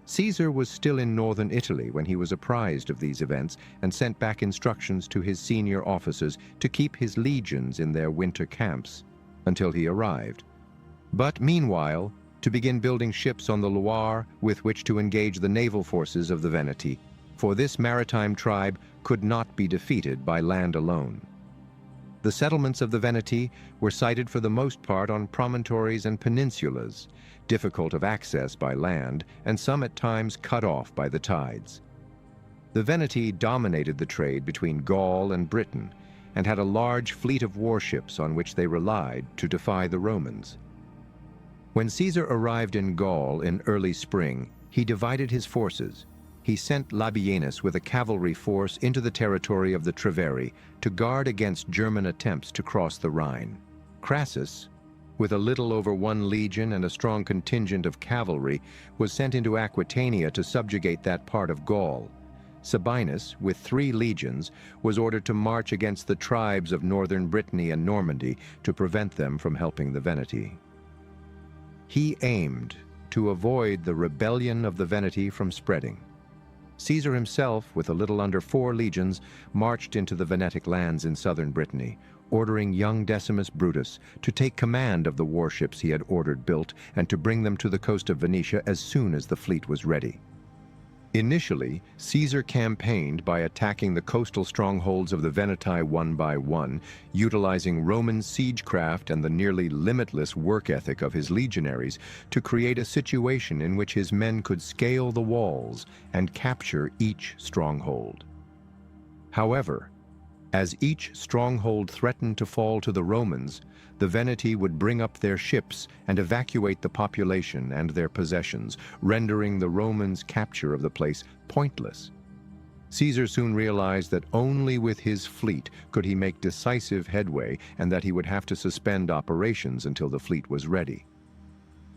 Caesar was still in northern Italy when he was apprised of these events and sent back instructions to his senior officers to keep his legions in their winter camps until he arrived. But meanwhile, to begin building ships on the Loire with which to engage the naval forces of the Veneti, for this maritime tribe could not be defeated by land alone. The settlements of the Veneti were sited for the most part on promontories and peninsulas, difficult of access by land, and some at times cut off by the tides. The Veneti dominated the trade between Gaul and Britain and had a large fleet of warships on which they relied to defy the Romans. When Caesar arrived in Gaul in early spring, he divided his forces. He sent Labienus with a cavalry force into the territory of the Treveri to guard against German attempts to cross the Rhine. Crassus, with a little over 1 legion and a strong contingent of cavalry, was sent into Aquitania to subjugate that part of Gaul. Sabinus, with 3 legions, was ordered to march against the tribes of northern Brittany and Normandy to prevent them from helping the Veneti. He aimed to avoid the rebellion of the Veneti from spreading. Caesar himself, with a little under 4 legions, marched into the Venetic lands in southern Brittany, ordering young Decimus Brutus to take command of the warships he had ordered built and to bring them to the coast of Venetia as soon as the fleet was ready. Initially, Caesar campaigned by attacking the coastal strongholds of the Veneti one by one, utilizing Roman siegecraft and the nearly limitless work ethic of his legionaries to create a situation in which his men could scale the walls and capture each stronghold. However, as each stronghold threatened to fall to the Romans, the Veneti would bring up their ships and evacuate the population and their possessions, rendering the Romans' capture of the place pointless. Caesar soon realized that only with his fleet could he make decisive headway and that he would have to suspend operations until the fleet was ready.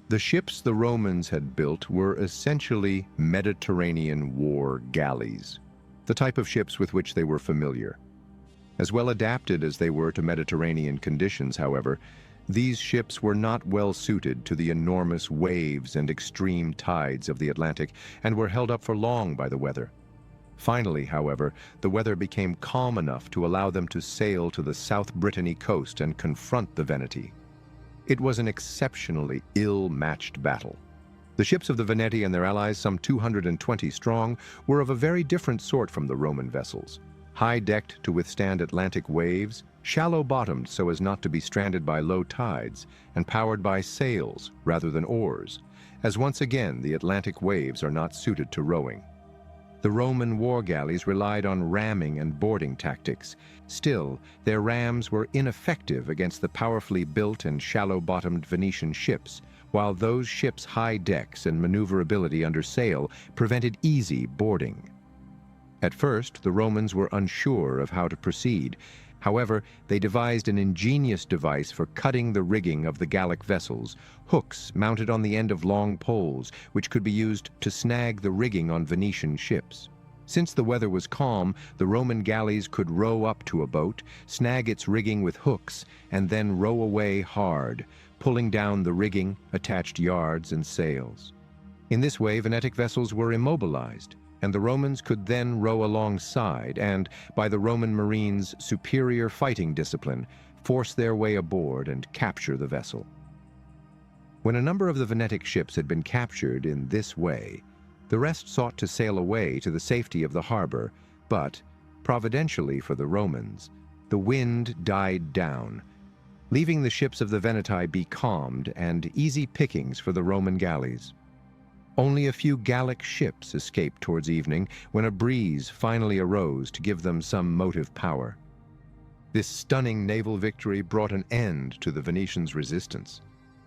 The ships the Romans had built were essentially Mediterranean war galleys, the type of ships with which they were familiar. As well adapted as they were to Mediterranean conditions, however, these ships were not well suited to the enormous waves and extreme tides of the Atlantic and were held up for long by the weather. Finally, however, the weather became calm enough to allow them to sail to the South Brittany coast and confront the Veneti. It was an exceptionally ill-matched battle. The ships of the Veneti and their allies, some 220 strong, were of a very different sort from the Roman vessels. High-decked to withstand Atlantic waves, shallow-bottomed so as not to be stranded by low tides, and powered by sails rather than oars, as once again the Atlantic waves are not suited to rowing. The Roman war galleys relied on ramming and boarding tactics. Still, their rams were ineffective against the powerfully built and shallow-bottomed Venetian ships, while those ships' high decks and maneuverability under sail prevented easy boarding. At first, the Romans were unsure of how to proceed. However, they devised an ingenious device for cutting the rigging of the Gallic vessels, hooks mounted on the end of long poles, which could be used to snag the rigging on Venetian ships. Since the weather was calm, the Roman galleys could row up to a boat, snag its rigging with hooks, and then row away hard, pulling down the rigging, attached yards, and sails. In this way, Venetic vessels were immobilized, and the Romans could then row alongside and, by the Roman marines' superior fighting discipline, force their way aboard and capture the vessel. When a number of the Venetic ships had been captured in this way, the rest sought to sail away to the safety of the harbor, but, providentially for the Romans, the wind died down, leaving the ships of the Veneti becalmed and easy pickings for the Roman galleys. Only a few Gallic ships escaped towards evening when a breeze finally arose to give them some motive power. This stunning naval victory brought an end to the Venetians' resistance.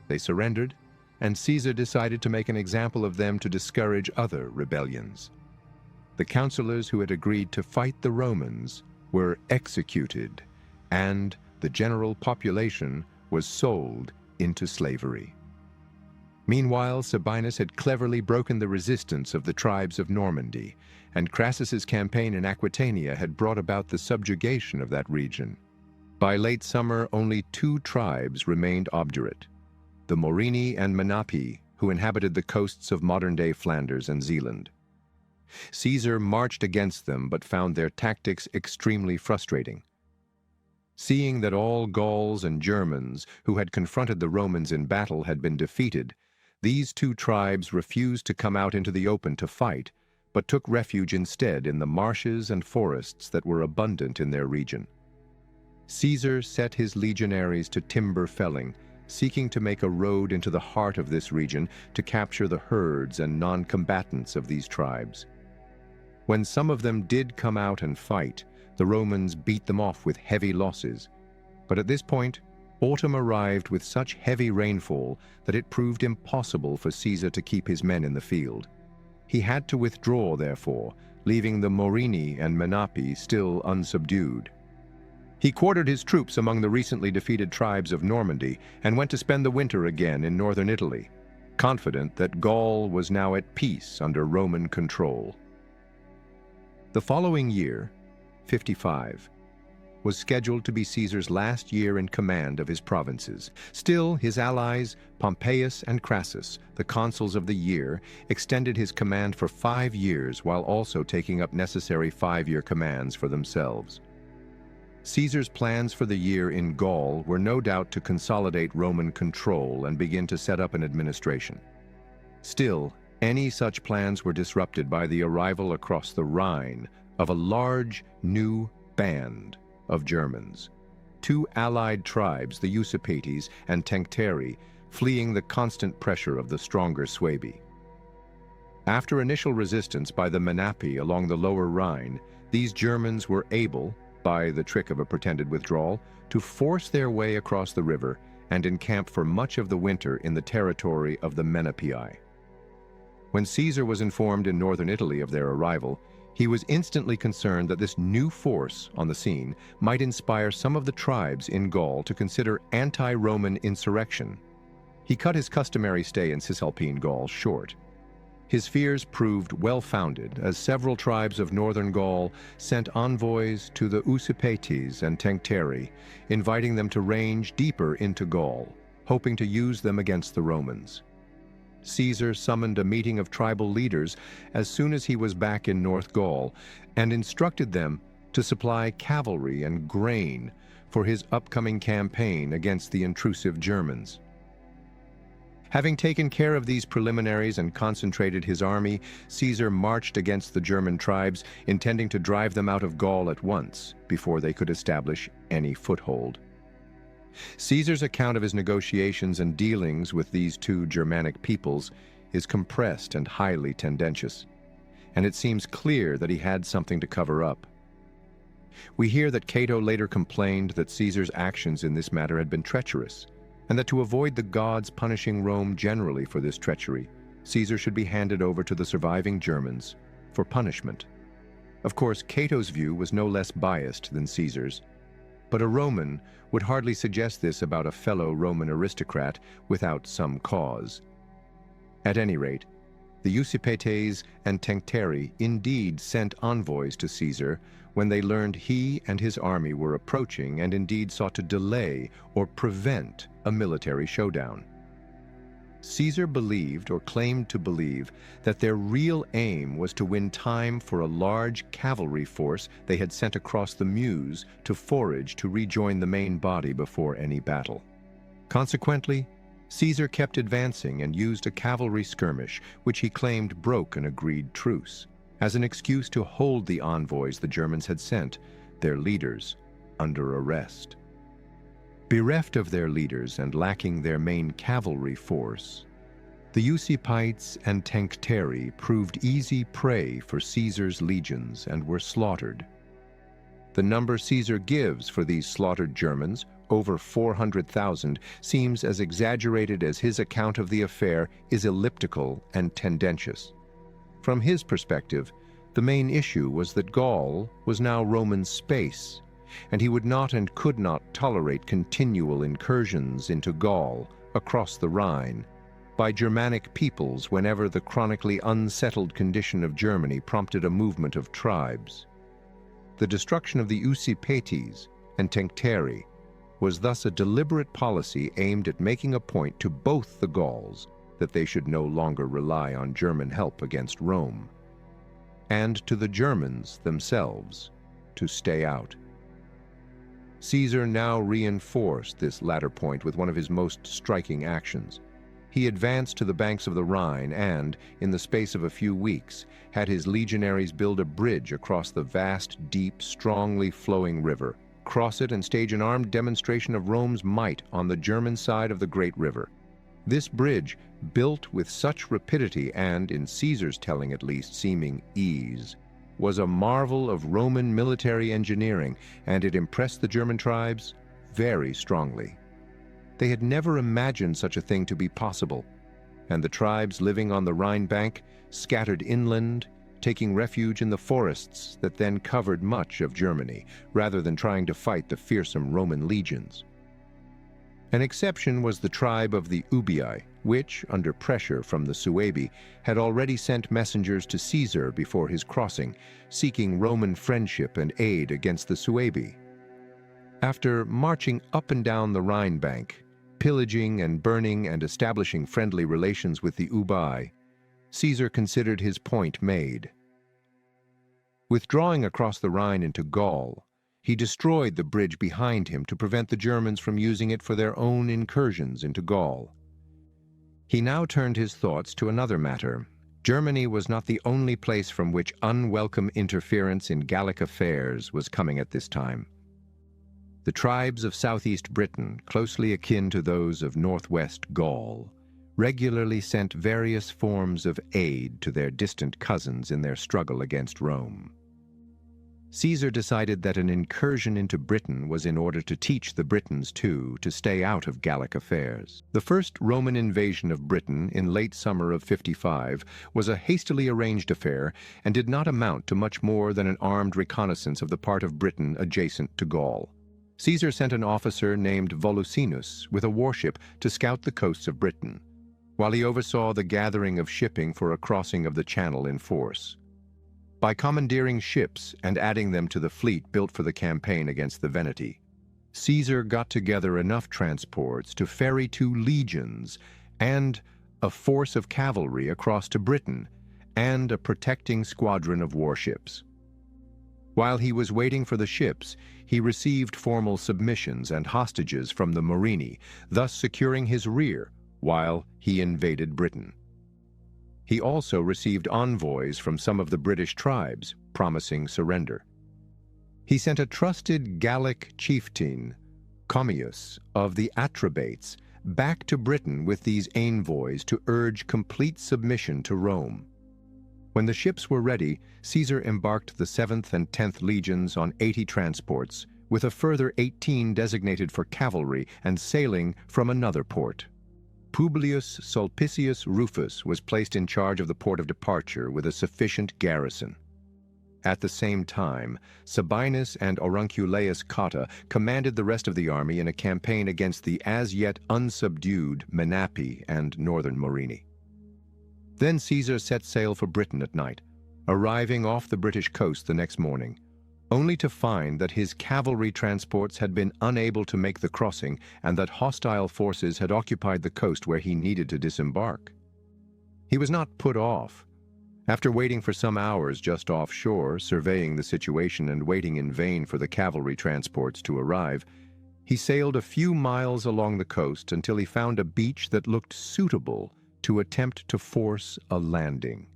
They surrendered, and Caesar decided to make an example of them to discourage other rebellions. The councilors who had agreed to fight the Romans were executed, and the general population was sold into slavery. Meanwhile, Sabinus had cleverly broken the resistance of the tribes of Normandy, and Crassus's campaign in Aquitania had brought about the subjugation of that region. By late summer, only 2 tribes remained obdurate: the Morini and Menapi, who inhabited the coasts of modern-day Flanders and Zealand. Caesar marched against them but found their tactics extremely frustrating. Seeing that all Gauls and Germans who had confronted the Romans in battle had been defeated, these 2 tribes refused to come out into the open to fight, but took refuge instead in the marshes and forests that were abundant in their region. Caesar set his legionaries to timber felling, seeking to make a road into the heart of this region to capture the herds and non-combatants of these tribes. When some of them did come out and fight, the Romans beat them off with heavy losses. But at this point, autumn arrived with such heavy rainfall that it proved impossible for Caesar to keep his men in the field. He had to withdraw, therefore, leaving the Morini and Menapi still unsubdued. He quartered his troops among the recently defeated tribes of Normandy and went to spend the winter again in northern Italy, confident that Gaul was now at peace under Roman control. The following year, 55, was scheduled to be Caesar's last year in command of his provinces. Still, his allies, Pompeius and Crassus, the consuls of the year, extended his command for 5 years while also taking up necessary 5-year commands for themselves. Caesar's plans for the year in Gaul were no doubt to consolidate Roman control and begin to set up an administration. Still, any such plans were disrupted by the arrival across the Rhine of a large, new band of Germans, 2 allied tribes, the Usipetes and Tencteri, fleeing the constant pressure of the stronger Suebi. After initial resistance by the Menapi along the lower Rhine, these Germans were able, by the trick of a pretended withdrawal, to force their way across the river and encamp for much of the winter in the territory of the Menapii. When Caesar was informed in northern Italy of their arrival, he was instantly concerned that this new force on the scene might inspire some of the tribes in Gaul to consider anti-Roman insurrection. He cut his customary stay in Cisalpine Gaul short. His fears proved well-founded, as several tribes of northern Gaul sent envoys to the Usipetes and Tencteri, inviting them to range deeper into Gaul, hoping to use them against the Romans. Caesar summoned a meeting of tribal leaders as soon as he was back in North Gaul and instructed them to supply cavalry and grain for his upcoming campaign against the intrusive Germans. Having taken care of these preliminaries and concentrated his army, Caesar marched against the German tribes, intending to drive them out of Gaul at once before they could establish any foothold. Caesar's account of his negotiations and dealings with these 2 Germanic peoples is compressed and highly tendentious, and it seems clear that he had something to cover up. We hear that Cato later complained that Caesar's actions in this matter had been treacherous, and that to avoid the gods punishing Rome generally for this treachery, Caesar should be handed over to the surviving Germans for punishment. Of course, Cato's view was no less biased than Caesar's, but a Roman would hardly suggest this about a fellow Roman aristocrat without some cause. At any rate, the Usipetes and Tencteri indeed sent envoys to Caesar when they learned he and his army were approaching, and indeed sought to delay or prevent a military showdown. Caesar believed, or claimed to believe, that their real aim was to win time for a large cavalry force they had sent across the Meuse to forage to rejoin the main body before any battle. Consequently, Caesar kept advancing and used a cavalry skirmish, which he claimed broke an agreed truce, as an excuse to hold the envoys the Germans had sent, their leaders, under arrest. Bereft of their leaders and lacking their main cavalry force, the Usipetes and Tencteri proved easy prey for Caesar's legions and were slaughtered. The number Caesar gives for these slaughtered Germans, over 400,000, seems as exaggerated as his account of the affair is elliptical and tendentious. From his perspective, the main issue was that Gaul was now Roman space, and he would not and could not tolerate continual incursions into Gaul across the Rhine by Germanic peoples whenever the chronically unsettled condition of Germany prompted a movement of tribes. The destruction of the Usipetes and Tencteri was thus a deliberate policy aimed at making a point to both the Gauls that they should no longer rely on German help against Rome, and to the Germans themselves to stay out. Caesar now reinforced this latter point with one of his most striking actions. He advanced to the banks of the Rhine and, in the space of a few weeks, had his legionaries build a bridge across the vast, deep, strongly flowing river, cross it and stage an armed demonstration of Rome's might on the German side of the great river. This bridge, built with such rapidity and, in Caesar's telling at least, seeming ease, was a marvel of Roman military engineering, and it impressed the German tribes very strongly. They had never imagined such a thing to be possible, and the tribes living on the Rhine bank scattered inland, taking refuge in the forests that then covered much of Germany, rather than trying to fight the fearsome Roman legions. An exception was the tribe of the Ubii, which, under pressure from the Suebi, had already sent messengers to Caesar before his crossing, seeking Roman friendship and aid against the Suebi. After marching up and down the Rhine bank, pillaging and burning and establishing friendly relations with the Ubii, Caesar considered his point made. Withdrawing across the Rhine into Gaul, he destroyed the bridge behind him to prevent the Germans from using it for their own incursions into Gaul. He now turned his thoughts to another matter. Germany was not the only place from which unwelcome interference in Gallic affairs was coming at this time. The tribes of southeast Britain, closely akin to those of northwest Gaul, regularly sent various forms of aid to their distant cousins in their struggle against Rome. Caesar decided that an incursion into Britain was in order to teach the Britons, too, to stay out of Gallic affairs. The first Roman invasion of Britain in late summer of 55 was a hastily arranged affair and did not amount to much more than an armed reconnaissance of the part of Britain adjacent to Gaul. Caesar sent an officer named Volusinus with a warship to scout the coasts of Britain, while he oversaw the gathering of shipping for a crossing of the Channel in force. By commandeering ships and adding them to the fleet built for the campaign against the Veneti, Caesar got together enough transports to ferry 2 legions and a force of cavalry across to Britain and a protecting squadron of warships. While he was waiting for the ships, he received formal submissions and hostages from the Morini, thus securing his rear while he invaded Britain. He also received envoys from some of the British tribes, promising surrender. He sent a trusted Gallic chieftain, Commius, of the Atrebates, back to Britain with these envoys to urge complete submission to Rome. When the ships were ready, Caesar embarked the 7th and 10th legions on 80 transports, with a further 18 designated for cavalry and sailing from another port. Publius Sulpicius Rufus was placed in charge of the port of departure with a sufficient garrison. At the same time, Sabinus and Aurunculeius Cotta commanded the rest of the army in a campaign against the as yet unsubdued Menapi and northern Morini. Then Caesar set sail for Britain at night, arriving off the British coast the next morning, only to find that his cavalry transports had been unable to make the crossing and that hostile forces had occupied the coast where he needed to disembark. He was not put off. After waiting for some hours just offshore, surveying the situation and waiting in vain for the cavalry transports to arrive, he sailed a few miles along the coast until he found a beach that looked suitable to attempt to force a landing.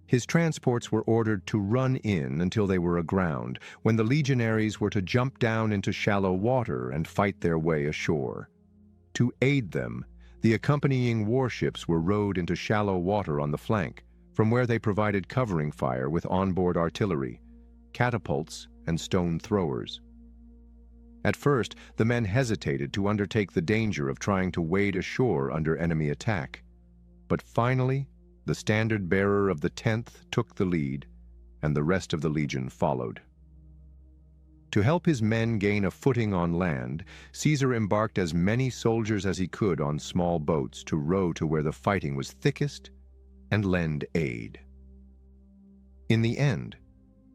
His transports were ordered to run in until they were aground, when the legionaries were to jump down into shallow water and fight their way ashore. To aid them, the accompanying warships were rowed into shallow water on the flank, from where they provided covering fire with onboard artillery, catapults, and stone throwers. At first, the men hesitated to undertake the danger of trying to wade ashore under enemy attack, but finally, the standard-bearer of the 10th took the lead, and the rest of the legion followed. To help his men gain a footing on land, Caesar embarked as many soldiers as he could on small boats to row to where the fighting was thickest and lend aid. In the end,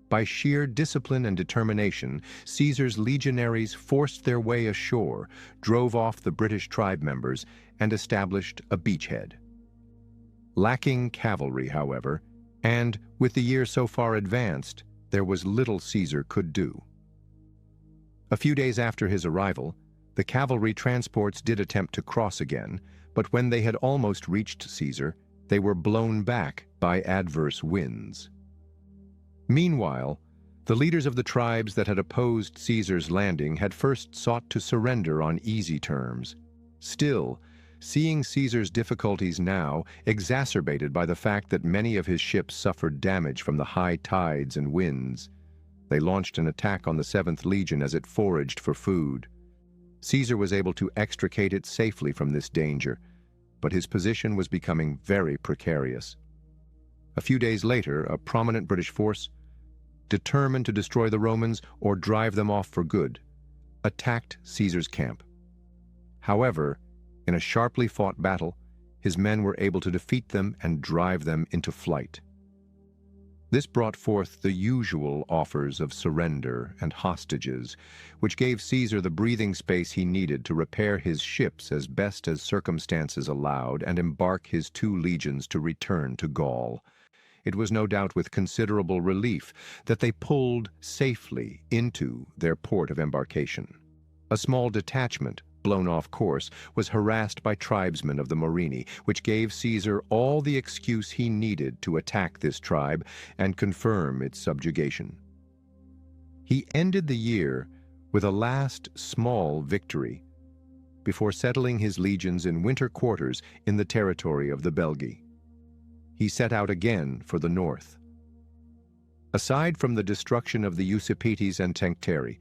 by sheer discipline and determination, Caesar's legionaries forced their way ashore, drove off the British tribe members, and established a beachhead. Lacking cavalry, however, and with the year so far advanced, there was little Caesar could do. A few days after his arrival, the cavalry transports did attempt to cross again, but when they had almost reached Caesar, they were blown back by adverse winds. Meanwhile, the leaders of the tribes that had opposed Caesar's landing had first sought to surrender on easy terms. Still, Seeing Caesar's difficulties now exacerbated by the fact that many of his ships suffered damage from the high tides and winds, they launched an attack on the 7th Legion as it foraged for food. Caesar was able to extricate it safely from this danger, but his position was becoming very precarious. A few days later, a prominent British force, determined to destroy the Romans or drive them off for good, attacked Caesar's camp. However, in a sharply fought battle, his men were able to defeat them and drive them into flight. This brought forth the usual offers of surrender and hostages, which gave Caesar the breathing space he needed to repair his ships as best as circumstances allowed and embark his 2 legions to return to Gaul. It was no doubt with considerable relief that they pulled safely into their port of embarkation. A small detachment, blown off course, was harassed by tribesmen of the Morini, which gave Caesar all the excuse he needed to attack this tribe and confirm its subjugation. He ended the year with a last small victory before settling his legions in winter quarters in the territory of the Belgi. He set out again for the north. Aside from the destruction of the Usipetes and Tencteri,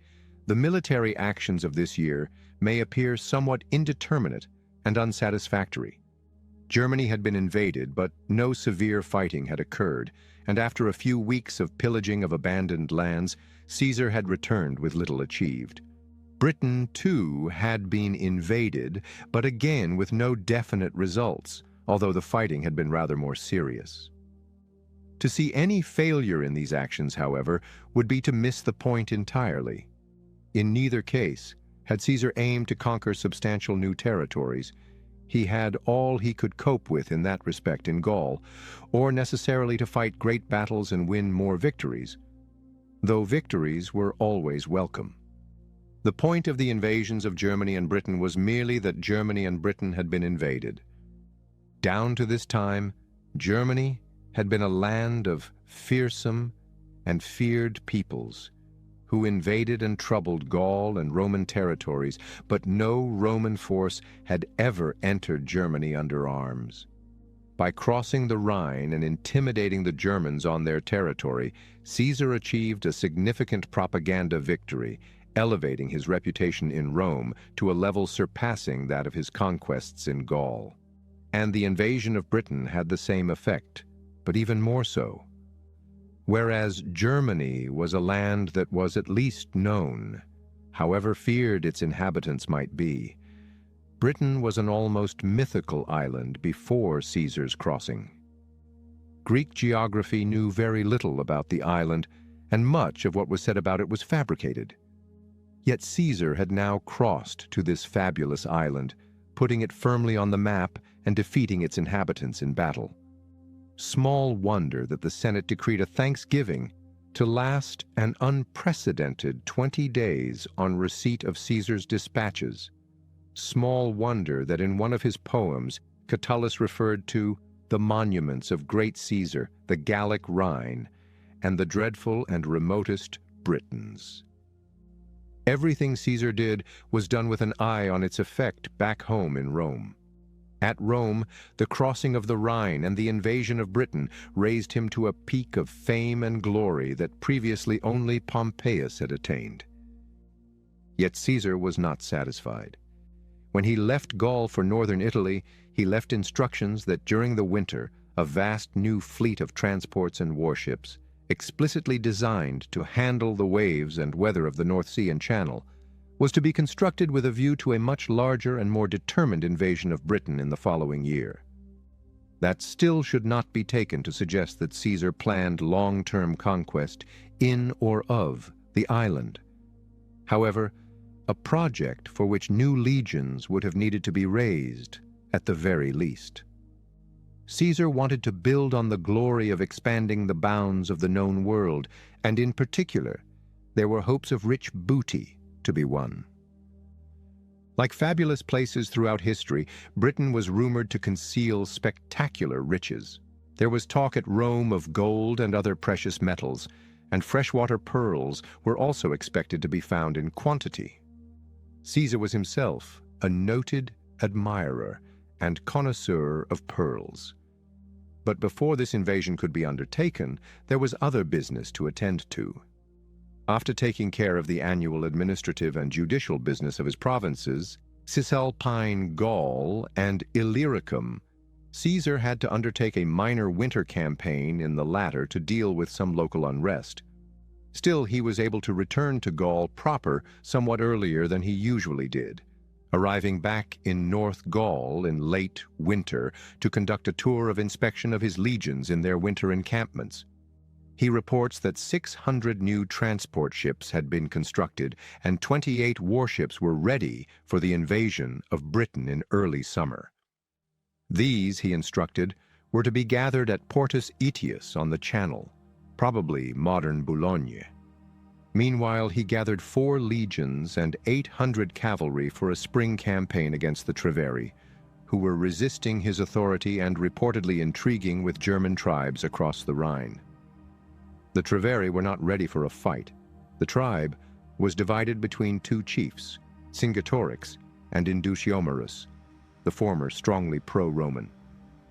the military actions of this year may appear somewhat indeterminate and unsatisfactory. Germany had been invaded, but no severe fighting had occurred, and after a few weeks of pillaging of abandoned lands, Caesar had returned with little achieved. Britain, too, had been invaded, but again with no definite results, although the fighting had been rather more serious. To see any failure in these actions, however, would be to miss the point entirely. In neither case, had Caesar aimed to conquer substantial new territories, he had all he could cope with in that respect in Gaul, or necessarily to fight great battles and win more victories, though victories were always welcome. The point of the invasions of Germany and Britain was merely that Germany and Britain had been invaded. Down to this time, Germany had been a land of fearsome and feared peoples, who invaded and troubled Gaul and Roman territories, but no Roman force had ever entered Germany under arms. By crossing the Rhine and intimidating the Germans on their territory, Caesar achieved a significant propaganda victory, elevating his reputation in Rome to a level surpassing that of his conquests in Gaul. And the invasion of Britain had the same effect, but even more so. Whereas Germany was a land that was at least known, however feared its inhabitants might be, Britain was an almost mythical island before Caesar's crossing. Greek geography knew very little about the island, and much of what was said about it was fabricated. Yet Caesar had now crossed to this fabulous island, putting it firmly on the map and defeating its inhabitants in battle. Small wonder that the Senate decreed a thanksgiving to last an unprecedented 20 days on receipt of Caesar's dispatches. Small wonder that in one of his poems, Catullus referred to the monuments of great Caesar, the Gallic Rhine, and the dreadful and remotest Britons. Everything Caesar did was done with an eye on its effect back home in Rome. At Rome, the crossing of the Rhine and the invasion of Britain raised him to a peak of fame and glory that previously only Pompeius had attained. Yet Caesar was not satisfied. When he left Gaul for northern Italy, he left instructions that during the winter, a vast new fleet of transports and warships, explicitly designed to handle the waves and weather of the North Sea and Channel, was to be constructed with a view to a much larger and more determined invasion of Britain in the following year. That still should not be taken to suggest that Caesar planned long-term conquest in or of the island. However, a project for which new legions would have needed to be raised, at the very least. Caesar wanted to build on the glory of expanding the bounds of the known world, and in particular, there were hopes of rich booty to be won. Like fabulous places throughout history, Britain was rumored to conceal spectacular riches. There was talk at Rome of gold and other precious metals, and freshwater pearls were also expected to be found in quantity. Caesar was himself a noted admirer and connoisseur of pearls. But before this invasion could be undertaken, there was other business to attend to. After taking care of the annual administrative and judicial business of his provinces, Cisalpine Gaul and Illyricum, Caesar had to undertake a minor winter campaign in the latter to deal with some local unrest. Still, he was able to return to Gaul proper somewhat earlier than he usually did, arriving back in North Gaul in late winter to conduct a tour of inspection of his legions in their winter encampments. He reports that 600 new transport ships had been constructed and 28 warships were ready for the invasion of Britain in early summer. These, he instructed, were to be gathered at Portus Aetius on the Channel, probably modern Boulogne. Meanwhile, he gathered 4 legions and 800 cavalry for a spring campaign against the Treveri, who were resisting his authority and reportedly intriguing with German tribes across the Rhine. The Treveri were not ready for a fight. The tribe was divided between 2 chiefs, Vercingetorix and Indutiomarus, the former strongly pro-Roman.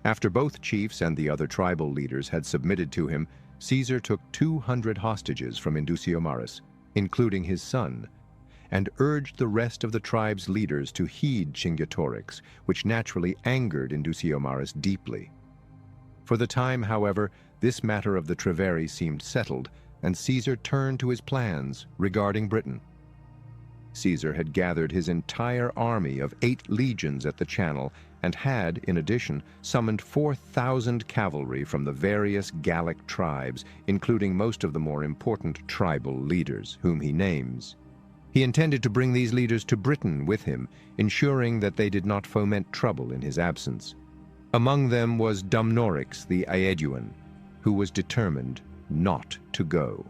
After both chiefs and the other tribal leaders had submitted to him, Caesar took 200 hostages from Indutiomarus, including his son, and urged the rest of the tribe's leaders to heed Vercingetorix, which naturally angered Indutiomarus deeply. For the time, however, this matter of the Treveri seemed settled, and Caesar turned to his plans regarding Britain. Caesar had gathered his entire army of 8 legions at the Channel and had, in addition, summoned 4,000 cavalry from the various Gallic tribes, including most of the more important tribal leaders, whom he names. He intended to bring these leaders to Britain with him, ensuring that they did not foment trouble in his absence. Among them was Dumnorix the Aeduan, who was determined not to go.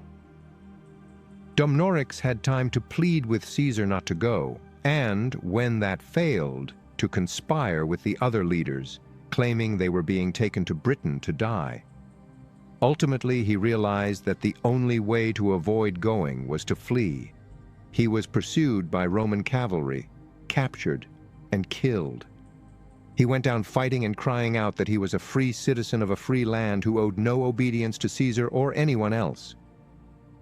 Dumnorix had time to plead with Caesar not to go, and, when that failed, to conspire with the other leaders, claiming they were being taken to Britain to die. Ultimately, he realized that the only way to avoid going was to flee. He was pursued by Roman cavalry, captured, and killed. He went down fighting and crying out that he was a free citizen of a free land who owed no obedience to Caesar or anyone else.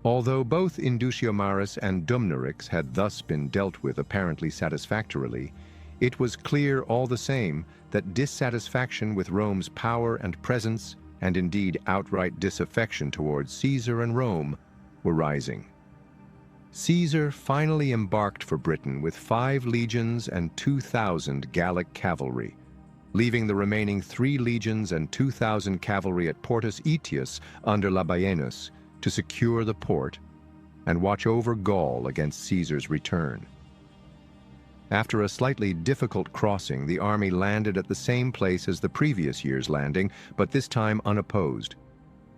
Although both Indutiomarus and Dumnorix had thus been dealt with apparently satisfactorily, it was clear all the same that dissatisfaction with Rome's power and presence, and indeed outright disaffection towards Caesar and Rome, were rising. Caesar finally embarked for Britain with 5 legions and 2,000 Gallic cavalry, leaving the remaining 3 legions and 2,000 cavalry at Portus Aetius under Labienus to secure the port and watch over Gaul against Caesar's return. After a slightly difficult crossing, the army landed at the same place as the previous year's landing, but this time unopposed.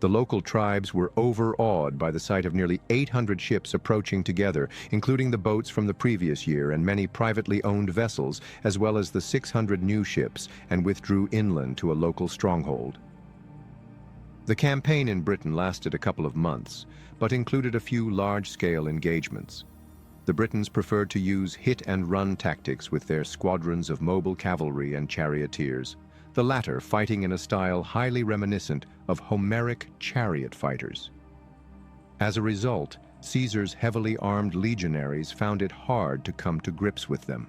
The local tribes were overawed by the sight of nearly 800 ships approaching together, including the boats from the previous year and many privately owned vessels, as well as the 600 new ships, and withdrew inland to a local stronghold. The campaign in Britain lasted a couple of months, but included a few large-scale engagements. The Britons preferred to use hit-and-run tactics with their squadrons of mobile cavalry and charioteers, the latter fighting in a style highly reminiscent of Homeric chariot fighters. As a result, Caesar's heavily armed legionaries found it hard to come to grips with them.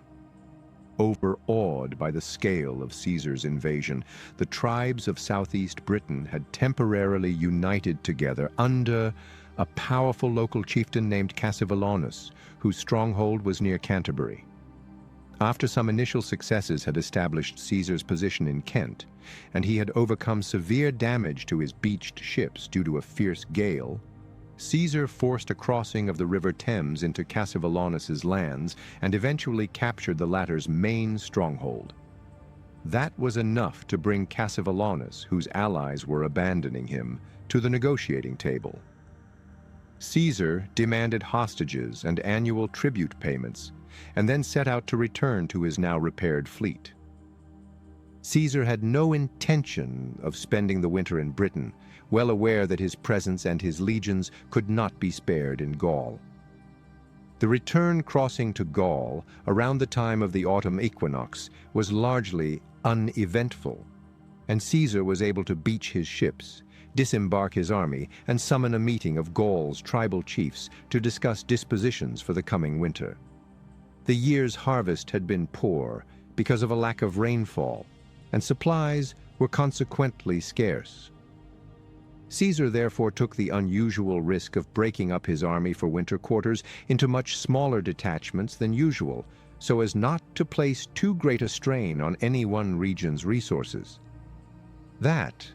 Overawed by the scale of Caesar's invasion, the tribes of southeast Britain had temporarily united together under a powerful local chieftain named Cassivellaunus, whose stronghold was near Canterbury. After some initial successes had established Caesar's position in Kent, and he had overcome severe damage to his beached ships due to a fierce gale, Caesar forced a crossing of the River Thames into Cassivellaunus's lands and eventually captured the latter's main stronghold. That was enough to bring Cassivellaunus, whose allies were abandoning him, to the negotiating table. Caesar demanded hostages and annual tribute payments, and then set out to return to his now repaired fleet. Caesar had no intention of spending the winter in Britain, well aware that his presence and his legions could not be spared in Gaul. The return crossing to Gaul around the time of the autumn equinox was largely uneventful, and Caesar was able to beach his ships, disembark his army, and summon a meeting of Gaul's tribal chiefs to discuss dispositions for the coming winter. The year's harvest had been poor because of a lack of rainfall, and supplies were consequently scarce. Caesar therefore took the unusual risk of breaking up his army for winter quarters into much smaller detachments than usual, so as not to place too great a strain on any one region's resources. That,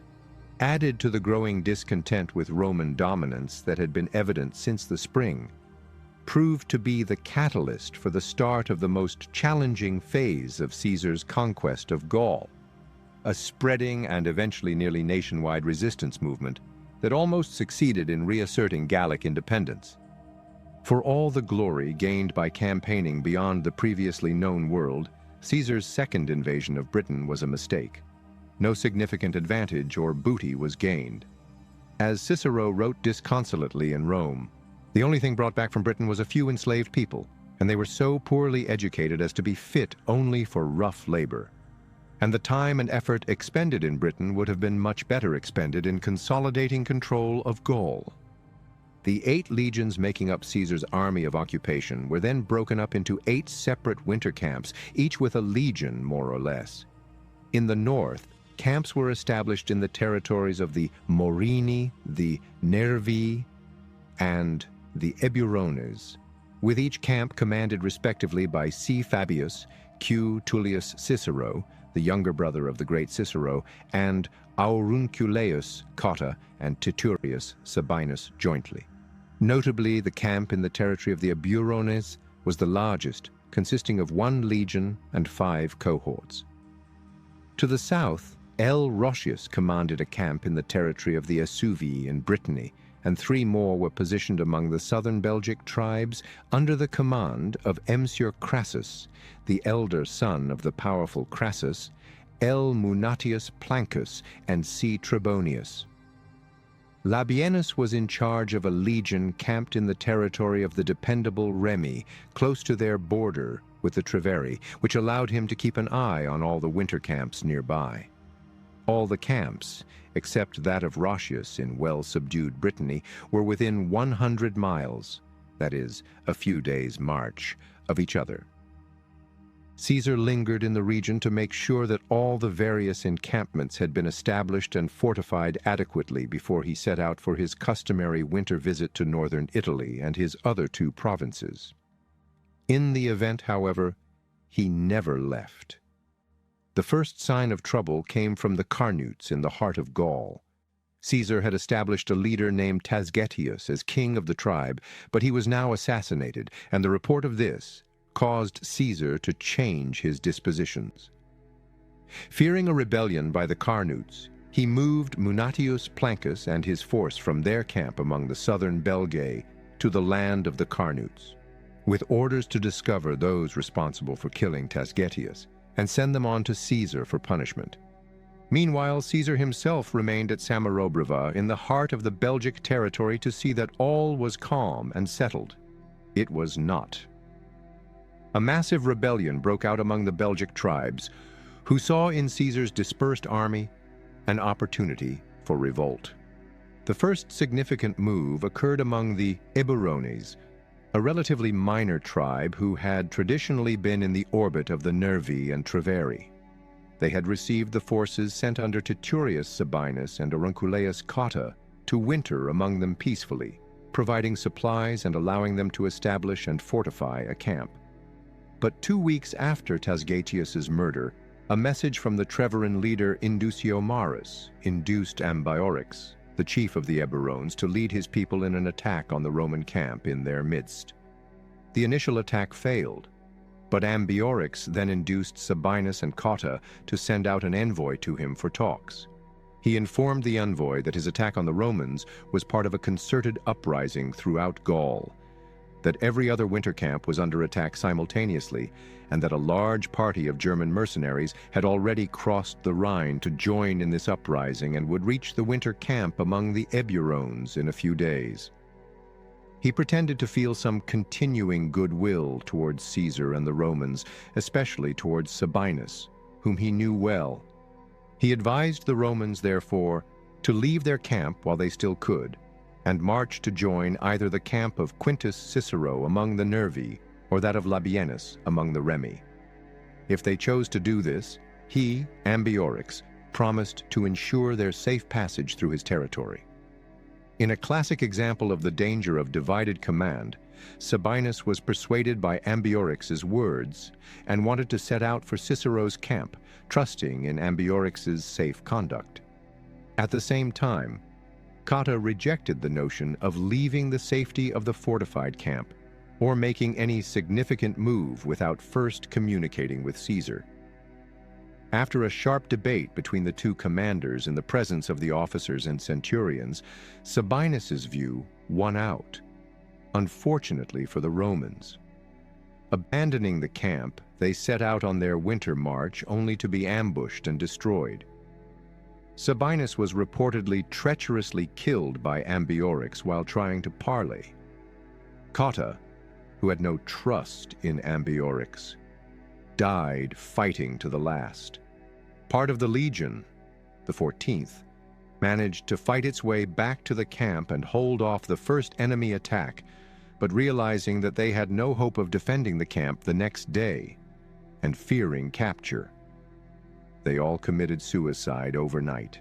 added to the growing discontent with Roman dominance that had been evident since the spring, proved to be the catalyst for the start of the most challenging phase of Caesar's conquest of Gaul, a spreading and eventually nearly nationwide resistance movement that almost succeeded in reasserting Gallic independence. For all the glory gained by campaigning beyond the previously known world, Caesar's second invasion of Britain was a mistake. No significant advantage or booty was gained. As Cicero wrote disconsolately in Rome, the only thing brought back from Britain was a few enslaved people, and they were so poorly educated as to be fit only for rough labor. And the time and effort expended in Britain would have been much better expended in consolidating control of Gaul. The 8 legions making up Caesar's army of occupation were then broken up into 8 separate winter camps, each with a legion, more or less. In the north, camps were established in the territories of the Morini, the Nervii, and the Eburones, with each camp commanded respectively by C. Fabius, Q. Tullius Cicero, the younger brother of the great Cicero, and Aurunculeius Cotta and Titurius Sabinus jointly. Notably, the camp in the territory of the Eburones was the largest, consisting of 1 legion and 5 cohorts. To the south, L. Roscius commanded a camp in the territory of the Asuvii in Brittany, and 3 more were positioned among the southern Belgic tribes under the command of Emsur Crassus, the elder son of the powerful Crassus, L. Munatius Plancus, and C. Trebonius. Labienus was in charge of a legion camped in the territory of the dependable Remi, close to their border with the Treveri, which allowed him to keep an eye on all the winter camps nearby. All the camps, except that of Roscius in well-subdued Brittany, were within 100 miles, that is, a few days' march, of each other. Caesar lingered in the region to make sure that all the various encampments had been established and fortified adequately before he set out for his customary winter visit to northern Italy and his other 2 provinces. In the event, however, he never left. The first sign of trouble came from the Carnutes in the heart of Gaul. Caesar had established a leader named Tasgetius as king of the tribe, but he was now assassinated, and the report of this caused Caesar to change his dispositions. Fearing a rebellion by the Carnutes, he moved Munatius Plancus and his force from their camp among the southern Belgae to the land of the Carnutes, with orders to discover those responsible for killing Tasgetius and send them on to Caesar for punishment. Meanwhile, Caesar himself remained at Samarobrava in the heart of the Belgic territory to see that all was calm and settled. It was not. A massive rebellion broke out among the Belgic tribes, who saw in Caesar's dispersed army an opportunity for revolt. The first significant move occurred among the Eburones, a relatively minor tribe who had traditionally been in the orbit of the Nervii and Treveri. They had received the forces sent under Titurius Sabinus and Aurunculeius Cotta to winter among them peacefully, providing supplies and allowing them to establish and fortify a camp. But 2 weeks after Tasgetius's murder, a message from the Treveran leader Induciomarus induced Ambiorix, the chief of the Eburones, to lead his people in an attack on the Roman camp in their midst. The initial attack failed, but Ambiorix then induced Sabinus and Cotta to send out an envoy to him for talks. He informed the envoy that his attack on the Romans was part of a concerted uprising throughout Gaul, that every other winter camp was under attack simultaneously, and that a large party of German mercenaries had already crossed the Rhine to join in this uprising and would reach the winter camp among the Eburones in a few days. He pretended to feel some continuing goodwill towards Caesar and the Romans, especially towards Sabinus, whom he knew well. He advised the Romans, therefore, to leave their camp while they still could, and march to join either the camp of Quintus Cicero among the Nervi or that of Labienus among the Remi. If they chose to do this, he, Ambiorix, promised to ensure their safe passage through his territory. In a classic example of the danger of divided command, Sabinus was persuaded by Ambiorix's words and wanted to set out for Cicero's camp, trusting in Ambiorix's safe conduct. At the same time, Cato rejected the notion of leaving the safety of the fortified camp or making any significant move without first communicating with Caesar. After a sharp debate between the two commanders in the presence of the officers and centurions, Sabinus's view won out, unfortunately for the Romans. Abandoning the camp, they set out on their winter march only to be ambushed and destroyed. Sabinus was reportedly treacherously killed by Ambiorix while trying to parley. Cotta, who had no trust in Ambiorix, died fighting to the last. Part of the legion, the 14th, managed to fight its way back to the camp and hold off the first enemy attack, but realizing that they had no hope of defending the camp the next day, and fearing capture, they all committed suicide overnight.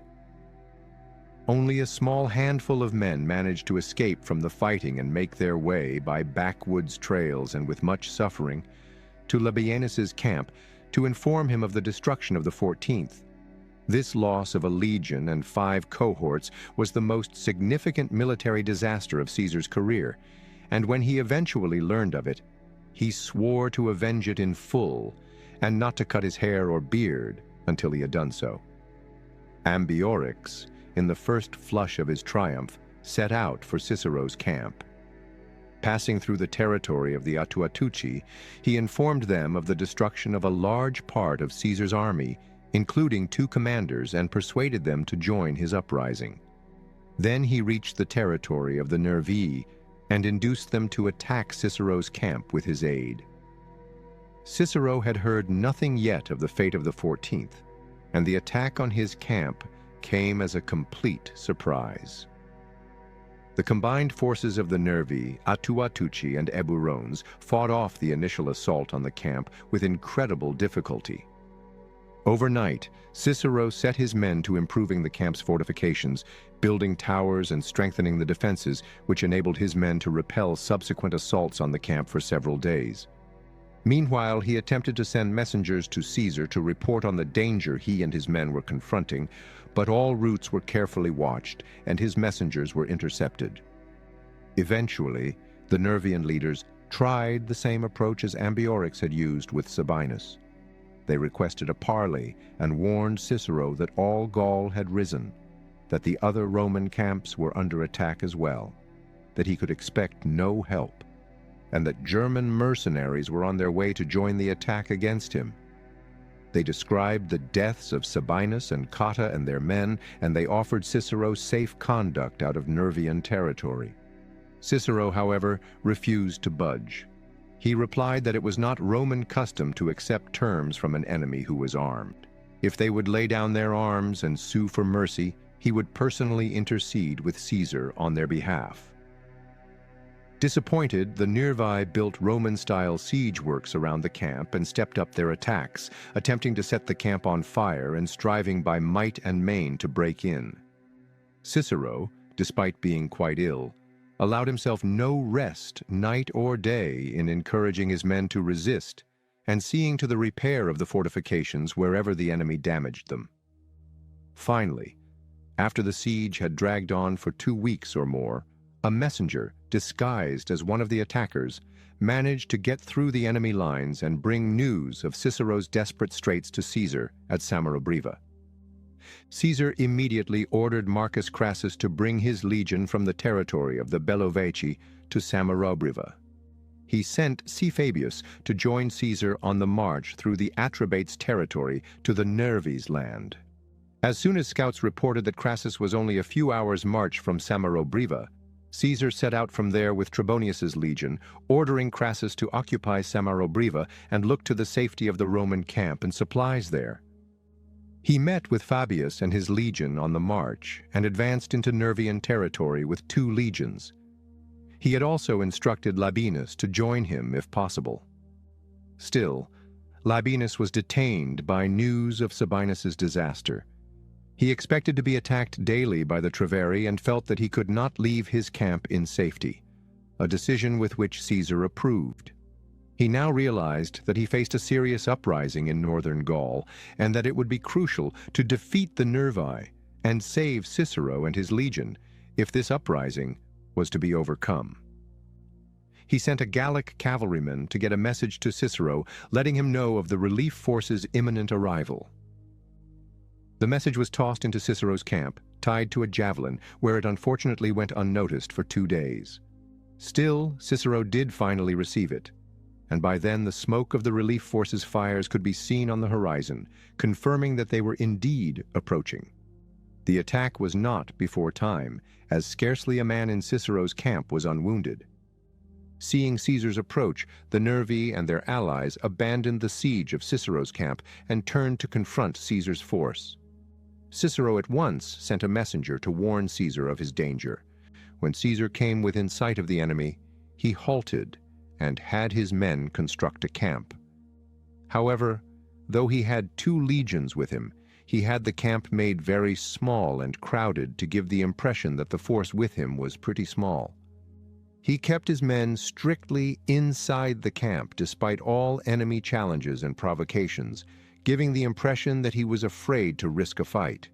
Only a small handful of men managed to escape from the fighting and make their way by backwoods trails and with much suffering to Labienus's camp to inform him of the destruction of the 14th. This loss of a legion and 5 cohorts was the most significant military disaster of Caesar's career, and when he eventually learned of it, he swore to avenge it in full and not to cut his hair or beard until he had done so. Ambiorix, in the first flush of his triumph, set out for Cicero's camp. Passing through the territory of the Attuatuci, he informed them of the destruction of a large part of Caesar's army, including 2 commanders, and persuaded them to join his uprising. Then he reached the territory of the Nervii and induced them to attack Cicero's camp with his aid. Cicero had heard nothing yet of the fate of the 14th, and the attack on his camp came as a complete surprise. The combined forces of the Nervi, Attuatuci, and Eburones fought off the initial assault on the camp with incredible difficulty. Overnight, Cicero set his men to improving the camp's fortifications, building towers and strengthening the defenses, which enabled his men to repel subsequent assaults on the camp for several days. Meanwhile, he attempted to send messengers to Caesar to report on the danger he and his men were confronting, but all routes were carefully watched, and his messengers were intercepted. Eventually, the Nervian leaders tried the same approach as Ambiorix had used with Sabinus. They requested a parley and warned Cicero that all Gaul had risen, that the other Roman camps were under attack as well, that he could expect no help, and that German mercenaries were on their way to join the attack against him. They described the deaths of Sabinus and Cotta and their men, and they offered Cicero safe conduct out of Nervian territory. Cicero, however, refused to budge. He replied that it was not Roman custom to accept terms from an enemy who was armed. If they would lay down their arms and sue for mercy, he would personally intercede with Caesar on their behalf. Disappointed, the Nervi built Roman-style siege works around the camp and stepped up their attacks, attempting to set the camp on fire and striving by might and main to break in. Cicero, despite being quite ill, allowed himself no rest night or day in encouraging his men to resist and seeing to the repair of the fortifications wherever the enemy damaged them. Finally, after the siege had dragged on for 2 weeks or more, a messenger, disguised as one of the attackers, managed to get through the enemy lines and bring news of Cicero's desperate straits to Caesar at Samarobriva. Caesar immediately ordered Marcus Crassus to bring his legion from the territory of the Bellovaci to Samarobriva. He sent C. Fabius to join Caesar on the march through the Atrebates' territory to the Nervi's land. As soon as scouts reported that Crassus was only a few hours' march from Samarobriva, Caesar set out from there with Trebonius's legion, ordering Crassus to occupy Samarobriva and look to the safety of the Roman camp and supplies there. He met with Fabius and his legion on the march and advanced into Nervian territory with 2 legions. He had also instructed Labienus to join him if possible. Still, Labienus was detained by news of Sabinus's disaster. He expected to be attacked daily by the Treveri and felt that he could not leave his camp in safety, a decision with which Caesar approved. He now realized that he faced a serious uprising in northern Gaul and that it would be crucial to defeat the Nervi and save Cicero and his legion if this uprising was to be overcome. He sent a Gallic cavalryman to get a message to Cicero, letting him know of the relief force's imminent arrival. The message was tossed into Cicero's camp, tied to a javelin, where it unfortunately went unnoticed for 2 days. Still, Cicero did finally receive it, and by then the smoke of the relief force's fires could be seen on the horizon, confirming that they were indeed approaching. The attack was not before time, as scarcely a man in Cicero's camp was unwounded. Seeing Caesar's approach, the Nervi and their allies abandoned the siege of Cicero's camp and turned to confront Caesar's force. Cicero at once sent a messenger to warn Caesar of his danger. When Caesar came within sight of the enemy, he halted and had his men construct a camp. However, though he had 2 legions with him, he had the camp made very small and crowded to give the impression that the force with him was pretty small. He kept his men strictly inside the camp despite all enemy challenges and provocations, giving the impression that he was afraid to risk a fight.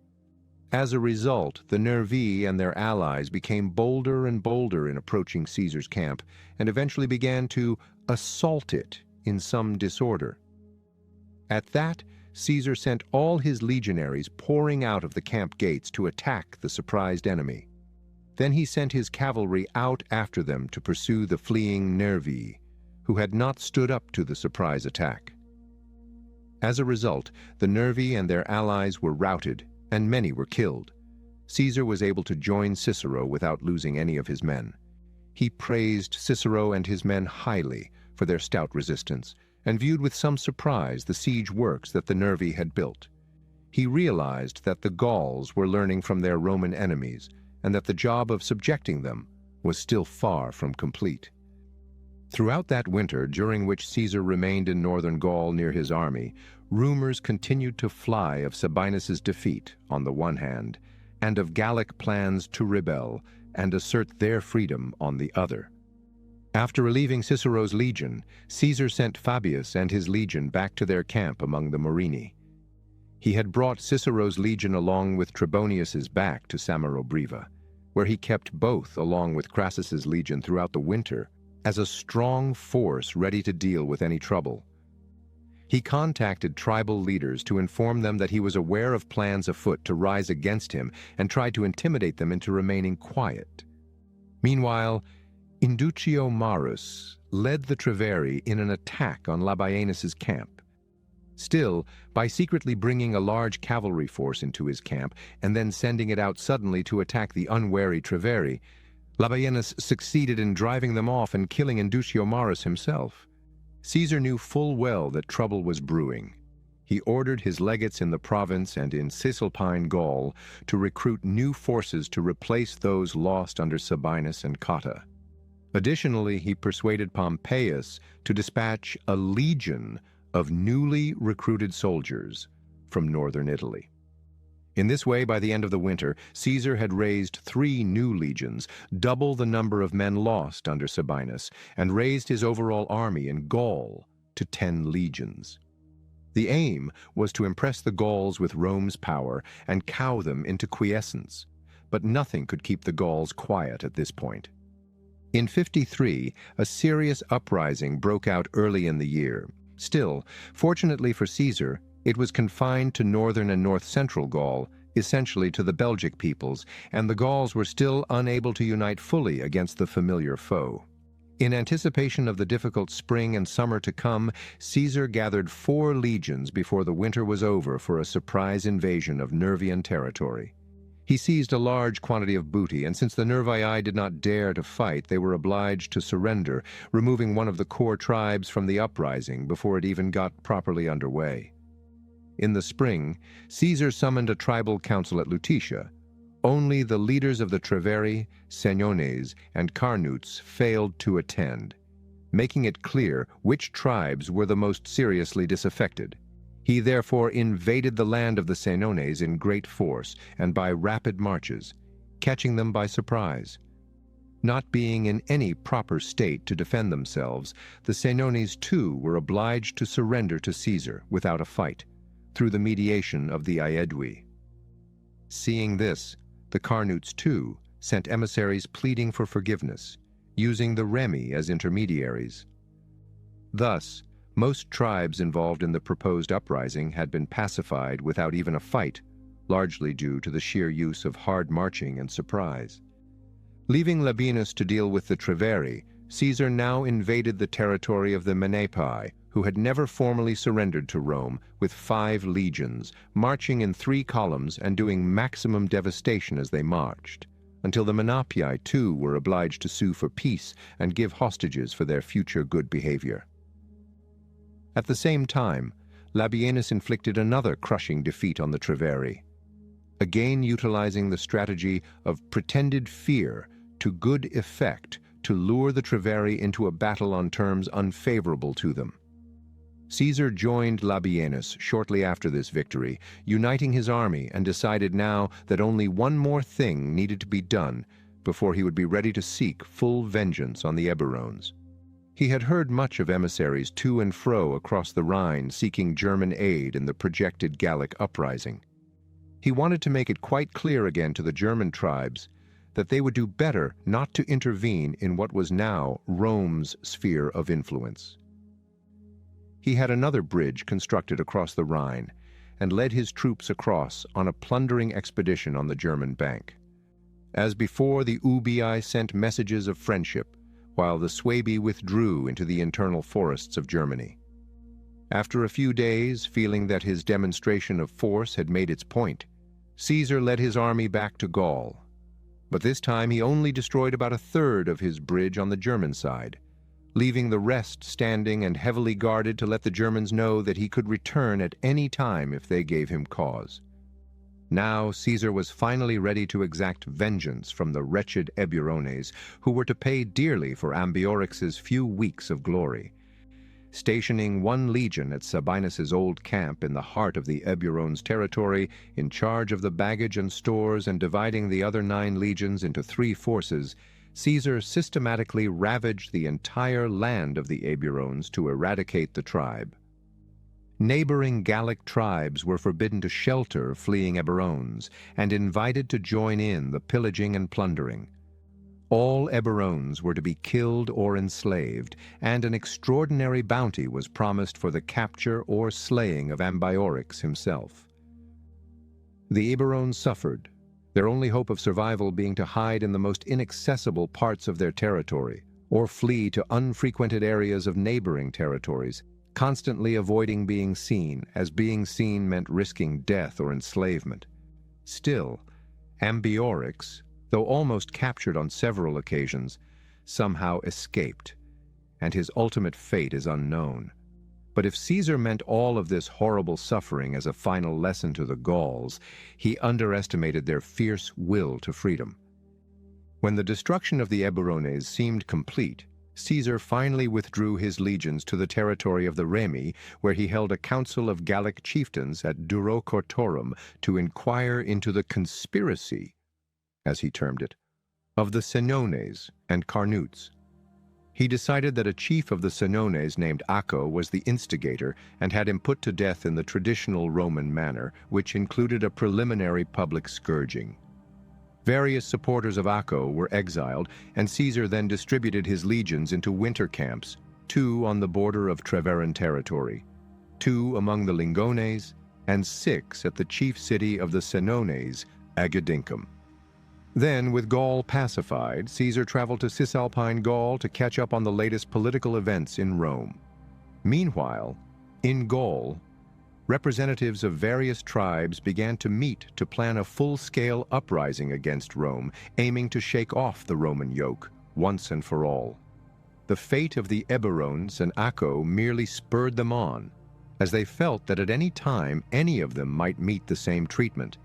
As a result, the Nervi and their allies became bolder and bolder in approaching Caesar's camp and eventually began to assault it in some disorder. At that, Caesar sent all his legionaries pouring out of the camp gates to attack the surprised enemy. Then he sent his cavalry out after them to pursue the fleeing Nervi, who had not stood up to the surprise attack. As a result, the Nervi and their allies were routed, and many were killed. Caesar was able to join Cicero without losing any of his men. He praised Cicero and his men highly for their stout resistance, and viewed with some surprise the siege works that the Nervi had built. He realized that the Gauls were learning from their Roman enemies, and that the job of subjecting them was still far from complete. Throughout that winter, during which Caesar remained in northern Gaul near his army, rumors continued to fly of Sabinus's defeat on the one hand, and of Gallic plans to rebel and assert their freedom on the other. After relieving Cicero's legion, Caesar sent Fabius and his legion back to their camp among the Morini. He had brought Cicero's legion along with Trebonius's back to Samarobriva, where he kept both along with Crassus's legion throughout the winter as a strong force ready to deal with any trouble. He contacted tribal leaders to inform them that he was aware of plans afoot to rise against him and tried to intimidate them into remaining quiet. Meanwhile, Induccio Marus led the Treveri in an attack on Labienus's camp. Still, by secretly bringing a large cavalry force into his camp and then sending it out suddenly to attack the unwary Treveri, Labienus succeeded in driving them off and killing Induccio Marus himself. Caesar knew full well that trouble was brewing. He ordered his legates in the province and in Cisalpine Gaul to recruit new forces to replace those lost under Sabinus and Cotta. Additionally, he persuaded Pompeius to dispatch a legion of newly recruited soldiers from northern Italy. In this way, by the end of the winter, Caesar had raised 3 new legions, double the number of men lost under Sabinus, and raised his overall army in Gaul to 10 legions. The aim was to impress the Gauls with Rome's power and cow them into quiescence, but nothing could keep the Gauls quiet at this point. In 53, a serious uprising broke out early in the year. Still, fortunately for Caesar, it was confined to northern and north-central Gaul, essentially to the Belgic peoples, and the Gauls were still unable to unite fully against the familiar foe. In anticipation of the difficult spring and summer to come, Caesar gathered 4 legions before the winter was over for a surprise invasion of Nervian territory. He seized a large quantity of booty, and since the Nervii did not dare to fight, they were obliged to surrender, removing one of the core tribes from the uprising before it even got properly underway. In the spring, Caesar summoned a tribal council at Lutetia. Only the leaders of the Treveri, Senones, and Carnutes failed to attend, making it clear which tribes were the most seriously disaffected. He therefore invaded the land of the Senones in great force and by rapid marches, catching them by surprise. Not being in any proper state to defend themselves, the Senones too were obliged to surrender to Caesar without a fight, through the mediation of the Aedui. Seeing this, the Carnutes too sent emissaries pleading for forgiveness, using the Remi as intermediaries. Thus, most tribes involved in the proposed uprising had been pacified without even a fight, largely due to the sheer use of hard marching and surprise. Leaving Labienus to deal with the Treveri, Caesar now invaded the territory of the Menaepai, who had never formally surrendered to Rome, with 5 legions, marching in 3 columns and doing maximum devastation as they marched, until the Menapii too were obliged to sue for peace and give hostages for their future good behavior. At the same time, Labienus inflicted another crushing defeat on the Treveri, again utilizing the strategy of pretended fear to good effect to lure the Treveri into a battle on terms unfavorable to them. Caesar joined Labienus shortly after this victory, uniting his army, and decided now that only one more thing needed to be done before he would be ready to seek full vengeance on the Eburones. He had heard much of emissaries to and fro across the Rhine seeking German aid in the projected Gallic uprising. He wanted to make it quite clear again to the German tribes that they would do better not to intervene in what was now Rome's sphere of influence. He had another bridge constructed across the Rhine and led his troops across on a plundering expedition on the German bank. As before, the Ubii sent messages of friendship, while the Suebi withdrew into the internal forests of Germany. After a few days, feeling that his demonstration of force had made its point, Caesar led his army back to Gaul. But this time he only destroyed about a third of his bridge on the German side, leaving the rest standing and heavily guarded to let the Germans know that he could return at any time if they gave him cause. Now Caesar was finally ready to exact vengeance from the wretched Eburones, who were to pay dearly for Ambiorix's few weeks of glory. Stationing 1 legion at Sabinus's old camp in the heart of the Eburones' territory, in charge of the baggage and stores, and dividing the other 9 legions into 3 forces, Caesar systematically ravaged the entire land of the Eburones to eradicate the tribe. Neighboring Gallic tribes were forbidden to shelter fleeing Eburones and invited to join in the pillaging and plundering. All Eburones were to be killed or enslaved, and an extraordinary bounty was promised for the capture or slaying of Ambiorix himself. The Eburones suffered, their only hope of survival being to hide in the most inaccessible parts of their territory, or flee to unfrequented areas of neighboring territories, constantly avoiding being seen, as being seen meant risking death or enslavement. Still, Ambiorix, though almost captured on several occasions, somehow escaped, and his ultimate fate is unknown. But if Caesar meant all of this horrible suffering as a final lesson to the Gauls, he underestimated their fierce will to freedom. When the destruction of the Eburones seemed complete, Caesar finally withdrew his legions to the territory of the Remi, where he held a council of Gallic chieftains at Durocortorum to inquire into the conspiracy, as he termed it, of the Senones and Carnutes. He decided that a chief of the Senones named Acco was the instigator and had him put to death in the traditional Roman manner, which included a preliminary public scourging. Various supporters of Acco were exiled, and Caesar then distributed his legions into winter camps, 2 on the border of Treveran territory, 2 among the Lingones, and 6 at the chief city of the Senones, Agedincum. Then, with Gaul pacified, Caesar traveled to Cisalpine Gaul to catch up on the latest political events in Rome. Meanwhile, in Gaul, representatives of various tribes began to meet to plan a full-scale uprising against Rome, aiming to shake off the Roman yoke once and for all. The fate of the Eburones and Acco merely spurred them on, as they felt that at any time any of them might meet the same treatment,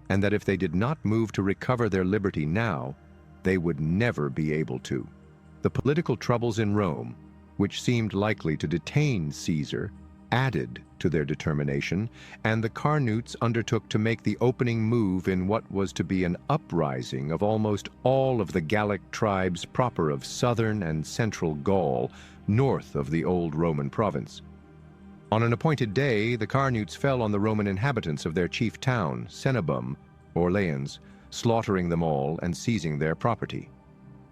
and that if they did not move to recover their liberty now, they would never be able to. The political troubles in Rome, which seemed likely to detain Caesar, added to their determination, and the Carnutes undertook to make the opening move in what was to be an uprising of almost all of the Gallic tribes proper of southern and central Gaul, north of the old Roman province. On an appointed day, the Carnutes fell on the Roman inhabitants of their chief town, Cenabum, Orleans, slaughtering them all and seizing their property.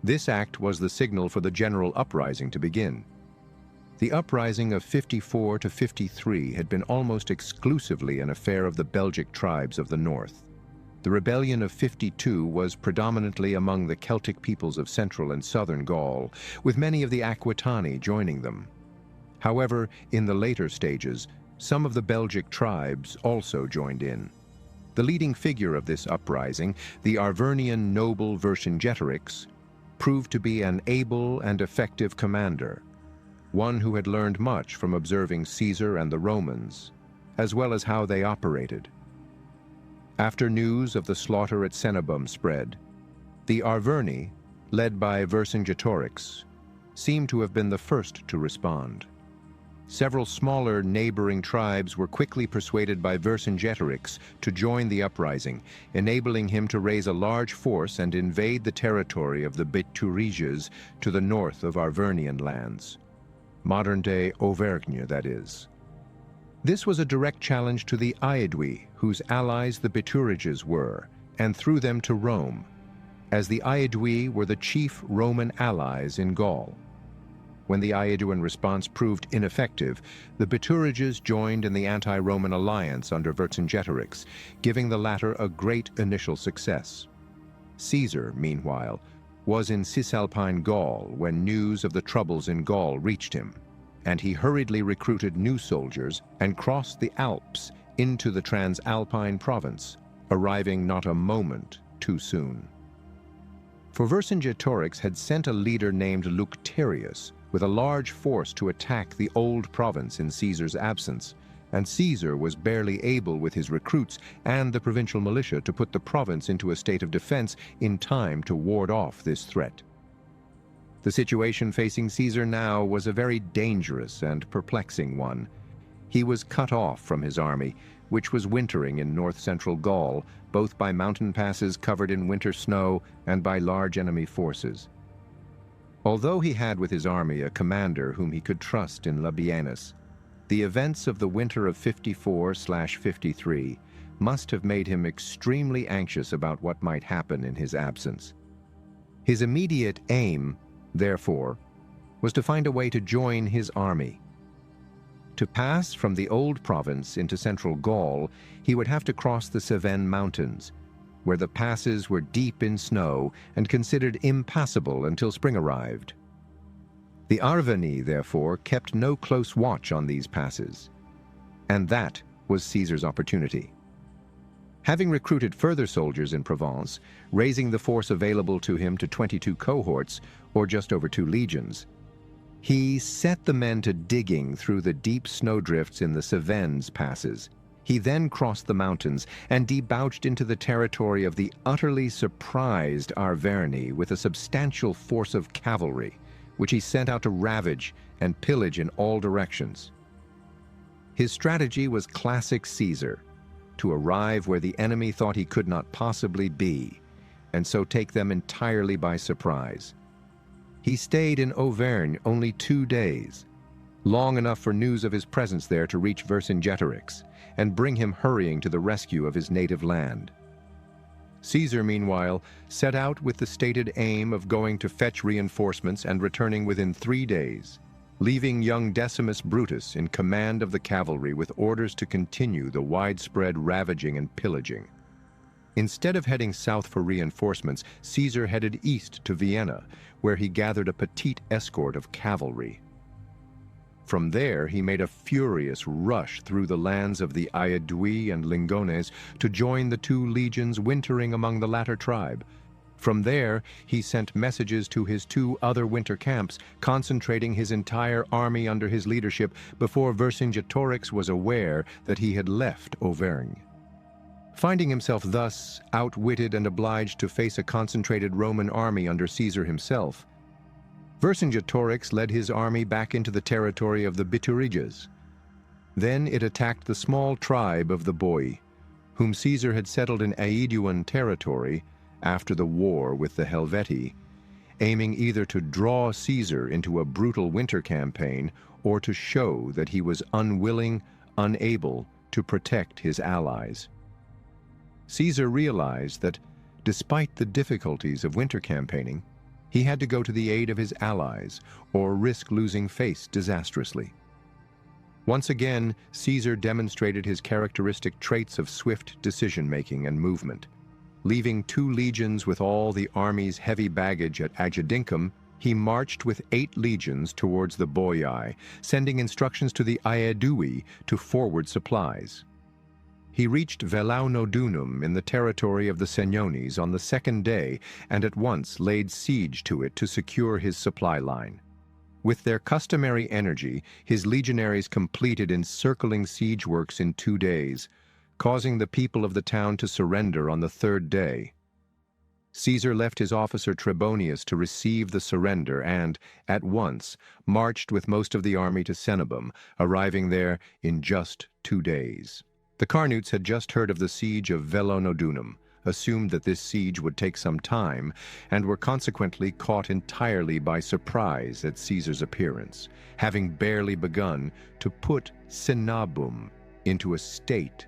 This act was the signal for the general uprising to begin. The uprising of 54 to 53 had been almost exclusively an affair of the Belgic tribes of the north. The rebellion of 52 was predominantly among the Celtic peoples of central and southern Gaul, with many of the Aquitani joining them. However, in the later stages, some of the Belgic tribes also joined in. The leading figure of this uprising, the Arvernian noble Vercingetorix, proved to be an able and effective commander, one who had learned much from observing Caesar and the Romans, as well as how they operated. After news of the slaughter at Cenabum spread, the Arverni, led by Vercingetorix, seemed to have been the first to respond. Several smaller neighboring tribes were quickly persuaded by Vercingetorix to join the uprising, enabling him to raise a large force and invade the territory of the Bituriges to the north of Arvernian lands. Modern-day Auvergne, that is. This was a direct challenge to the Aedui, whose allies the Bituriges were, and through them to Rome, as the Aedui were the chief Roman allies in Gaul. When the Aeduan response proved ineffective, the Bituriges joined in the anti-Roman alliance under Vercingetorix, giving the latter a great initial success. Caesar, meanwhile, was in Cisalpine Gaul when news of the troubles in Gaul reached him, and he hurriedly recruited new soldiers and crossed the Alps into the Transalpine province, arriving not a moment too soon. For Vercingetorix had sent a leader named Lucterius with a large force to attack the old province in Caesar's absence, and Caesar was barely able with his recruits and the provincial militia to put the province into a state of defense in time to ward off this threat. The situation facing Caesar now was a very dangerous and perplexing one. He was cut off from his army, which was wintering in north-central Gaul, both by mountain passes covered in winter snow and by large enemy forces. Although he had with his army a commander whom he could trust in Labienus, the events of the winter of 54/53 must have made him extremely anxious about what might happen in his absence. His immediate aim, therefore, was to find a way to join his army. To pass from the old province into central Gaul, he would have to cross the Cevennes Mountains, where the passes were deep in snow and considered impassable until spring arrived. The Arverni, therefore, kept no close watch on these passes, and that was Caesar's opportunity. Having recruited further soldiers in Provence, raising the force available to him to 22 cohorts, or just over 2 legions, he set the men to digging through the deep snowdrifts in the Cevennes passes. He then crossed the mountains and debouched into the territory of the utterly surprised Arverni with a substantial force of cavalry, which he sent out to ravage and pillage in all directions. His strategy was classic Caesar, to arrive where the enemy thought he could not possibly be, and so take them entirely by surprise. He stayed in Auvergne only 2 days, long enough for news of his presence there to reach Vercingetorix and bring him hurrying to the rescue of his native land. Caesar, meanwhile, set out with the stated aim of going to fetch reinforcements and returning within 3 days, leaving young Decimus Brutus in command of the cavalry with orders to continue the widespread ravaging and pillaging. Instead of heading south for reinforcements, Caesar headed east to Vienna, where he gathered a petite escort of cavalry. From there, he made a furious rush through the lands of the Aedui and Lingones to join the two legions wintering among the latter tribe. From there, he sent messages to his two other winter camps, concentrating his entire army under his leadership before Vercingetorix was aware that he had left Auvergne. Finding himself thus outwitted and obliged to face a concentrated Roman army under Caesar himself, Vercingetorix led his army back into the territory of the Bituriges. Then it attacked the small tribe of the Boii, whom Caesar had settled in Aeduan territory after the war with the Helvetii, aiming either to draw Caesar into a brutal winter campaign or to show that he was unable to protect his allies. Caesar realized that, despite the difficulties of winter campaigning, he had to go to the aid of his allies or risk losing face disastrously. Once again, Caesar demonstrated his characteristic traits of swift decision-making and movement. Leaving two legions with all the army's heavy baggage at Agedincum, he marched with 8 legions towards the Boii, sending instructions to the Aedui to forward supplies. He reached Velaunodunum in the territory of the Senones on the second day and at once laid siege to it to secure his supply line. With their customary energy, his legionaries completed encircling siege works in 2 days, causing the people of the town to surrender on the 3rd day. Caesar left his officer Trebonius to receive the surrender and, at once, marched with most of the army to Cenabum, arriving there in just 2 days. The Carnutes had just heard of the siege of Velaunodunum, assumed that this siege would take some time, and were consequently caught entirely by surprise at Caesar's appearance, having barely begun to put Cenabum into a state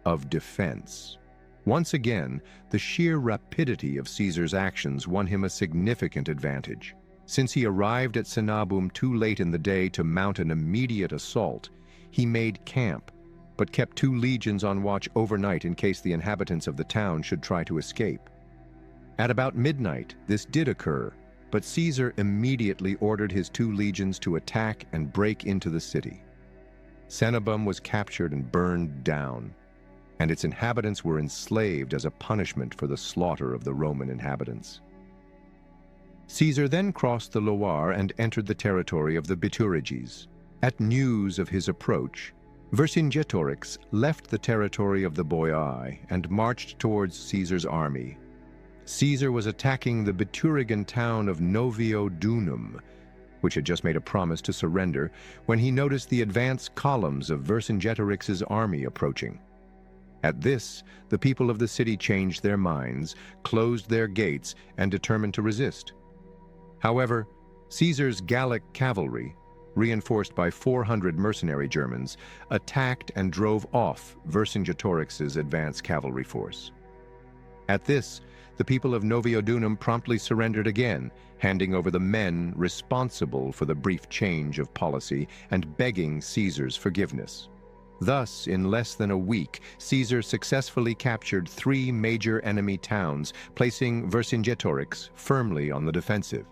of defense. Once again, the sheer rapidity of Caesar's actions won him a significant advantage. Since he arrived at Cenabum too late in the day to mount an immediate assault, he made camp, but kept 2 legions on watch overnight in case the inhabitants of the town should try to escape. At about midnight, this did occur, but Caesar immediately ordered his 2 legions to attack and break into the city. Cenabum was captured and burned down, and its inhabitants were enslaved as a punishment for the slaughter of the Roman inhabitants. Caesar then crossed the Loire and entered the territory of the Bituriges. At news of his approach, Vercingetorix left the territory of the Boii and marched towards Caesar's army. Caesar was attacking the Biturigan town of Noviodunum, which had just made a promise to surrender, when he noticed the advance columns of Vercingetorix's army approaching. At this, the people of the city changed their minds, closed their gates, and determined to resist. However, Caesar's Gallic cavalry, reinforced by 400 mercenary Germans, attacked and drove off Vercingetorix's advance cavalry force. At this, the people of Noviodunum promptly surrendered again, handing over the men responsible for the brief change of policy and begging Caesar's forgiveness. Thus, in less than a week, Caesar successfully captured 3 major enemy towns, placing Vercingetorix firmly on the defensive.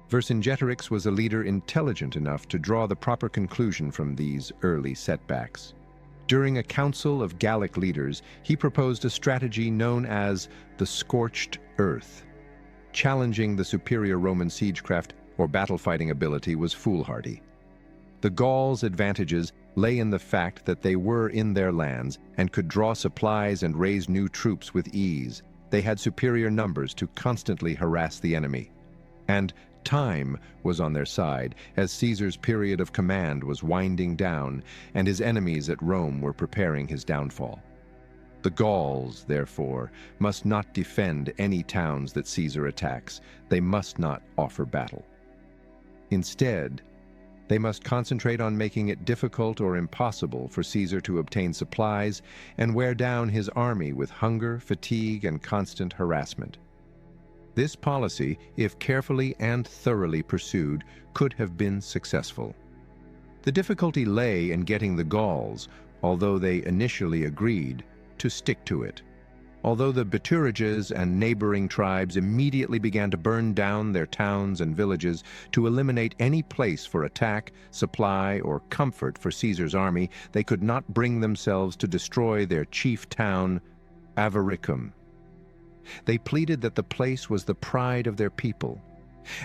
Vercingetorix was a leader intelligent enough to draw the proper conclusion from these early setbacks. During a council of Gallic leaders, he proposed a strategy known as the Scorched Earth. Challenging the superior Roman siegecraft or battle-fighting ability was foolhardy. The Gauls' advantages lay in the fact that they were in their lands and could draw supplies and raise new troops with ease. They had superior numbers to constantly harass the enemy. And time was on their side, as Caesar's period of command was winding down and his enemies at Rome were preparing his downfall. The Gauls, therefore, must not defend any towns that Caesar attacks. They must not offer battle. Instead, they must concentrate on making it difficult or impossible for Caesar to obtain supplies and wear down his army with hunger, fatigue, and constant harassment. This policy, if carefully and thoroughly pursued, could have been successful. The difficulty lay in getting the Gauls, although they initially agreed, to stick to it. Although the Bituriges and neighboring tribes immediately began to burn down their towns and villages to eliminate any place for attack, supply, or comfort for Caesar's army, they could not bring themselves to destroy their chief town, Avaricum. They pleaded that the place was the pride of their people,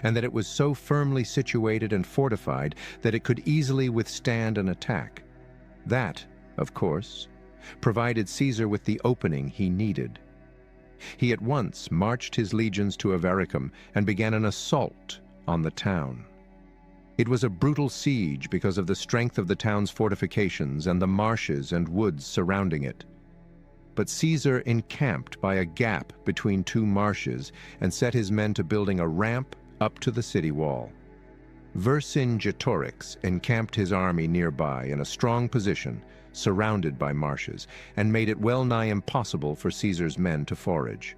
and that it was so firmly situated and fortified that it could easily withstand an attack. That, of course, provided Caesar with the opening he needed. He at once marched his legions to Avaricum and began an assault on the town. It was a brutal siege because of the strength of the town's fortifications and the marshes and woods surrounding it. But Caesar encamped by a gap between two marshes and set his men to building a ramp up to the city wall. Vercingetorix encamped his army nearby in a strong position, surrounded by marshes, and made it well nigh impossible for Caesar's men to forage.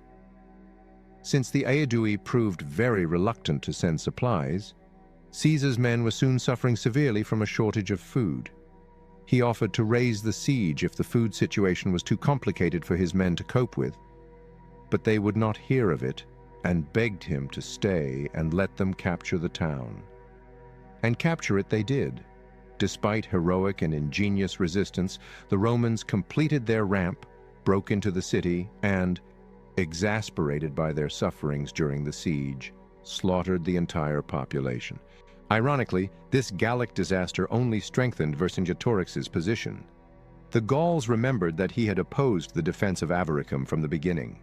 Since the Aedui proved very reluctant to send supplies, Caesar's men were soon suffering severely from a shortage of food. He offered to raise the siege if the food situation was too complicated for his men to cope with, but they would not hear of it and begged him to stay and let them capture the town. And capture it they did. Despite heroic and ingenious resistance, the Romans completed their ramp, broke into the city, and, exasperated by their sufferings during the siege, slaughtered the entire population. Ironically, this Gallic disaster only strengthened Vercingetorix's position. The Gauls remembered that he had opposed the defense of Avaricum from the beginning.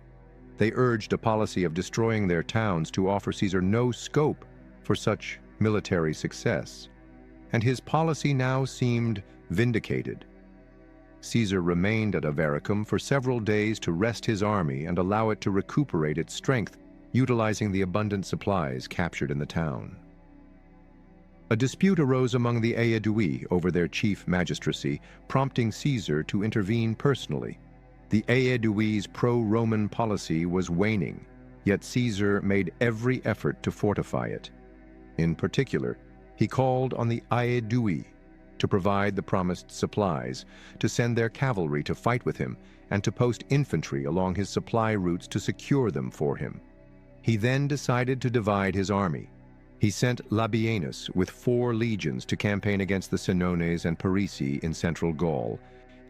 They urged a policy of destroying their towns to offer Caesar no scope for such military success, and his policy now seemed vindicated. Caesar remained at Avaricum for several days to rest his army and allow it to recuperate its strength, utilizing the abundant supplies captured in the town. A dispute arose among the Aedui over their chief magistracy, prompting Caesar to intervene personally. The Aedui's pro-Roman policy was waning, yet Caesar made every effort to fortify it. In particular, he called on the Aedui to provide the promised supplies, to send their cavalry to fight with him, and to post infantry along his supply routes to secure them for him. He then decided to divide his army. He sent Labienus with 4 legions to campaign against the Senones and Parisii in central Gaul.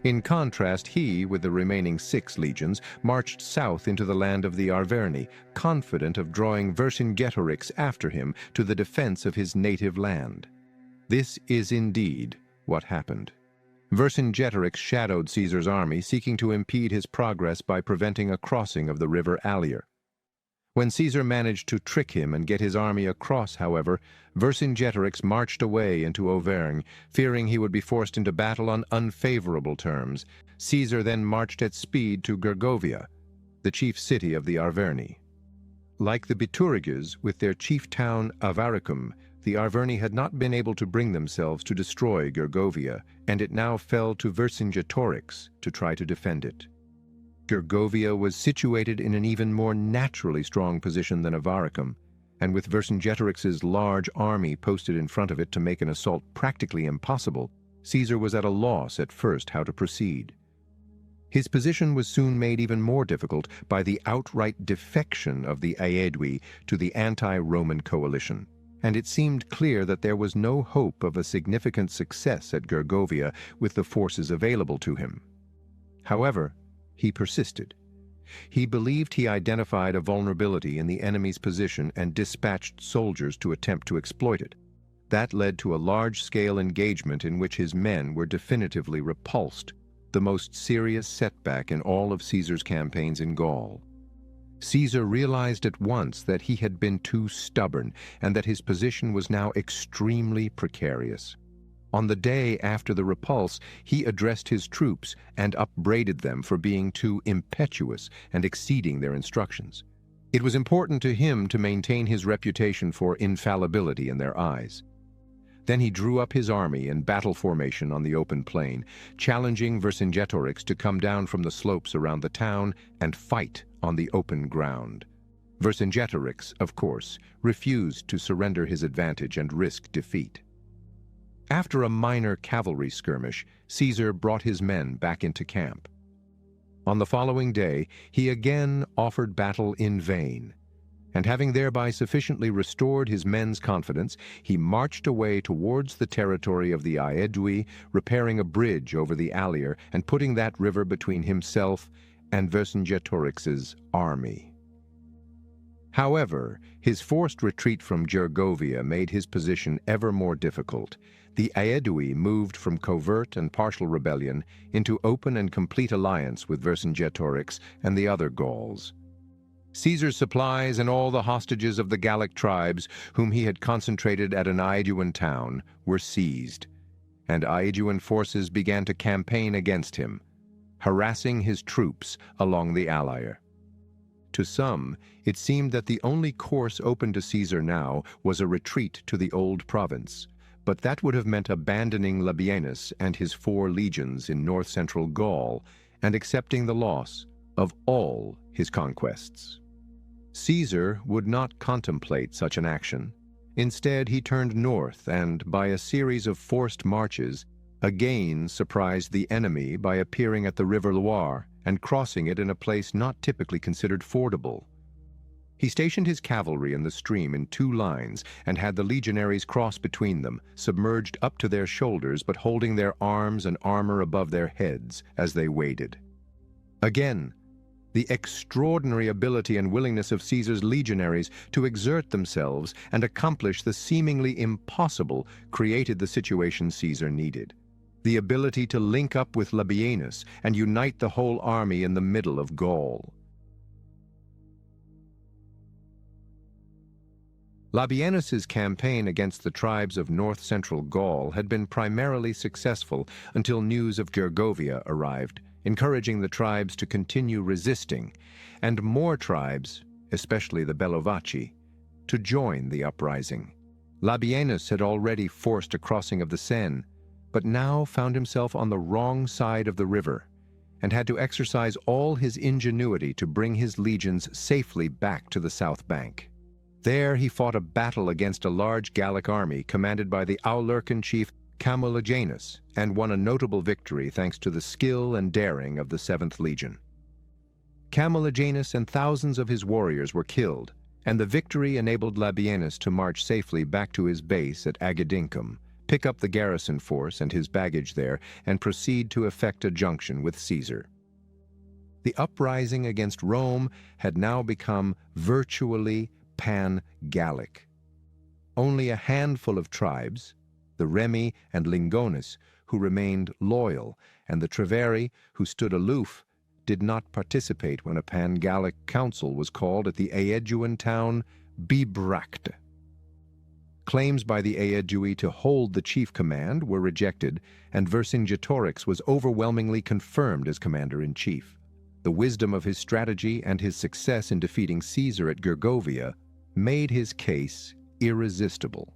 In contrast, he, with the remaining 6 legions, marched south into the land of the Arverni, confident of drawing Vercingetorix after him to the defense of his native land. This is indeed what happened. Vercingetorix shadowed Caesar's army, seeking to impede his progress by preventing a crossing of the river Allier. When Caesar managed to trick him and get his army across, however, Vercingetorix marched away into Auvergne, fearing he would be forced into battle on unfavorable terms. Caesar then marched at speed to Gergovia, the chief city of the Arverni. Like the Bituriges, with their chief town Avaricum, the Arverni had not been able to bring themselves to destroy Gergovia, and it now fell to Vercingetorix to try to defend it. Gergovia was situated in an even more naturally strong position than Avaricum, and with Vercingetorix's large army posted in front of it to make an assault practically impossible, Caesar was at a loss at first how to proceed. His position was soon made even more difficult by the outright defection of the Aedui to the anti-Roman coalition, and it seemed clear that there was no hope of a significant success at Gergovia with the forces available to him. However, he persisted. He believed he identified a vulnerability in the enemy's position and dispatched soldiers to attempt to exploit it. That led to a large-scale engagement in which his men were definitively repulsed, the most serious setback in all of Caesar's campaigns in Gaul. Caesar realized at once that he had been too stubborn and that his position was now extremely precarious. On the day after the repulse, he addressed his troops and upbraided them for being too impetuous and exceeding their instructions. It was important to him to maintain his reputation for infallibility in their eyes. Then he drew up his army in battle formation on the open plain, challenging Vercingetorix to come down from the slopes around the town and fight on the open ground. Vercingetorix, of course, refused to surrender his advantage and risk defeat. After a minor cavalry skirmish, Caesar brought his men back into camp. On the following day, he again offered battle in vain, and having thereby sufficiently restored his men's confidence, he marched away towards the territory of the Aedui, repairing a bridge over the Allier and putting that river between himself and Vercingetorix's army. However, his forced retreat from Gergovia made his position ever more difficult. The Aedui moved from covert and partial rebellion into open and complete alliance with Vercingetorix and the other Gauls. Caesar's supplies and all the hostages of the Gallic tribes, whom he had concentrated at an Aeduan town, were seized, and Aeduan forces began to campaign against him, harassing his troops along the Allier. To some, it seemed that the only course open to Caesar now was a retreat to the old province, but that would have meant abandoning Labienus and his 4 legions in north-central Gaul and accepting the loss of all his conquests. Caesar would not contemplate such an action. Instead, he turned north and, by a series of forced marches, again surprised the enemy by appearing at the River Loire and crossing it in a place not typically considered fordable. He stationed his cavalry in the stream in 2 lines and had the legionaries cross between them, submerged up to their shoulders but holding their arms and armor above their heads as they waded. Again, the extraordinary ability and willingness of Caesar's legionaries to exert themselves and accomplish the seemingly impossible created the situation Caesar needed. The ability to link up with Labienus and unite the whole army in the middle of Gaul. Labienus's campaign against the tribes of north-central Gaul had been primarily successful until news of Gergovia arrived, encouraging the tribes to continue resisting, and more tribes, especially the Bellovaci, to join the uprising. Labienus had already forced a crossing of the Seine, but now found himself on the wrong side of the river and had to exercise all his ingenuity to bring his legions safely back to the south bank. There he fought a battle against a large Gallic army commanded by the Aulurcan chief Camulogenus and won a notable victory thanks to the skill and daring of the 7th Legion. Camulogenus and thousands of his warriors were killed, and the victory enabled Labienus to march safely back to his base at Agedincum, pick up the garrison force and his baggage there, and proceed to effect a junction with Caesar. The uprising against Rome had now become virtually pan-Gallic. Only a handful of tribes, the Remi and Lingones, who remained loyal, and the Treveri, who stood aloof, did not participate when a pan-Gallic council was called at the Aeduan town Bibracte. Claims by the Aedui to hold the chief command were rejected, and Vercingetorix was overwhelmingly confirmed as commander-in-chief. The wisdom of his strategy and his success in defeating Caesar at Gergovia made his case irresistible.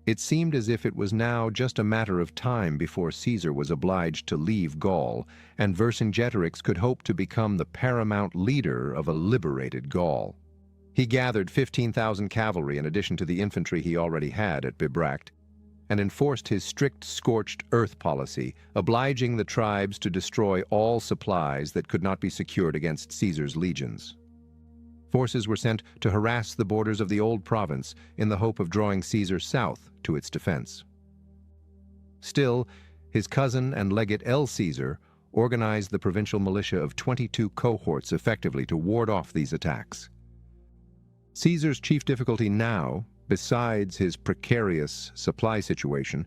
It seemed as if it was now just a matter of time before Caesar was obliged to leave Gaul, and Vercingetorix could hope to become the paramount leader of a liberated Gaul. He gathered 15,000 cavalry in addition to the infantry he already had at Bibracte, and enforced his strict scorched earth policy, obliging the tribes to destroy all supplies that could not be secured against Caesar's legions. Forces were sent to harass the borders of the old province in the hope of drawing Caesar south to its defense. Still, his cousin and legate L. Caesar organized the provincial militia of 22 cohorts effectively to ward off these attacks. Caesar's chief difficulty now, besides his precarious supply situation,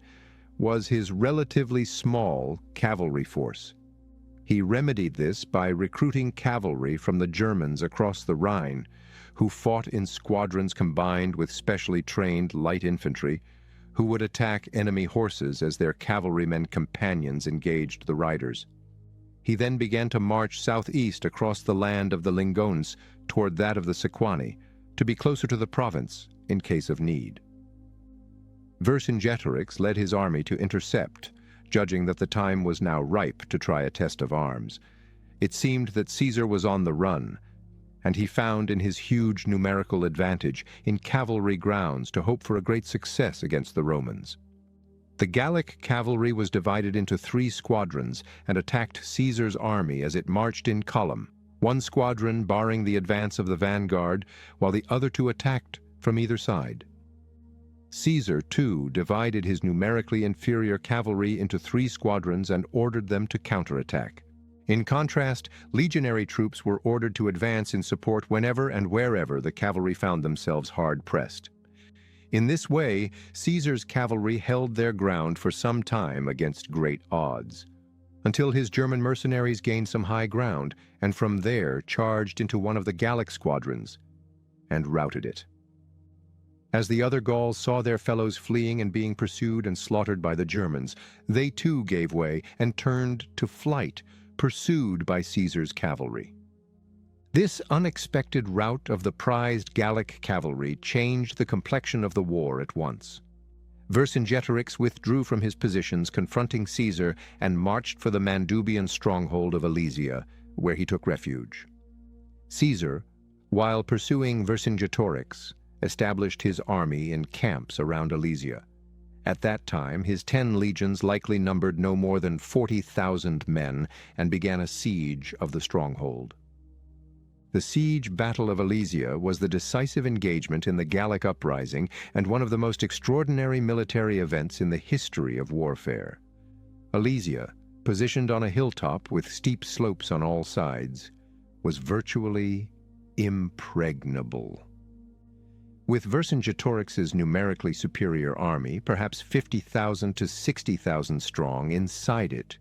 was his relatively small cavalry force. He remedied this by recruiting cavalry from the Germans across the Rhine, who fought in squadrons combined with specially trained light infantry, who would attack enemy horses as their cavalrymen companions engaged the riders. He then began to march southeast across the land of the Lingones toward that of the Sequani, to be closer to the province in case of need. Vercingetorix led his army to intercept, judging that the time was now ripe to try a test of arms. It seemed that Caesar was on the run, and he found in his huge numerical advantage in cavalry grounds to hope for a great success against the Romans. The Gallic cavalry was divided into 3 squadrons and attacked Caesar's army as it marched in column, one squadron barring the advance of the vanguard, while the other 2 attacked from either side. Caesar, too, divided his numerically inferior cavalry into 3 squadrons and ordered them to counterattack. In contrast, legionary troops were ordered to advance in support whenever and wherever the cavalry found themselves hard-pressed. In this way, Caesar's cavalry held their ground for some time against great odds, until his German mercenaries gained some high ground, and from there charged into one of the Gallic squadrons and routed it. As the other Gauls saw their fellows fleeing and being pursued and slaughtered by the Germans, they too gave way and turned to flight, pursued by Caesar's cavalry. This unexpected rout of the prized Gallic cavalry changed the complexion of the war at once. Vercingetorix withdrew from his positions confronting Caesar and marched for the Mandubian stronghold of Alesia, where he took refuge. Caesar, while pursuing Vercingetorix, established his army in camps around Alesia. At that time, his 10 legions likely numbered no more than 40,000 men and began a siege of the stronghold. The siege battle of Alesia was the decisive engagement in the Gallic Uprising and one of the most extraordinary military events in the history of warfare. Alesia, positioned on a hilltop with steep slopes on all sides, was virtually impregnable. With Vercingetorix's numerically superior army, perhaps 50,000 to 60,000 strong, inside it,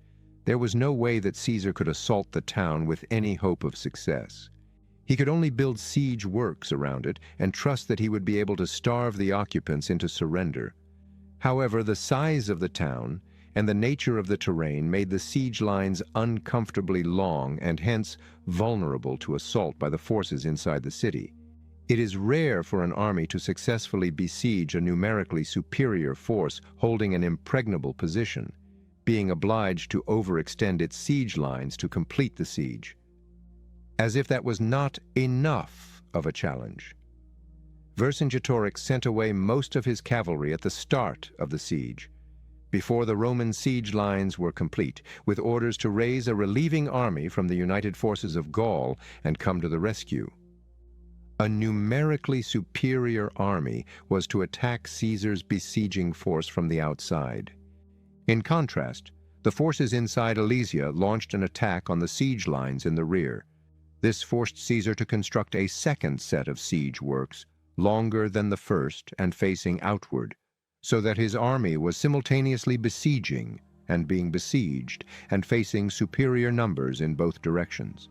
there was no way that Caesar could assault the town with any hope of success. He could only build siege works around it and trust that he would be able to starve the occupants into surrender. However, the size of the town and the nature of the terrain made the siege lines uncomfortably long and hence vulnerable to assault by the forces inside the city. It is rare for an army to successfully besiege a numerically superior force holding an impregnable position, being obliged to overextend its siege lines to complete the siege. As if that was not enough of a challenge, Vercingetorix sent away most of his cavalry at the start of the siege, before the Roman siege lines were complete, with orders to raise a relieving army from the united forces of Gaul and come to the rescue. A numerically superior army was to attack Caesar's besieging force from the outside. In contrast, the forces inside Alesia launched an attack on the siege lines in the rear. This forced Caesar to construct a second set of siege works, longer than the first and facing outward, so that his army was simultaneously besieging and being besieged and facing superior numbers in both directions.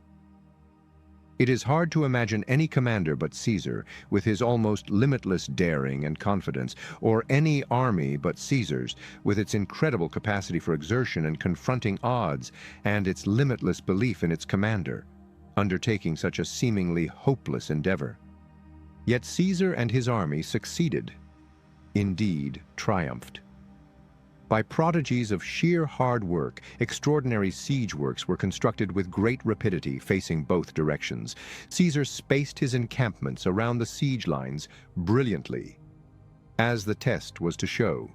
It is hard to imagine any commander but Caesar, with his almost limitless daring and confidence, or any army but Caesar's, with its incredible capacity for exertion and confronting odds, and its limitless belief in its commander, undertaking such a seemingly hopeless endeavor. Yet Caesar and his army succeeded, indeed triumphed. By prodigies of sheer hard work, extraordinary siege works were constructed with great rapidity facing both directions. Caesar spaced his encampments around the siege lines brilliantly, as the test was to show.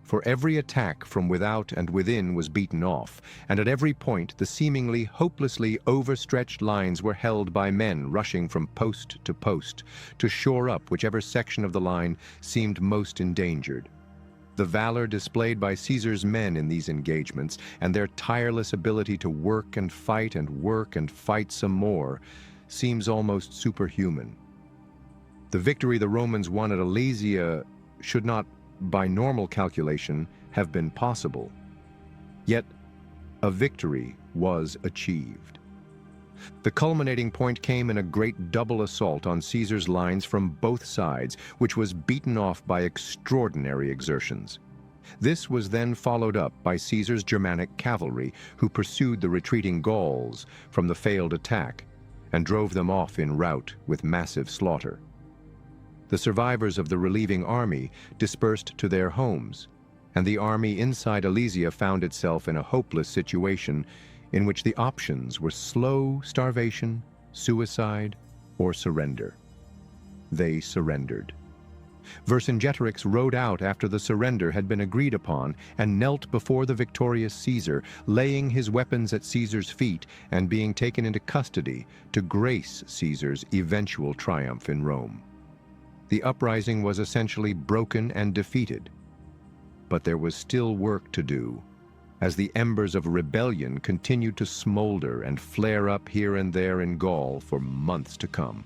For every attack from without and within was beaten off, and at every point the seemingly hopelessly overstretched lines were held by men rushing from post to shore up whichever section of the line seemed most endangered. The valor displayed by Caesar's men in these engagements and their tireless ability to work and fight some more seems almost superhuman. The victory the Romans won at Alesia should not, by normal calculation, have been possible. Yet, a victory was achieved. The culminating point came in a great double assault on Caesar's lines from both sides, which was beaten off by extraordinary exertions. This was then followed up by Caesar's Germanic cavalry, who pursued the retreating Gauls from the failed attack and drove them off in rout with massive slaughter. The survivors of the relieving army dispersed to their homes, and the army inside Alesia found itself in a hopeless situation in which the options were slow starvation, suicide, or surrender. They surrendered. Vercingetorix rode out after the surrender had been agreed upon and knelt before the victorious Caesar, laying his weapons at Caesar's feet and being taken into custody to grace Caesar's eventual triumph in Rome. The uprising was essentially broken and defeated, but there was still work to do, as the embers of rebellion continued to smolder and flare up here and there in Gaul for months to come.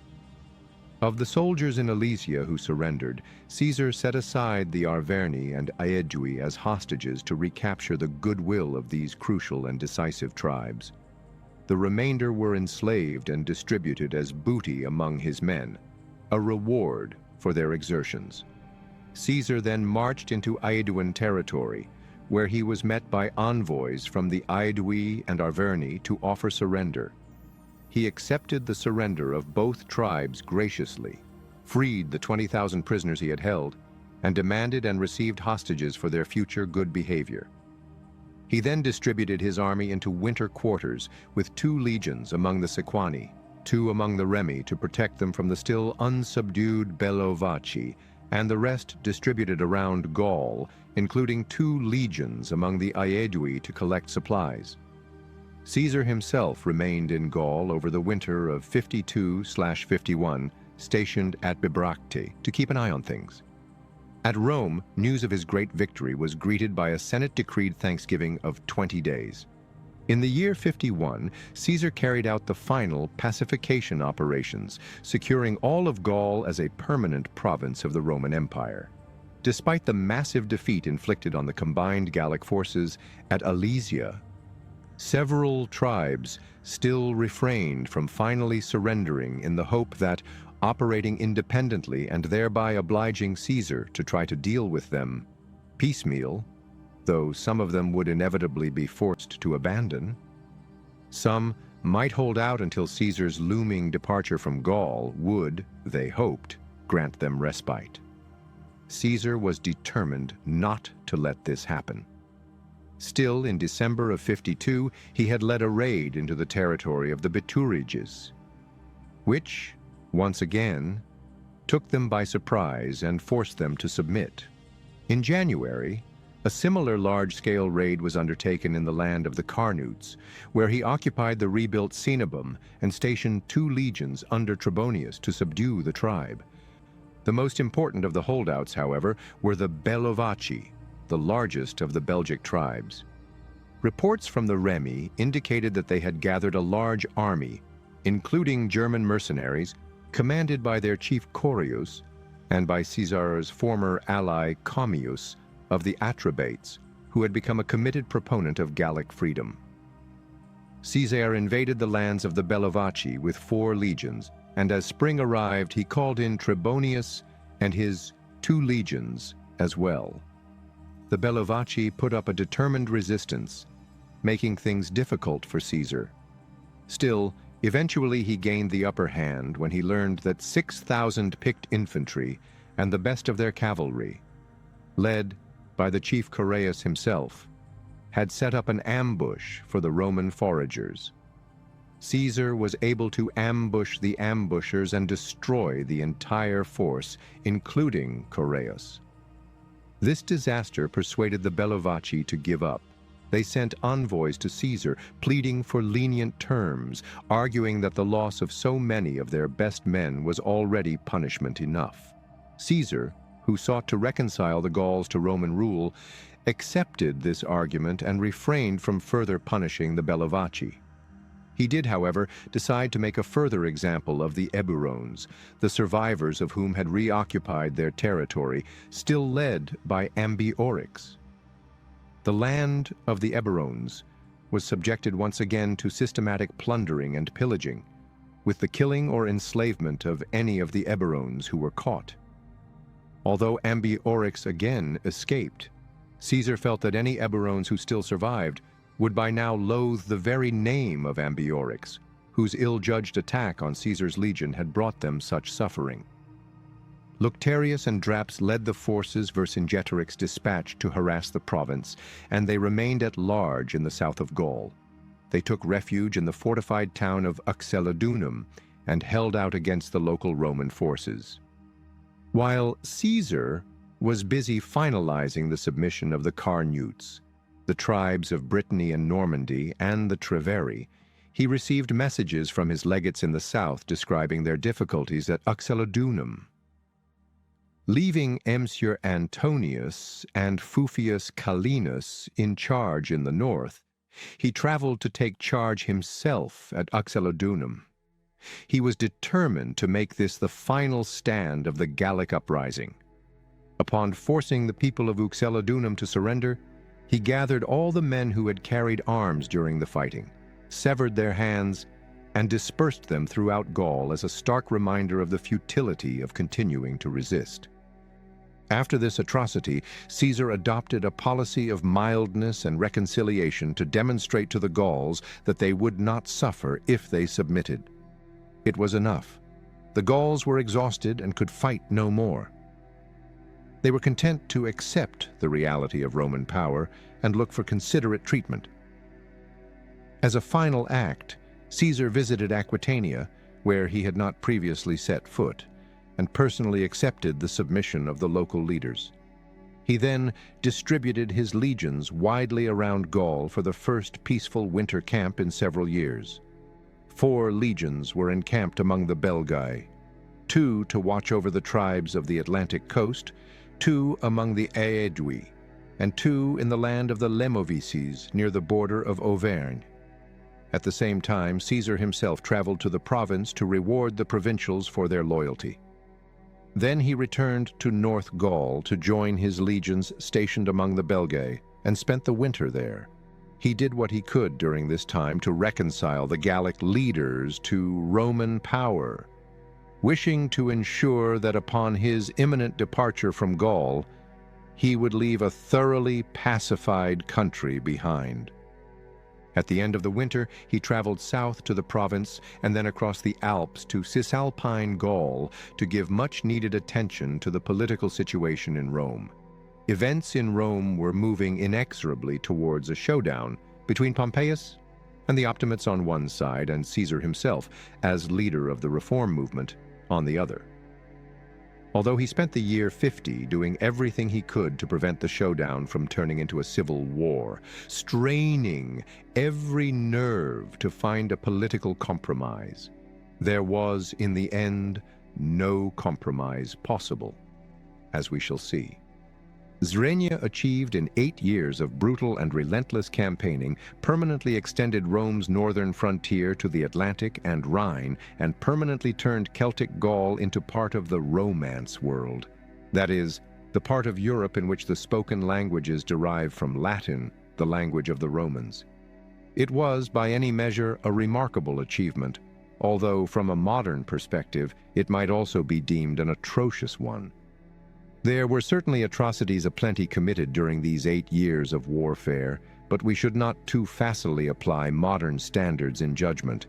Of the soldiers in Alesia who surrendered, Caesar set aside the Arverni and Aedui as hostages to recapture the goodwill of these crucial and decisive tribes. The remainder were enslaved and distributed as booty among his men, a reward for their exertions. Caesar then marched into Aeduan territory, where he was met by envoys from the Aedui and Arverni to offer surrender. He accepted the surrender of both tribes graciously, freed the 20,000 prisoners he had held, and demanded and received hostages for their future good behavior. He then distributed his army into winter quarters with 2 legions among the Sequani, 2 among the Remi to protect them from the still unsubdued Bellovaci, and the rest distributed around Gaul, including 2 legions among the Aedui to collect supplies. Caesar himself remained in Gaul over the winter of 52/51, stationed at Bibracte to keep an eye on things. At Rome, news of his great victory was greeted by a Senate-decreed thanksgiving of 20 days. In the year 51, Caesar carried out the final pacification operations, securing all of Gaul as a permanent province of the Roman Empire. Despite the massive defeat inflicted on the combined Gallic forces at Alesia, several tribes still refrained from finally surrendering in the hope that, operating independently and thereby obliging Caesar to try to deal with them piecemeal, though some of them would inevitably be forced to abandon, some might hold out until Caesar's looming departure from Gaul would, they hoped, grant them respite. Caesar was determined not to let this happen. Still, in December of 52, he had led a raid into the territory of the Bituriges, which, once again, took them by surprise and forced them to submit. In January, a similar large-scale raid was undertaken in the land of the Carnutes, where he occupied the rebuilt Cenabum and stationed 2 legions under Trebonius to subdue the tribe. The most important of the holdouts, however, were the Bellovaci, the largest of the Belgic tribes. Reports from the Remi indicated that they had gathered a large army, including German mercenaries, commanded by their chief Corius and by Caesar's former ally Commius of the Atrebates, who had become a committed proponent of Gallic freedom. Caesar invaded the lands of the Bellovaci with 4 legions, and as spring arrived, he called in Trebonius and his 2 legions as well. The Bellovaci put up a determined resistance, making things difficult for Caesar. Still, eventually he gained the upper hand when he learned that 6,000 picked infantry and the best of their cavalry, led by the chief Coreus himself, had set up an ambush for the Roman foragers. Caesar was able to ambush the ambushers and destroy the entire force, including Coreus. This disaster persuaded the Bellovaci to give up. They sent envoys to Caesar, pleading for lenient terms, arguing that the loss of so many of their best men was already punishment enough. Caesar, who sought to reconcile the Gauls to Roman rule, accepted this argument and refrained from further punishing the Bellovaci. He did, however, decide to make a further example of the Eburones, the survivors of whom had reoccupied their territory, still led by Ambiorix. The land of the Eburones was subjected once again to systematic plundering and pillaging, with the killing or enslavement of any of the Eburones who were caught. Although Ambiorix again escaped, Caesar felt that any Eburones who still survived would by now loathe the very name of Ambiorix, whose ill-judged attack on Caesar's legion had brought them such suffering. Lucterius and Draps led the forces Vercingetorix dispatched to harass the province, and they remained at large in the south of Gaul. They took refuge in the fortified town of Uxellodunum and held out against the local Roman forces. While Caesar was busy finalizing the submission of the Carnutes, the tribes of Brittany and Normandy, and the Treveri, he received messages from his legates in the south describing their difficulties at Uxellodunum. Leaving Emsur Antonius and Fufius Calenus in charge in the north, he traveled to take charge himself at Uxellodunum. He was determined to make this the final stand of the Gallic Uprising. Upon forcing the people of Uxellodunum to surrender, he gathered all the men who had carried arms during the fighting, severed their hands, and dispersed them throughout Gaul as a stark reminder of the futility of continuing to resist. After this atrocity, Caesar adopted a policy of mildness and reconciliation to demonstrate to the Gauls that they would not suffer if they submitted. It was enough. The Gauls were exhausted and could fight no more. They were content to accept the reality of Roman power and look for considerate treatment. As a final act, Caesar visited Aquitania, where he had not previously set foot, and personally accepted the submission of the local leaders. He then distributed his legions widely around Gaul for the first peaceful winter camp in several years. 4 legions were encamped among the Belgae, 2 to watch over the tribes of the Atlantic coast, 2 among the Aedui, and 2 in the land of the Lemovices near the border of Auvergne. At the same time, Caesar himself traveled to the province to reward the provincials for their loyalty. Then he returned to North Gaul to join his legions stationed among the Belgae and spent the winter there. He did what he could during this time to reconcile the Gallic leaders to Roman power, wishing to ensure that upon his imminent departure from Gaul, he would leave a thoroughly pacified country behind. At the end of the winter, he traveled south to the province and then across the Alps to Cisalpine Gaul to give much-needed attention to the political situation in Rome. Events in Rome were moving inexorably towards a showdown between Pompeius and the Optimates on one side and Caesar himself, as leader of the reform movement, on the other. Although he spent the year 50 doing everything he could to prevent the showdown from turning into a civil war, straining every nerve to find a political compromise, there was, in the end, no compromise possible, as we shall see. Zrenia achieved in 8 years of brutal and relentless campaigning, permanently extended Rome's northern frontier to the Atlantic and Rhine, and permanently turned Celtic Gaul into part of the Romance world. That is, the part of Europe in which the spoken languages derive from Latin, the language of the Romans. It was, by any measure, a remarkable achievement, although from a modern perspective, it might also be deemed an atrocious one. There were certainly atrocities aplenty committed during these 8 years of warfare, but we should not too facilely apply modern standards in judgment.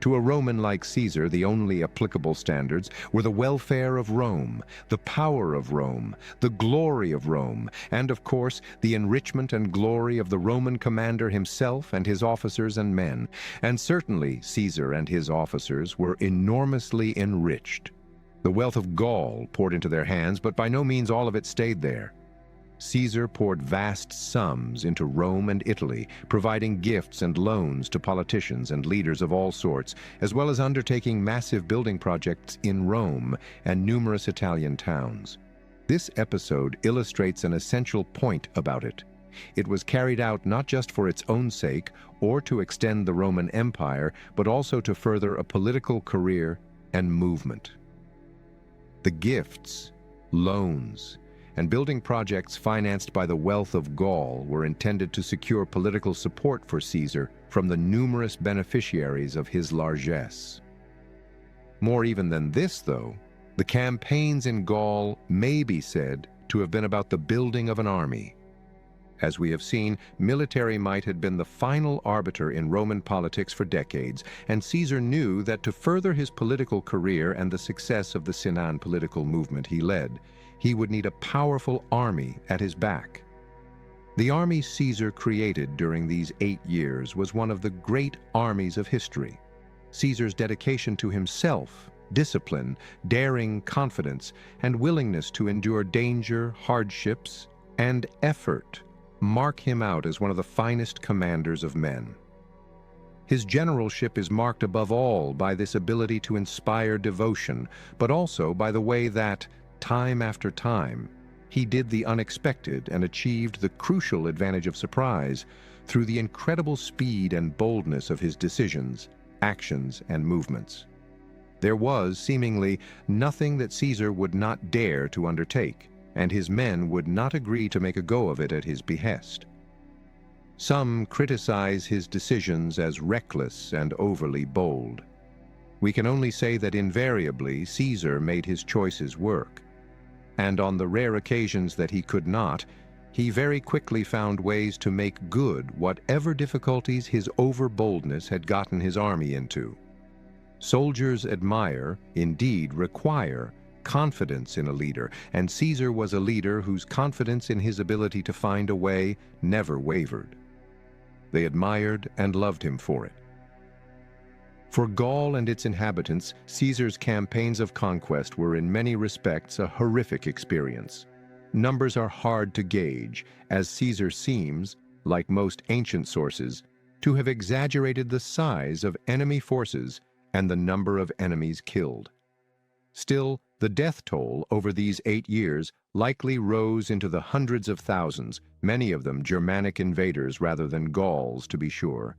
To a Roman like Caesar, the only applicable standards were the welfare of Rome, the power of Rome, the glory of Rome, and, of course, the enrichment and glory of the Roman commander himself and his officers and men. And certainly Caesar and his officers were enormously enriched. The wealth of Gaul poured into their hands, but by no means all of it stayed there. Caesar poured vast sums into Rome and Italy, providing gifts and loans to politicians and leaders of all sorts, as well as undertaking massive building projects in Rome and numerous Italian towns. This episode illustrates an essential point about it. It was carried out not just for its own sake or to extend the Roman Empire, but also to further a political career and movement. The gifts, loans, and building projects financed by the wealth of Gaul were intended to secure political support for Caesar from the numerous beneficiaries of his largesse. More even than this, though, the campaigns in Gaul may be said to have been about the building of an army. As we have seen, military might had been the final arbiter in Roman politics for decades, and Caesar knew that to further his political career and the success of the Sinan political movement he led, he would need a powerful army at his back. The army Caesar created during these 8 years was one of the great armies of history. Caesar's dedication to himself discipline, daring confidence, and willingness to endure danger, hardships, and effort mark him out as one of the finest commanders of men. His generalship is marked above all by this ability to inspire devotion, but also by the way that, time after time, he did the unexpected and achieved the crucial advantage of surprise through the incredible speed and boldness of his decisions, actions, and movements. There was, seemingly, nothing that Caesar would not dare to undertake, and his men would not agree to make a go of it at his behest. Some criticize his decisions as reckless and overly bold. We can only say that invariably Caesar made his choices work, and on the rare occasions that he could not, he very quickly found ways to make good whatever difficulties his overboldness had gotten his army into. Soldiers admire, indeed require, confidence in a leader, and Caesar was a leader whose confidence in his ability to find a way never wavered. They admired and loved him for it. For Gaul and its inhabitants, Caesar's campaigns of conquest were in many respects a horrific experience. Numbers are hard to gauge, as Caesar seems, like most ancient sources, to have exaggerated the size of enemy forces and the number of enemies killed. Still, the death toll over these 8 years likely rose into the hundreds of thousands, many of them Germanic invaders rather than Gauls, to be sure,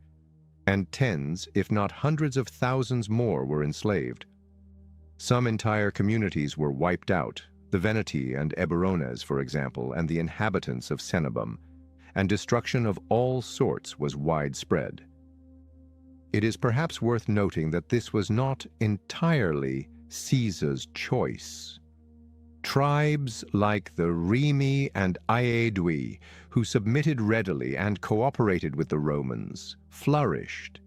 and tens, if not hundreds of thousands more were enslaved. Some entire communities were wiped out, the Veneti and Eburones, for example, and the inhabitants of Cenabum, and destruction of all sorts was widespread. It is perhaps worth noting that this was not entirely Caesar's choice. Tribes like the Remi and Aedui, who submitted readily and cooperated with the Romans, flourished,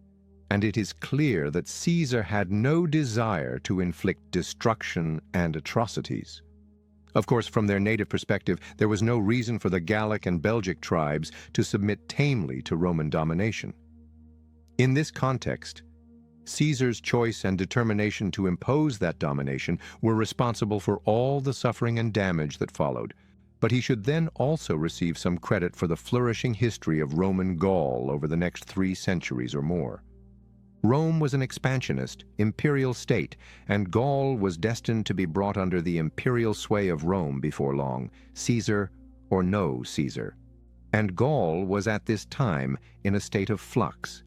and it is clear that Caesar had no desire to inflict destruction and atrocities. Of course, from their native perspective, there was no reason for the Gallic and Belgic tribes to submit tamely to Roman domination. In this context, Caesar's choice and determination to impose that domination were responsible for all the suffering and damage that followed, but he should then also receive some credit for the flourishing history of Roman Gaul over the next 3 centuries or more. Rome was an expansionist, imperial state, and Gaul was destined to be brought under the imperial sway of Rome before long, Caesar or no Caesar. And Gaul was at this time in a state of flux.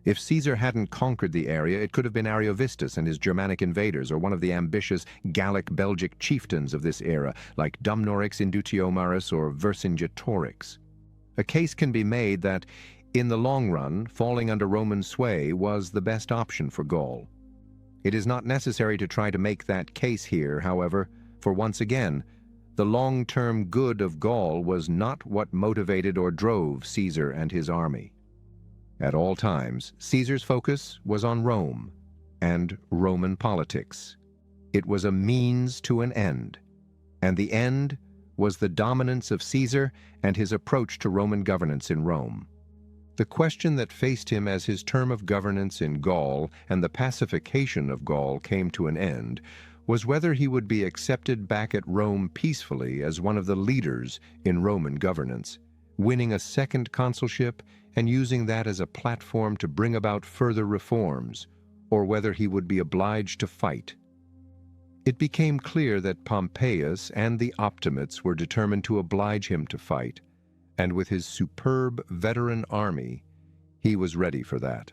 If Caesar hadn't conquered the area, it could have been Ariovistus and his Germanic invaders, or one of the ambitious Gallic-Belgic chieftains of this era, like Dumnorix Indutiomarus or Vercingetorix. A case can be made that, in the long run, falling under Roman sway was the best option for Gaul. It is not necessary to try to make that case here, however, for once again, the long-term good of Gaul was not what motivated or drove Caesar and his army. At all times, Caesar's focus was on Rome and Roman politics. It was a means to an end, and the end was the dominance of Caesar and his approach to Roman governance in Rome. The question that faced him as his term of governance in Gaul and the pacification of Gaul came to an end was whether he would be accepted back at Rome peacefully as one of the leaders in Roman governance, winning a second consulship and using that as a platform to bring about further reforms, or whether he would be obliged to fight. It became clear that Pompeius and the Optimates were determined to oblige him to fight, and with his superb veteran army, he was ready for that.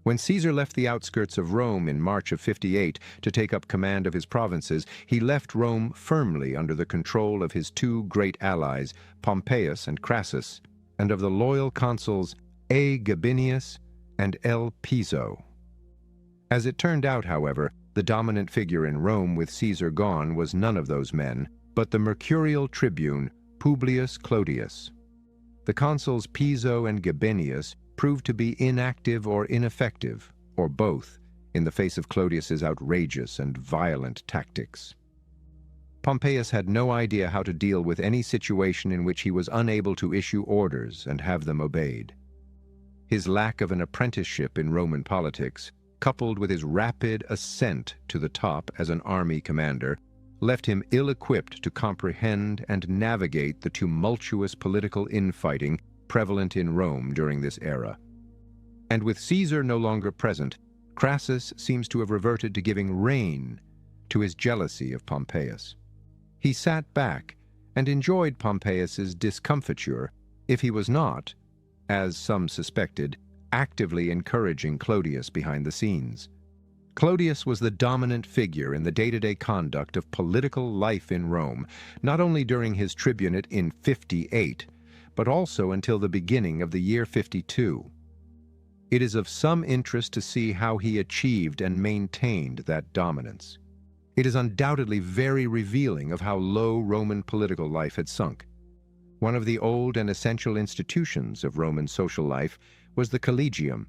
When Caesar left the outskirts of Rome in March of 58 to take up command of his provinces, he left Rome firmly under the control of his 2 great allies, Pompeius and Crassus, and of the loyal consuls A. Gabinius and L. Piso. As it turned out, however, the dominant figure in Rome with Caesar gone was none of those men, but the mercurial tribune Publius Clodius. The consuls Piso and Gabinius proved to be inactive or ineffective, or both, in the face of Clodius's outrageous and violent tactics. Pompeius had no idea how to deal with any situation in which he was unable to issue orders and have them obeyed. His lack of an apprenticeship in Roman politics, coupled with his rapid ascent to the top as an army commander, left him ill-equipped to comprehend and navigate the tumultuous political infighting prevalent in Rome during this era. And with Caesar no longer present, Crassus seems to have reverted to giving rein to his jealousy of Pompeius. He sat back and enjoyed Pompeius's discomfiture if he was not, as some suspected, actively encouraging Clodius behind the scenes. Clodius was the dominant figure in the day-to-day conduct of political life in Rome, not only during his tribunate in 58, but also until the beginning of the year 52. It is of some interest to see how he achieved and maintained that dominance. It is undoubtedly very revealing of how low Roman political life had sunk. One of the old and essential institutions of Roman social life was the collegium.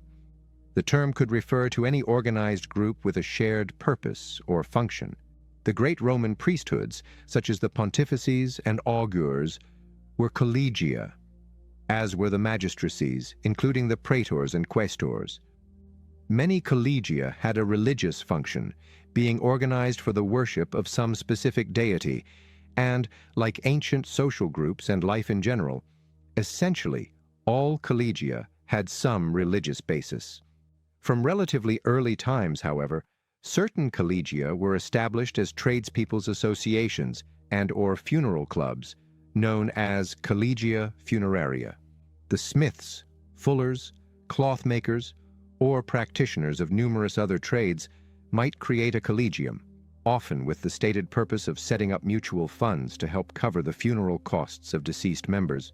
The term could refer to any organized group with a shared purpose or function. The great Roman priesthoods, such as the pontifices and augurs, were collegia, as were the magistracies, including the praetors and quaestors. Many collegia had a religious function, being organized for the worship of some specific deity, and, like ancient social groups and life in general, essentially all collegia had some religious basis. From relatively early times, however, certain collegia were established as tradespeople's associations and/or funeral clubs, known as collegia funeraria. The smiths, fullers, cloth makers, or practitioners of numerous other trades might create a collegium, often with the stated purpose of setting up mutual funds to help cover the funeral costs of deceased members,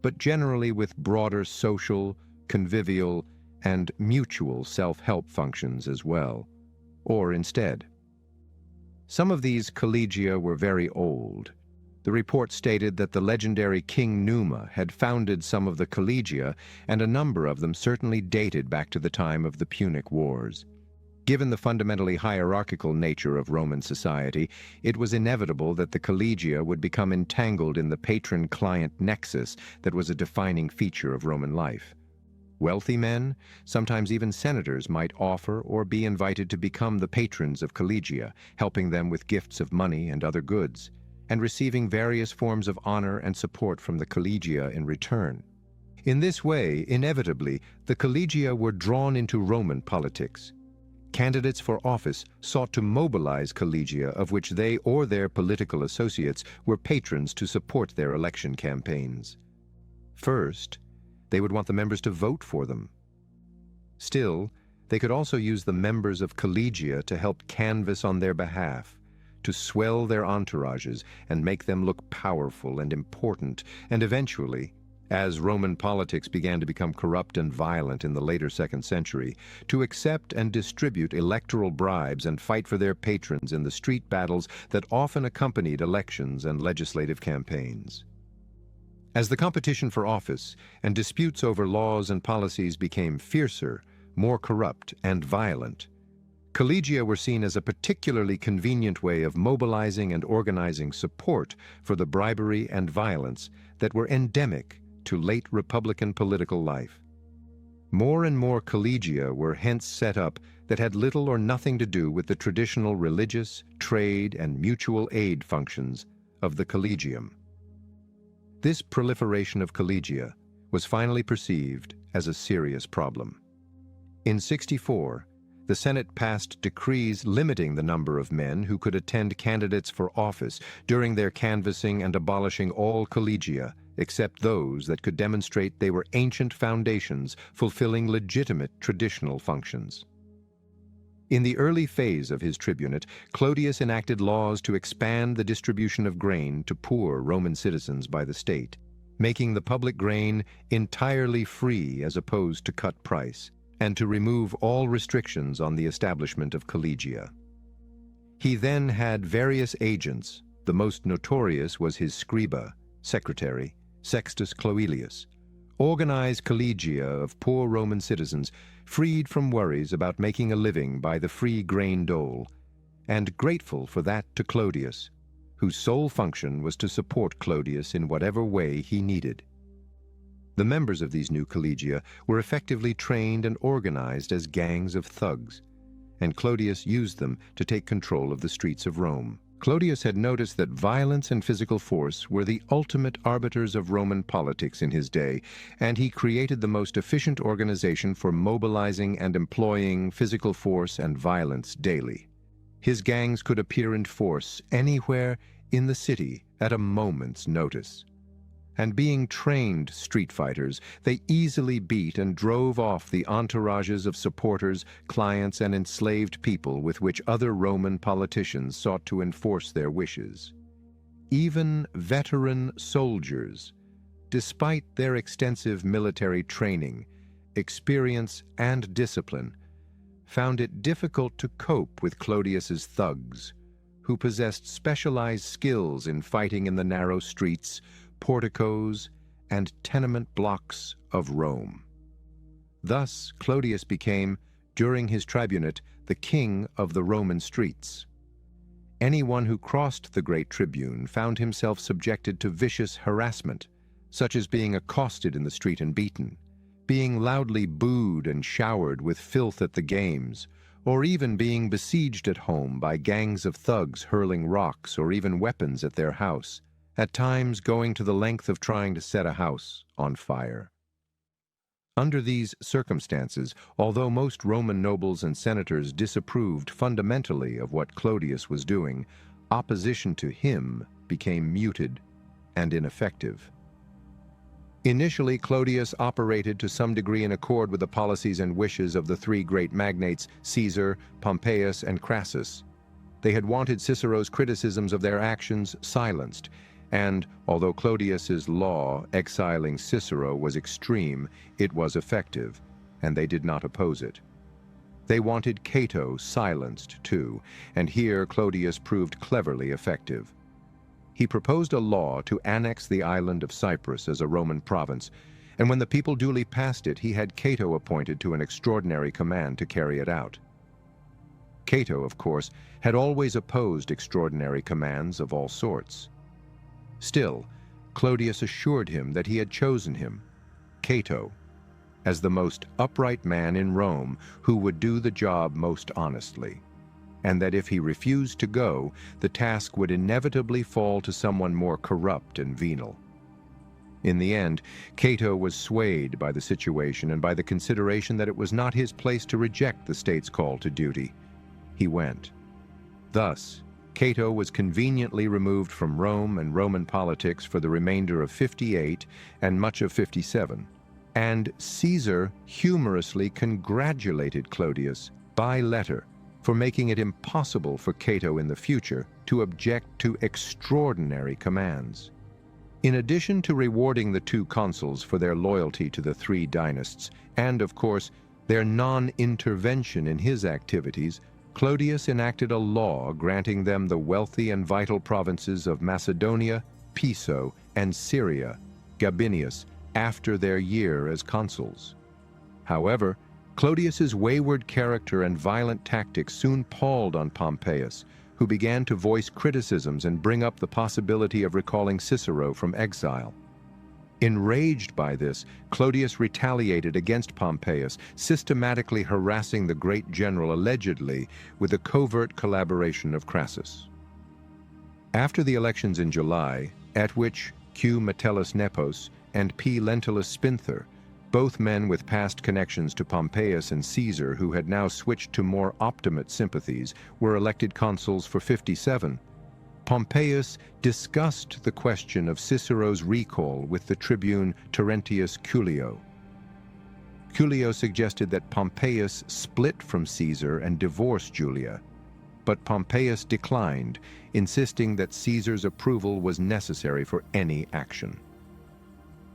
but generally with broader social, convivial, and mutual self-help functions as well, or instead. Some of these collegia were very old. The report stated that the legendary King Numa had founded some of the collegia, and a number of them certainly dated back to the time of the Punic Wars. Given the fundamentally hierarchical nature of Roman society, it was inevitable that the collegia would become entangled in the patron-client nexus that was a defining feature of Roman life. Wealthy men, sometimes even senators, might offer or be invited to become the patrons of collegia, helping them with gifts of money and other goods, and receiving various forms of honor and support from the collegia in return. In this way, inevitably, the collegia were drawn into Roman politics. Candidates for office sought to mobilize collegia of which they or their political associates were patrons to support their election campaigns. First, they would want the members to vote for them. Still, they could also use the members of collegia to help canvass on their behalf, to swell their entourages and make them look powerful and important, and eventually, as Roman politics began to become corrupt and violent in the later 2nd century, to accept and distribute electoral bribes and fight for their patrons in the street battles that often accompanied elections and legislative campaigns. As the competition for office and disputes over laws and policies became fiercer, more corrupt, and violent, collegia were seen as a particularly convenient way of mobilizing and organizing support for the bribery and violence that were endemic to late Republican political life. More and more collegia were hence set up that had little or nothing to do with the traditional religious, trade, and mutual aid functions of the collegium. This proliferation of collegia was finally perceived as a serious problem. In 64, the Senate passed decrees limiting the number of men who could attend candidates for office during their canvassing and abolishing all collegia, except those that could demonstrate they were ancient foundations fulfilling legitimate traditional functions. In the early phase of his tribunate, Clodius enacted laws to expand the distribution of grain to poor Roman citizens by the state, making the public grain entirely free as opposed to cut price, and to remove all restrictions on the establishment of collegia. He then had various agents. The most notorious was his scriba, secretary, Sextus Cloelius, organize collegia of poor Roman citizens freed from worries about making a living by the free grain dole, and grateful for that to Clodius, whose sole function was to support Clodius in whatever way he needed. The members of these new collegia were effectively trained and organized as gangs of thugs, and Clodius used them to take control of the streets of Rome. Clodius had noticed that violence and physical force were the ultimate arbiters of Roman politics in his day, and he created the most efficient organization for mobilizing and employing physical force and violence daily. His gangs could appear in force anywhere in the city at a moment's notice. And being trained street fighters, they easily beat and drove off the entourages of supporters, clients, and enslaved people with which other Roman politicians sought to enforce their wishes. Even veteran soldiers, despite their extensive military training, experience, and discipline, found it difficult to cope with Clodius's thugs, who possessed specialized skills in fighting in the narrow streets, porticos, and tenement blocks of Rome. Thus, Clodius became, during his tribunate, the king of the Roman streets. Anyone who crossed the great tribune found himself subjected to vicious harassment, such as being accosted in the street and beaten, being loudly booed and showered with filth at the games, or even being besieged at home by gangs of thugs hurling rocks or even weapons at their house, at times going to the length of trying to set a house on fire. Under these circumstances, although most Roman nobles and senators disapproved fundamentally of what Clodius was doing, opposition to him became muted and ineffective. Initially, Clodius operated to some degree in accord with the policies and wishes of the three great magnates, Caesar, Pompeius, and Crassus. They had wanted Cicero's criticisms of their actions silenced, and, although Clodius's law exiling Cicero was extreme, it was effective, and they did not oppose it. They wanted Cato silenced, too, and here Clodius proved cleverly effective. He proposed a law to annex the island of Cyprus as a Roman province, and when the people duly passed it, he had Cato appointed to an extraordinary command to carry it out. Cato, of course, had always opposed extraordinary commands of all sorts. Still, Clodius assured him that he had chosen him, Cato, as the most upright man in Rome who would do the job most honestly, and that if he refused to go, the task would inevitably fall to someone more corrupt and venal. In the end, Cato was swayed by the situation and by the consideration that it was not his place to reject the state's call to duty. He went. Thus, Cato was conveniently removed from Rome and Roman politics for the remainder of 58 and much of 57, and Caesar humorously congratulated Clodius by letter for making it impossible for Cato in the future to object to extraordinary commands. In addition to rewarding the two consuls for their loyalty to the three dynasts, and of course their non-intervention in his activities, Clodius enacted a law granting them the wealthy and vital provinces of Macedonia, Piso, and Syria, Gabinius, after their year as consuls. However, Clodius's wayward character and violent tactics soon palled on Pompeius, who began to voice criticisms and bring up the possibility of recalling Cicero from exile. Enraged by this, Clodius retaliated against Pompeius, systematically harassing the great general allegedly with the covert collaboration of Crassus. After the elections in July, at which Q. Metellus Nepos and P. Lentulus Spinther, both men with past connections to Pompeius and Caesar who had now switched to more optimate sympathies, were elected consuls for 57, Pompeius discussed the question of Cicero's recall with the tribune Terentius Cullio. Cullio suggested that Pompeius split from Caesar and divorce Julia, but Pompeius declined, insisting that Caesar's approval was necessary for any action.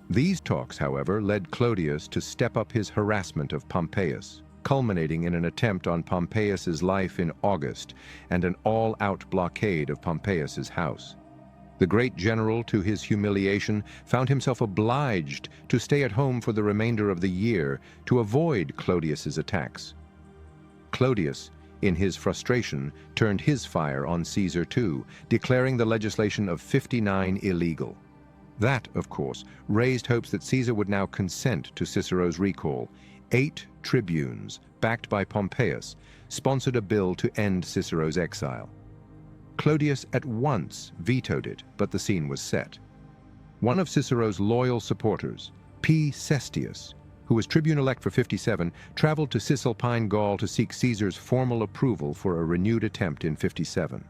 These talks, however, led Clodius to step up his harassment of Pompeius, culminating in an attempt on Pompeius's life in August and an all-out blockade of Pompeius's house. The great general, to his humiliation, found himself obliged to stay at home for the remainder of the year to avoid Clodius's attacks. Clodius, in his frustration, turned his fire on Caesar too, declaring the legislation of 59 illegal. That, of course, raised hopes that Caesar would now consent to Cicero's recall, 8 tribunes, backed by Pompeius, sponsored a bill to end Cicero's exile. Clodius at once vetoed it, but the scene was set. One of Cicero's loyal supporters, P. Cestius, who was tribune-elect for 57, traveled to Cisalpine Gaul to seek Caesar's formal approval for a renewed attempt in 57.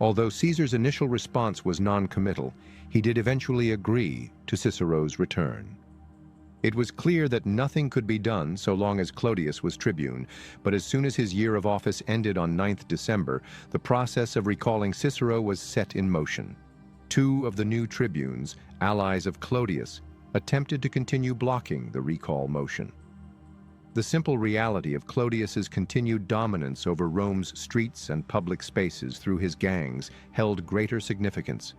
Although Caesar's initial response was non-committal, he did eventually agree to Cicero's return. It was clear that nothing could be done so long as Clodius was tribune, but as soon as his year of office ended on 9th December, the process of recalling Cicero was set in motion. 2 of the new tribunes, allies of Clodius, attempted to continue blocking the recall motion. The simple reality of Clodius's continued dominance over Rome's streets and public spaces through his gangs held greater significance.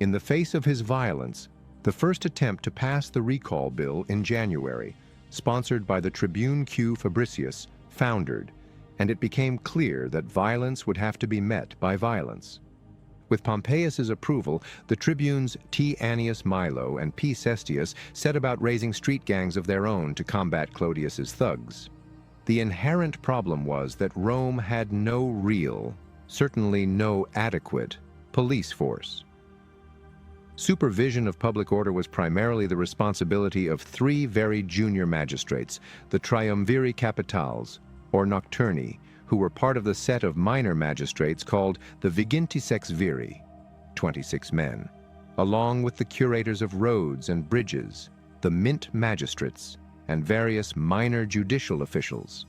In the face of his violence, the first attempt to pass the recall bill in January, sponsored by the tribune Q. Fabricius, foundered, and it became clear that violence would have to be met by violence. With Pompeius's approval, the tribunes T. Annius Milo and P. Cestius set about raising street gangs of their own to combat Clodius's thugs. The inherent problem was that Rome had no real, certainly no adequate, police force. Supervision of public order was primarily the responsibility of 3 very junior magistrates, the Triumviri Capitales, or Nocturni, who were part of the set of minor magistrates called the Vigintisex Viri, 26 men, along with the curators of roads and bridges, the mint magistrates, and various minor judicial officials.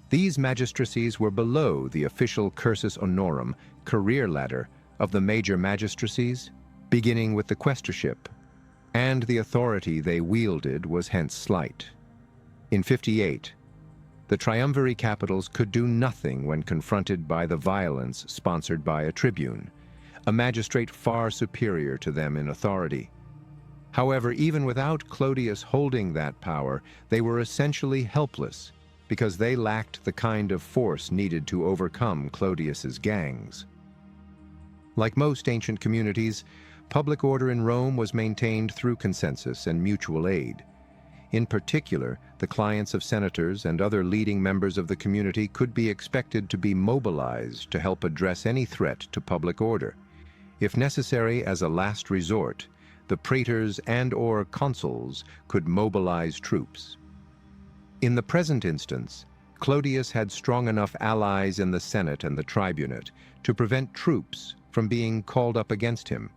These magistracies were below the official cursus honorum, career ladder, of the major magistracies, beginning with the quaestorship, and the authority they wielded was hence slight. In 58, the triumviri capitals could do nothing when confronted by the violence sponsored by a tribune, a magistrate far superior to them in authority. However, even without Clodius holding that power, they were essentially helpless because they lacked the kind of force needed to overcome Clodius's gangs. Like most ancient communities, public order in Rome was maintained through consensus and mutual aid. In particular, the clients of senators and other leading members of the community could be expected to be mobilized to help address any threat to public order. If necessary, as a last resort, the praetors and/or consuls could mobilize troops. In the present instance, Clodius had strong enough allies in the Senate and the tribunate to prevent troops from being called up against him,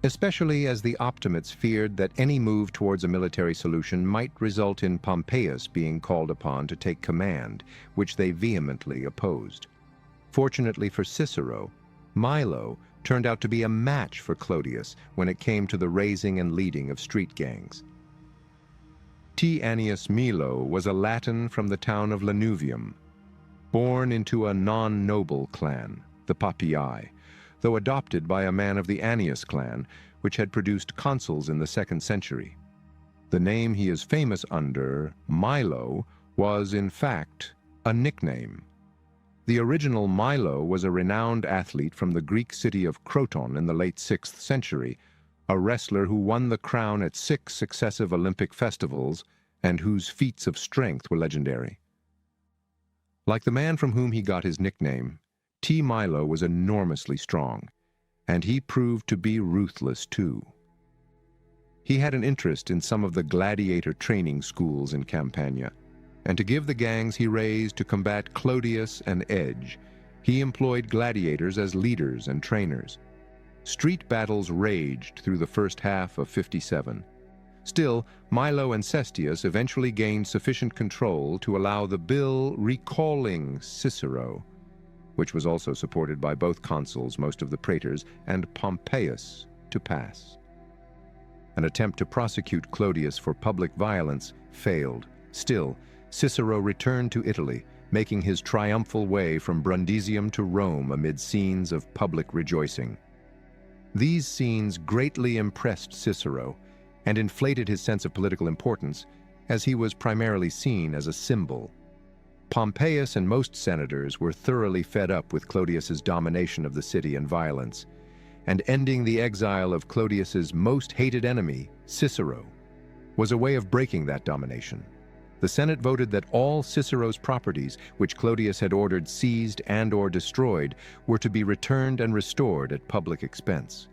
especially as the Optimates feared that any move towards a military solution might result in Pompeius being called upon to take command, which they vehemently opposed. Fortunately for Cicero, Milo turned out to be a match for Clodius when it came to the raising and leading of street gangs. T. Annius Milo was a Latin from the town of Lanuvium, born into a non-noble clan, the Papii, though adopted by a man of the Annius clan, which had produced consuls in the 2nd century. The name he is famous under, Milo, was in fact a nickname. The original Milo was a renowned athlete from the Greek city of Croton in the late 6th century, a wrestler who won the crown at 6 successive Olympic festivals and whose feats of strength were legendary. Like the man from whom he got his nickname, T. Milo was enormously strong, and he proved to be ruthless too. He had an interest in some of the gladiator training schools in Campania, and to give the gangs he raised to combat Clodius and Edge, he employed gladiators as leaders and trainers. Street battles raged through the first half of 57. Still, Milo and Cestius eventually gained sufficient control to allow the bill recalling Cicero, which was also supported by both consuls, most of the praetors, and Pompeius, to pass. An attempt to prosecute Clodius for public violence failed. Still, Cicero returned to Italy, making his triumphal way from Brundisium to Rome amid scenes of public rejoicing. These scenes greatly impressed Cicero and inflated his sense of political importance, as he was primarily seen as a symbol. Pompeius and most senators were thoroughly fed up with Clodius's domination of the city and violence, and ending the exile of Clodius's most hated enemy, Cicero, was a way of breaking that domination. The Senate voted that all Cicero's properties, which Clodius had ordered seized and/or destroyed, were to be returned and restored at public expense.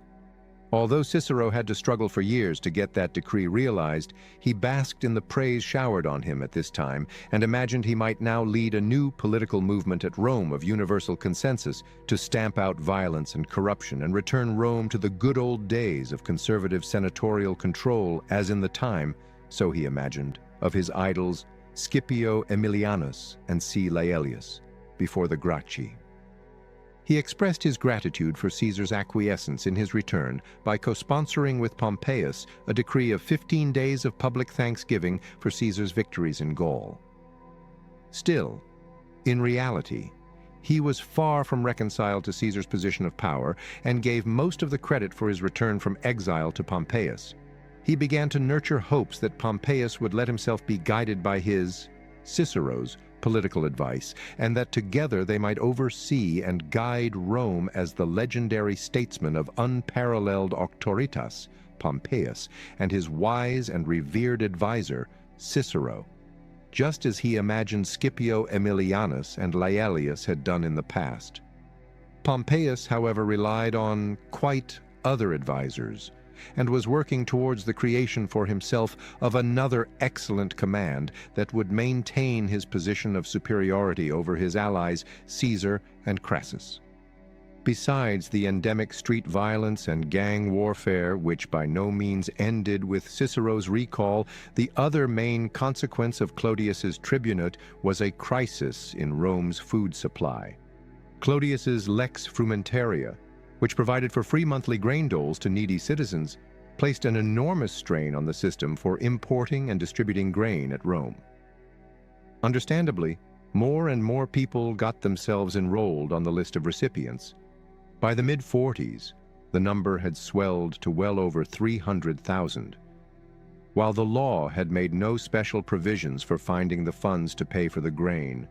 Although Cicero had to struggle for years to get that decree realized, he basked in the praise showered on him at this time and imagined he might now lead a new political movement at Rome of universal consensus to stamp out violence and corruption and return Rome to the good old days of conservative senatorial control as in the time, so he imagined, of his idols Scipio Aemilianus and C. Laelius before the Gracchi. He expressed his gratitude for Caesar's acquiescence in his return by co-sponsoring with Pompeius a decree of 15 days of public thanksgiving for Caesar's victories in Gaul. Still, in reality, he was far from reconciled to Caesar's position of power and gave most of the credit for his return from exile to Pompeius. He began to nurture hopes that Pompeius would let himself be guided by his, Cicero's, political advice, and that together they might oversee and guide Rome as the legendary statesman of unparalleled auctoritas, Pompeius, and his wise and revered advisor, Cicero, just as he imagined Scipio Aemilianus and Laelius had done in the past. Pompeius, however, relied on quite other advisors, and was working towards the creation for himself of another excellent command that would maintain his position of superiority over his allies Caesar and Crassus. Besides the endemic street violence and gang warfare, which by no means ended with Cicero's recall, the other main consequence of Clodius's tribunate was a crisis in Rome's food supply. Clodius's Lex Frumentaria, which provided for free monthly grain doles to needy citizens, placed an enormous strain on the system for importing and distributing grain at Rome. Understandably, more and more people got themselves enrolled on the list of recipients. By the mid-40s, the number had swelled to well over 300,000. While the law had made no special provisions for finding the funds to pay for the grain,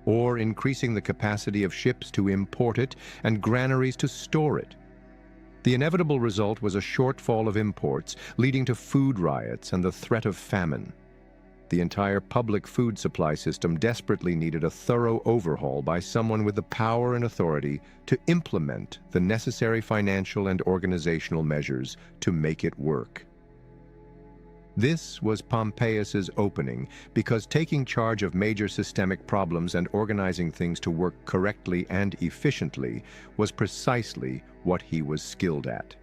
or increasing the capacity of ships to import it and granaries to store it. The inevitable result was a shortfall of imports, leading to food riots and the threat of famine. The entire public food supply system desperately needed a thorough overhaul by someone with the power and authority to implement the necessary financial and organizational measures to make it work. This was Pompeius's opening because taking charge of major systemic problems and organizing things to work correctly and efficiently was precisely what he was skilled at.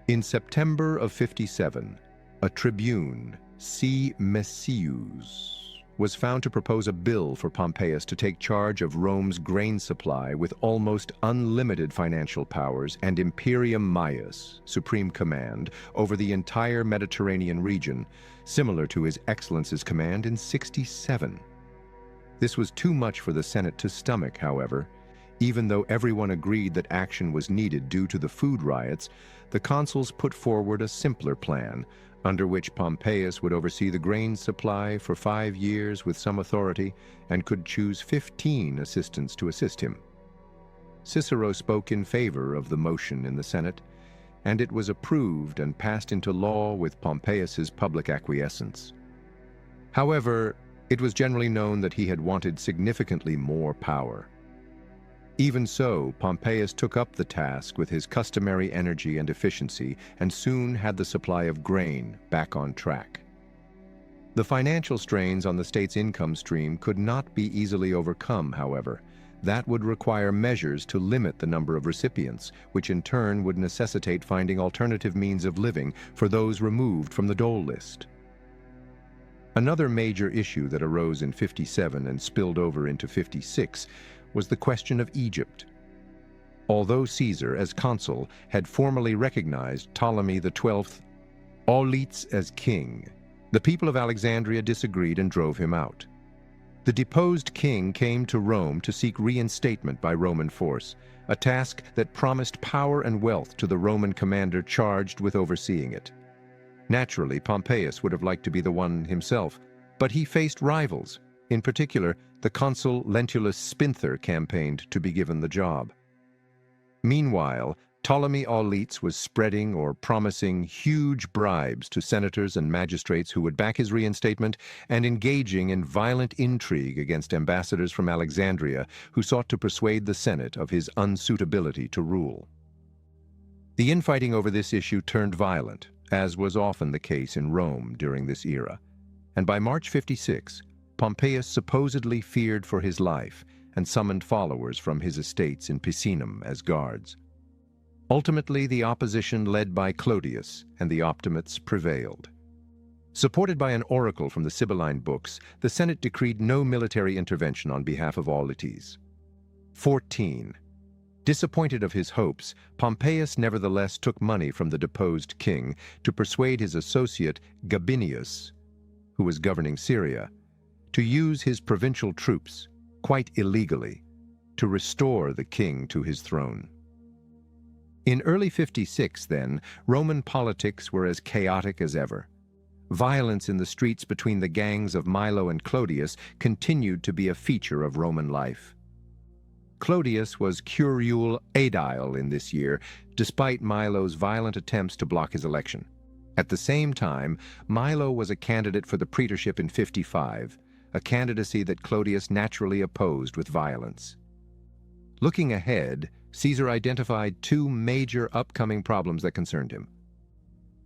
In September of 57, a tribune, C. Messius, was found to propose a bill for Pompeius to take charge of Rome's grain supply with almost unlimited financial powers and Imperium Maius, supreme command, over the entire Mediterranean region, similar to His Excellence's command in 67. This was too much for the Senate to stomach, however. Even though everyone agreed that action was needed due to the food riots, the consuls put forward a simpler plan, under which Pompeius would oversee the grain supply for 5 years with some authority and could choose 15 assistants to assist him. Cicero spoke in favor of the motion in the Senate, and it was approved and passed into law with Pompeius's public acquiescence. However, it was generally known that he had wanted significantly more power. Even so, Pompeius took up the task with his customary energy and efficiency and soon had the supply of grain back on track. The financial strains on the state's income stream could not be easily overcome, however. That would require measures to limit the number of recipients, which in turn would necessitate finding alternative means of living for those removed from the dole list. Another major issue that arose in 57 and spilled over into 56 was the question of Egypt. Although Caesar, as consul, had formally recognized Ptolemy XII Auletes as king, the people of Alexandria disagreed and drove him out. The deposed king came to Rome to seek reinstatement by Roman force, a task that promised power and wealth to the Roman commander charged with overseeing it. Naturally, Pompeius would have liked to be the one himself, but he faced rivals. In particular, the consul Lentulus Spinther campaigned to be given the job. Meanwhile, Ptolemy Auletes was spreading or promising huge bribes to senators and magistrates who would back his reinstatement and engaging in violent intrigue against ambassadors from Alexandria who sought to persuade the Senate of his unsuitability to rule. The infighting over this issue turned violent, as was often the case in Rome during this era, and by March 56, Pompeius supposedly feared for his life and summoned followers from his estates in Picenum as guards. Ultimately, the opposition led by Clodius and the Optimates prevailed. Supported by an oracle from the Sibylline books, the Senate decreed no military intervention on behalf of Auletes. 14. Disappointed of his hopes, Pompeius nevertheless took money from the deposed king to persuade his associate Gabinius, who was governing Syria, to use his provincial troops, quite illegally, to restore the king to his throne. In early 56, then, Roman politics were as chaotic as ever. Violence in the streets between the gangs of Milo and Clodius continued to be a feature of Roman life. Clodius was curule aedile in this year, despite Milo's violent attempts to block his election. At the same time, Milo was a candidate for the praetorship in 55, a candidacy that Clodius naturally opposed with violence. Looking ahead, Caesar identified two major upcoming problems that concerned him.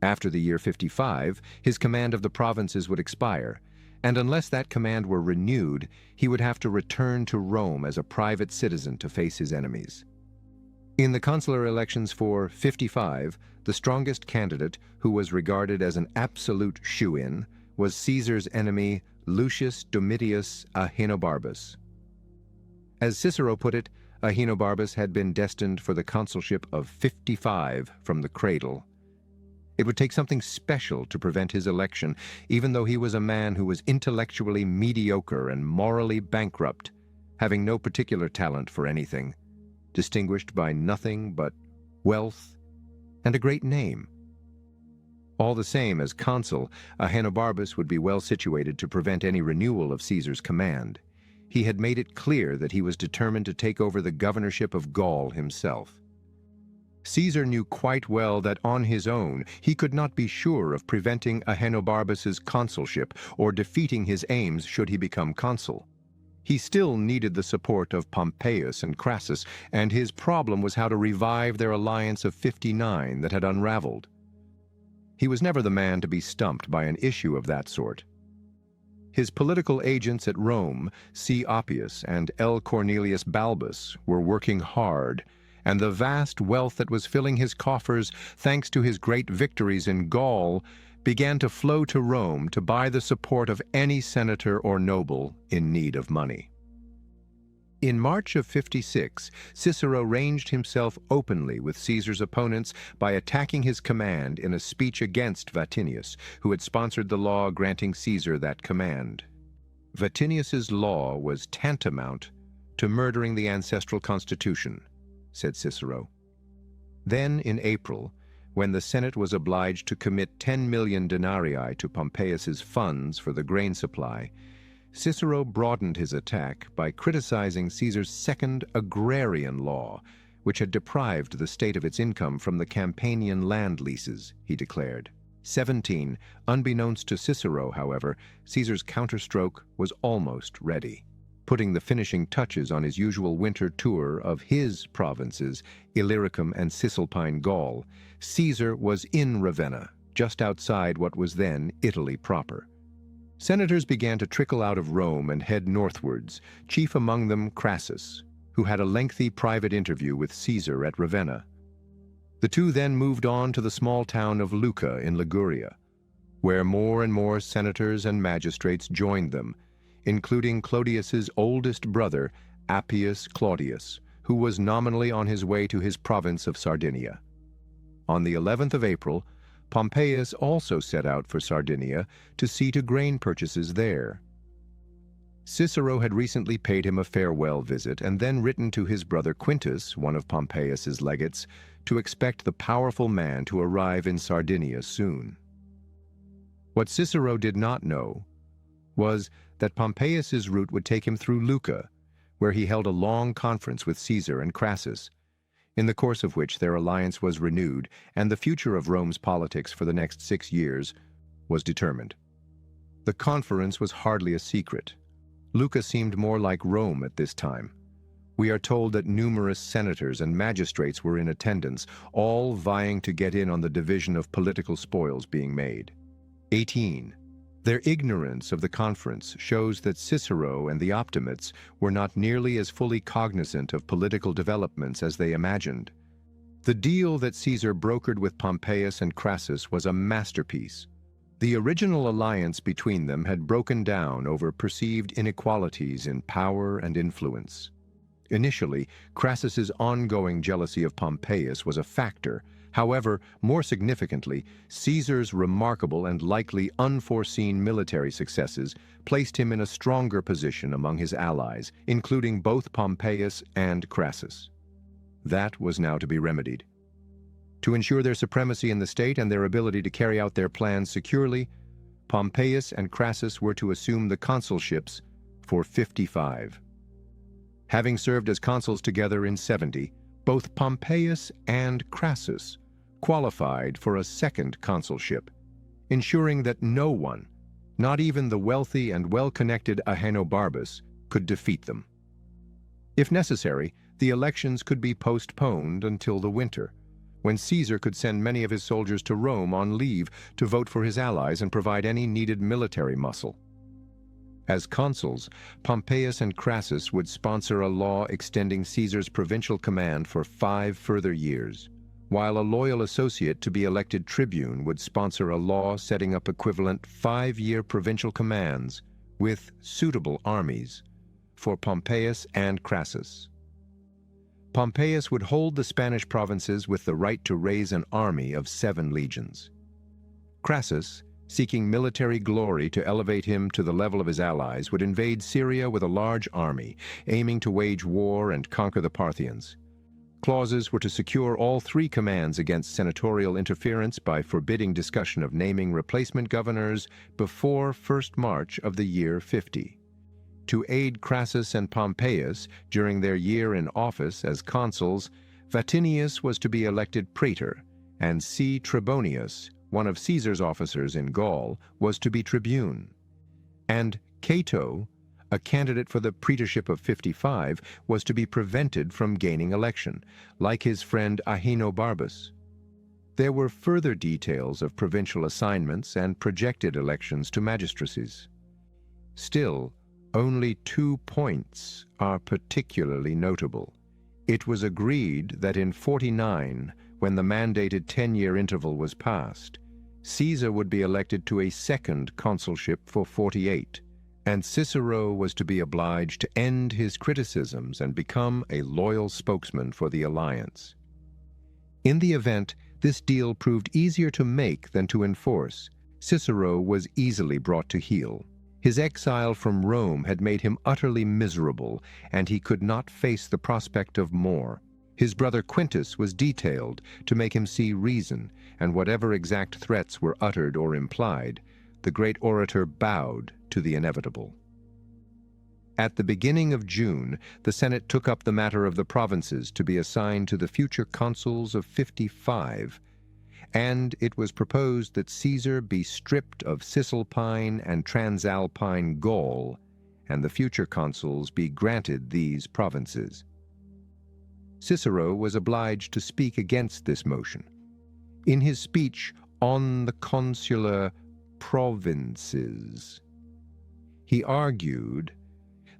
After the year 55, his command of the provinces would expire, and unless that command were renewed, he would have to return to Rome as a private citizen to face his enemies. In the consular elections for 55, the strongest candidate, who was regarded as an absolute shoo-in, was Caesar's enemy Lucius Domitius Ahenobarbus. As Cicero put it, Ahenobarbus had been destined for the consulship of 55 from the cradle. It would take something special to prevent his election, even though he was a man who was intellectually mediocre and morally bankrupt, having no particular talent for anything, distinguished by nothing but wealth and a great name. All the same, as consul, Ahenobarbus would be well situated to prevent any renewal of Caesar's command. He had made it clear that he was determined to take over the governorship of Gaul himself. Caesar knew quite well that on his own he could not be sure of preventing Ahenobarbus's consulship or defeating his aims should he become consul. He still needed the support of Pompeius and Crassus, and his problem was how to revive their alliance of 59 that had unraveled. He was never the man to be stumped by an issue of that sort. His political agents at Rome, C. Oppius and L. Cornelius Balbus, were working hard, and the vast wealth that was filling his coffers thanks to his great victories in Gaul began to flow to Rome to buy the support of any senator or noble in need of money. In March of 56, Cicero ranged himself openly with Caesar's opponents by attacking his command in a speech against Vatinius, who had sponsored the law granting Caesar that command. Vatinius's law was tantamount to murdering the ancestral constitution, said Cicero. Then, in April, when the Senate was obliged to commit 10 million denarii to Pompeius's funds for the grain supply, Cicero broadened his attack by criticizing Caesar's second agrarian law, which had deprived the state of its income from the Campanian land leases, he declared. 17, unbeknownst to Cicero, however, Caesar's counterstroke was almost ready. Putting the finishing touches on his usual winter tour of his provinces, Illyricum and Cisalpine Gaul, Caesar was in Ravenna, just outside what was then Italy proper. Senators began to trickle out of Rome and head northwards, chief among them Crassus, who had a lengthy private interview with Caesar at Ravenna. The two then moved on to the small town of Luca in Liguria, where more and more senators and magistrates joined them, including Clodius's oldest brother, Appius Claudius, who was nominally on his way to his province of Sardinia. On the 11th of April, Pompeius also set out for Sardinia to see to grain purchases there. Cicero had recently paid him a farewell visit and then written to his brother Quintus, one of Pompeius's legates, to expect the powerful man to arrive in Sardinia soon. What Cicero did not know was that Pompeius's route would take him through Lucca, where he held a long conference with Caesar and Crassus. in the course of which their alliance was renewed and the future of Rome's politics for the next 6 years was determined. The conference was hardly a secret. Luca seemed more like Rome at this time. We are told that numerous senators and magistrates were in attendance, all vying to get in on the division of political spoils being made. 18. Their ignorance of the conference shows that Cicero and the Optimates were not nearly as fully cognizant of political developments as they imagined. The deal that Caesar brokered with Pompeius and Crassus was a masterpiece. The original alliance between them had broken down over perceived inequalities in power and influence. Initially, Crassus's ongoing jealousy of Pompeius was a factor. However, more significantly, Caesar's remarkable and likely unforeseen military successes placed him in a stronger position among his allies, including both Pompeius and Crassus. That was now to be remedied. To ensure their supremacy in the state and their ability to carry out their plans securely, Pompeius and Crassus were to assume the consulships for 55. Having served as consuls together in 70, both Pompeius and Crassus qualified for a second consulship, ensuring that no one, not even the wealthy and well-connected Ahenobarbus, could defeat them. If necessary, the elections could be postponed until the winter, when Caesar could send many of his soldiers to Rome on leave to vote for his allies and provide any needed military muscle. As consuls, Pompeius and Crassus would sponsor a law extending Caesar's provincial command for 5 further years, while a loyal associate to be elected tribune would sponsor a law setting up equivalent 5-year provincial commands with suitable armies for Pompeius and Crassus. Pompeius would hold the Spanish provinces with the right to raise an army of 7 legions. Crassus, seeking military glory to elevate him to the level of his allies, would invade Syria with a large army, aiming to wage war and conquer the Parthians. Clauses were to secure all 3 commands against senatorial interference by forbidding discussion of naming replacement governors before 1st March of the year 50. To aid Crassus and Pompeius during their year in office as consuls, Vatinius was to be elected praetor, and C. Trebonius, one of Caesar's officers in Gaul, was to be tribune. And Cato, a candidate for the praetorship of 55, was to be prevented from gaining election, like his friend Ahenobarbus. There were further details of provincial assignments and projected elections to magistracies. Still, only 2 points are particularly notable. It was agreed that in 49, when the mandated 10-year interval was passed, Caesar would be elected to a second consulship for 48, and Cicero was to be obliged to end his criticisms and become a loyal spokesman for the alliance. In the event, this deal proved easier to make than to enforce. Cicero was easily brought to heel. His exile from Rome had made him utterly miserable, and he could not face the prospect of more. His brother Quintus was detailed to make him see reason, and whatever exact threats were uttered or implied, the great orator bowed to the inevitable. At the beginning of June, the Senate took up the matter of the provinces to be assigned to the future consuls of 55, and it was proposed that Caesar be stripped of Cisalpine and Transalpine Gaul, and the future consuls be granted these provinces. Cicero was obliged to speak against this motion. In his speech on the consular provinces, he argued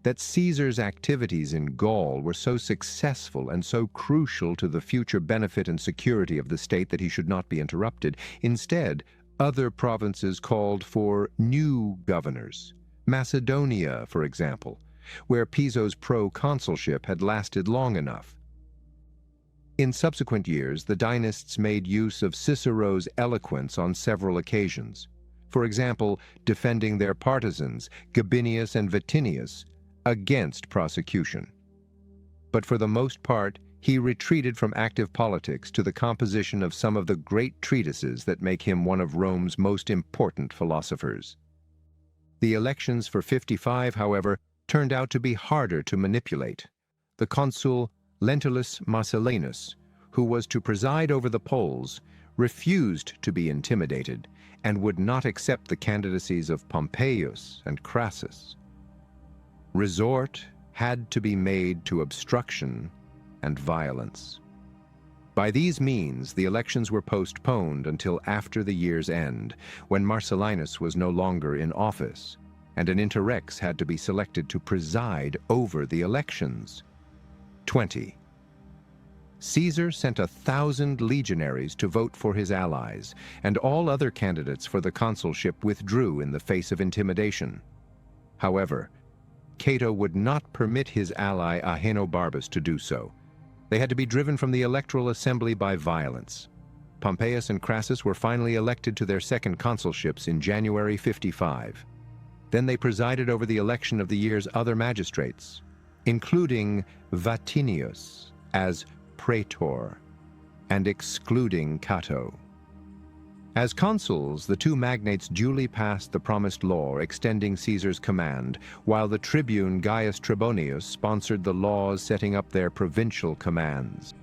that Caesar's activities in Gaul were so successful and so crucial to the future benefit and security of the state that he should not be interrupted. Instead, other provinces called for new governors. Macedonia, for example, where Piso's pro-consulship had lasted long enough. In subsequent years, the dynasts made use of Cicero's eloquence on several occasions. For example, defending their partisans, Gabinius and Vatinius, against prosecution. But for the most part, he retreated from active politics to the composition of some of the great treatises that make him one of Rome's most important philosophers. The elections for 55, however, turned out to be harder to manipulate. The consul Lentulus Marcellinus who was to preside over the polls, refused to be intimidated and would not accept the candidacies of Pompeius and Crassus. Resort had to be made to obstruction and violence. By these means, the elections were postponed until after the year's end, when Marcellinus was no longer in office, and an interrex had to be selected to preside over the elections. 20. Caesar sent 1,000 legionaries to vote for his allies, and all other candidates for the consulship withdrew in the face of intimidation. However, Cato would not permit his ally Ahenobarbus to do so. They had to be driven from the electoral assembly by violence. Pompeius and Crassus were finally elected to their second consulships in January 55. Then they presided over the election of the year's other magistrates, including Vatinius as praetor and excluding Cato. As consuls, the two magnates duly passed the promised law extending Caesar's command, while the tribune Gaius Trebonius sponsored the laws setting up their provincial commands.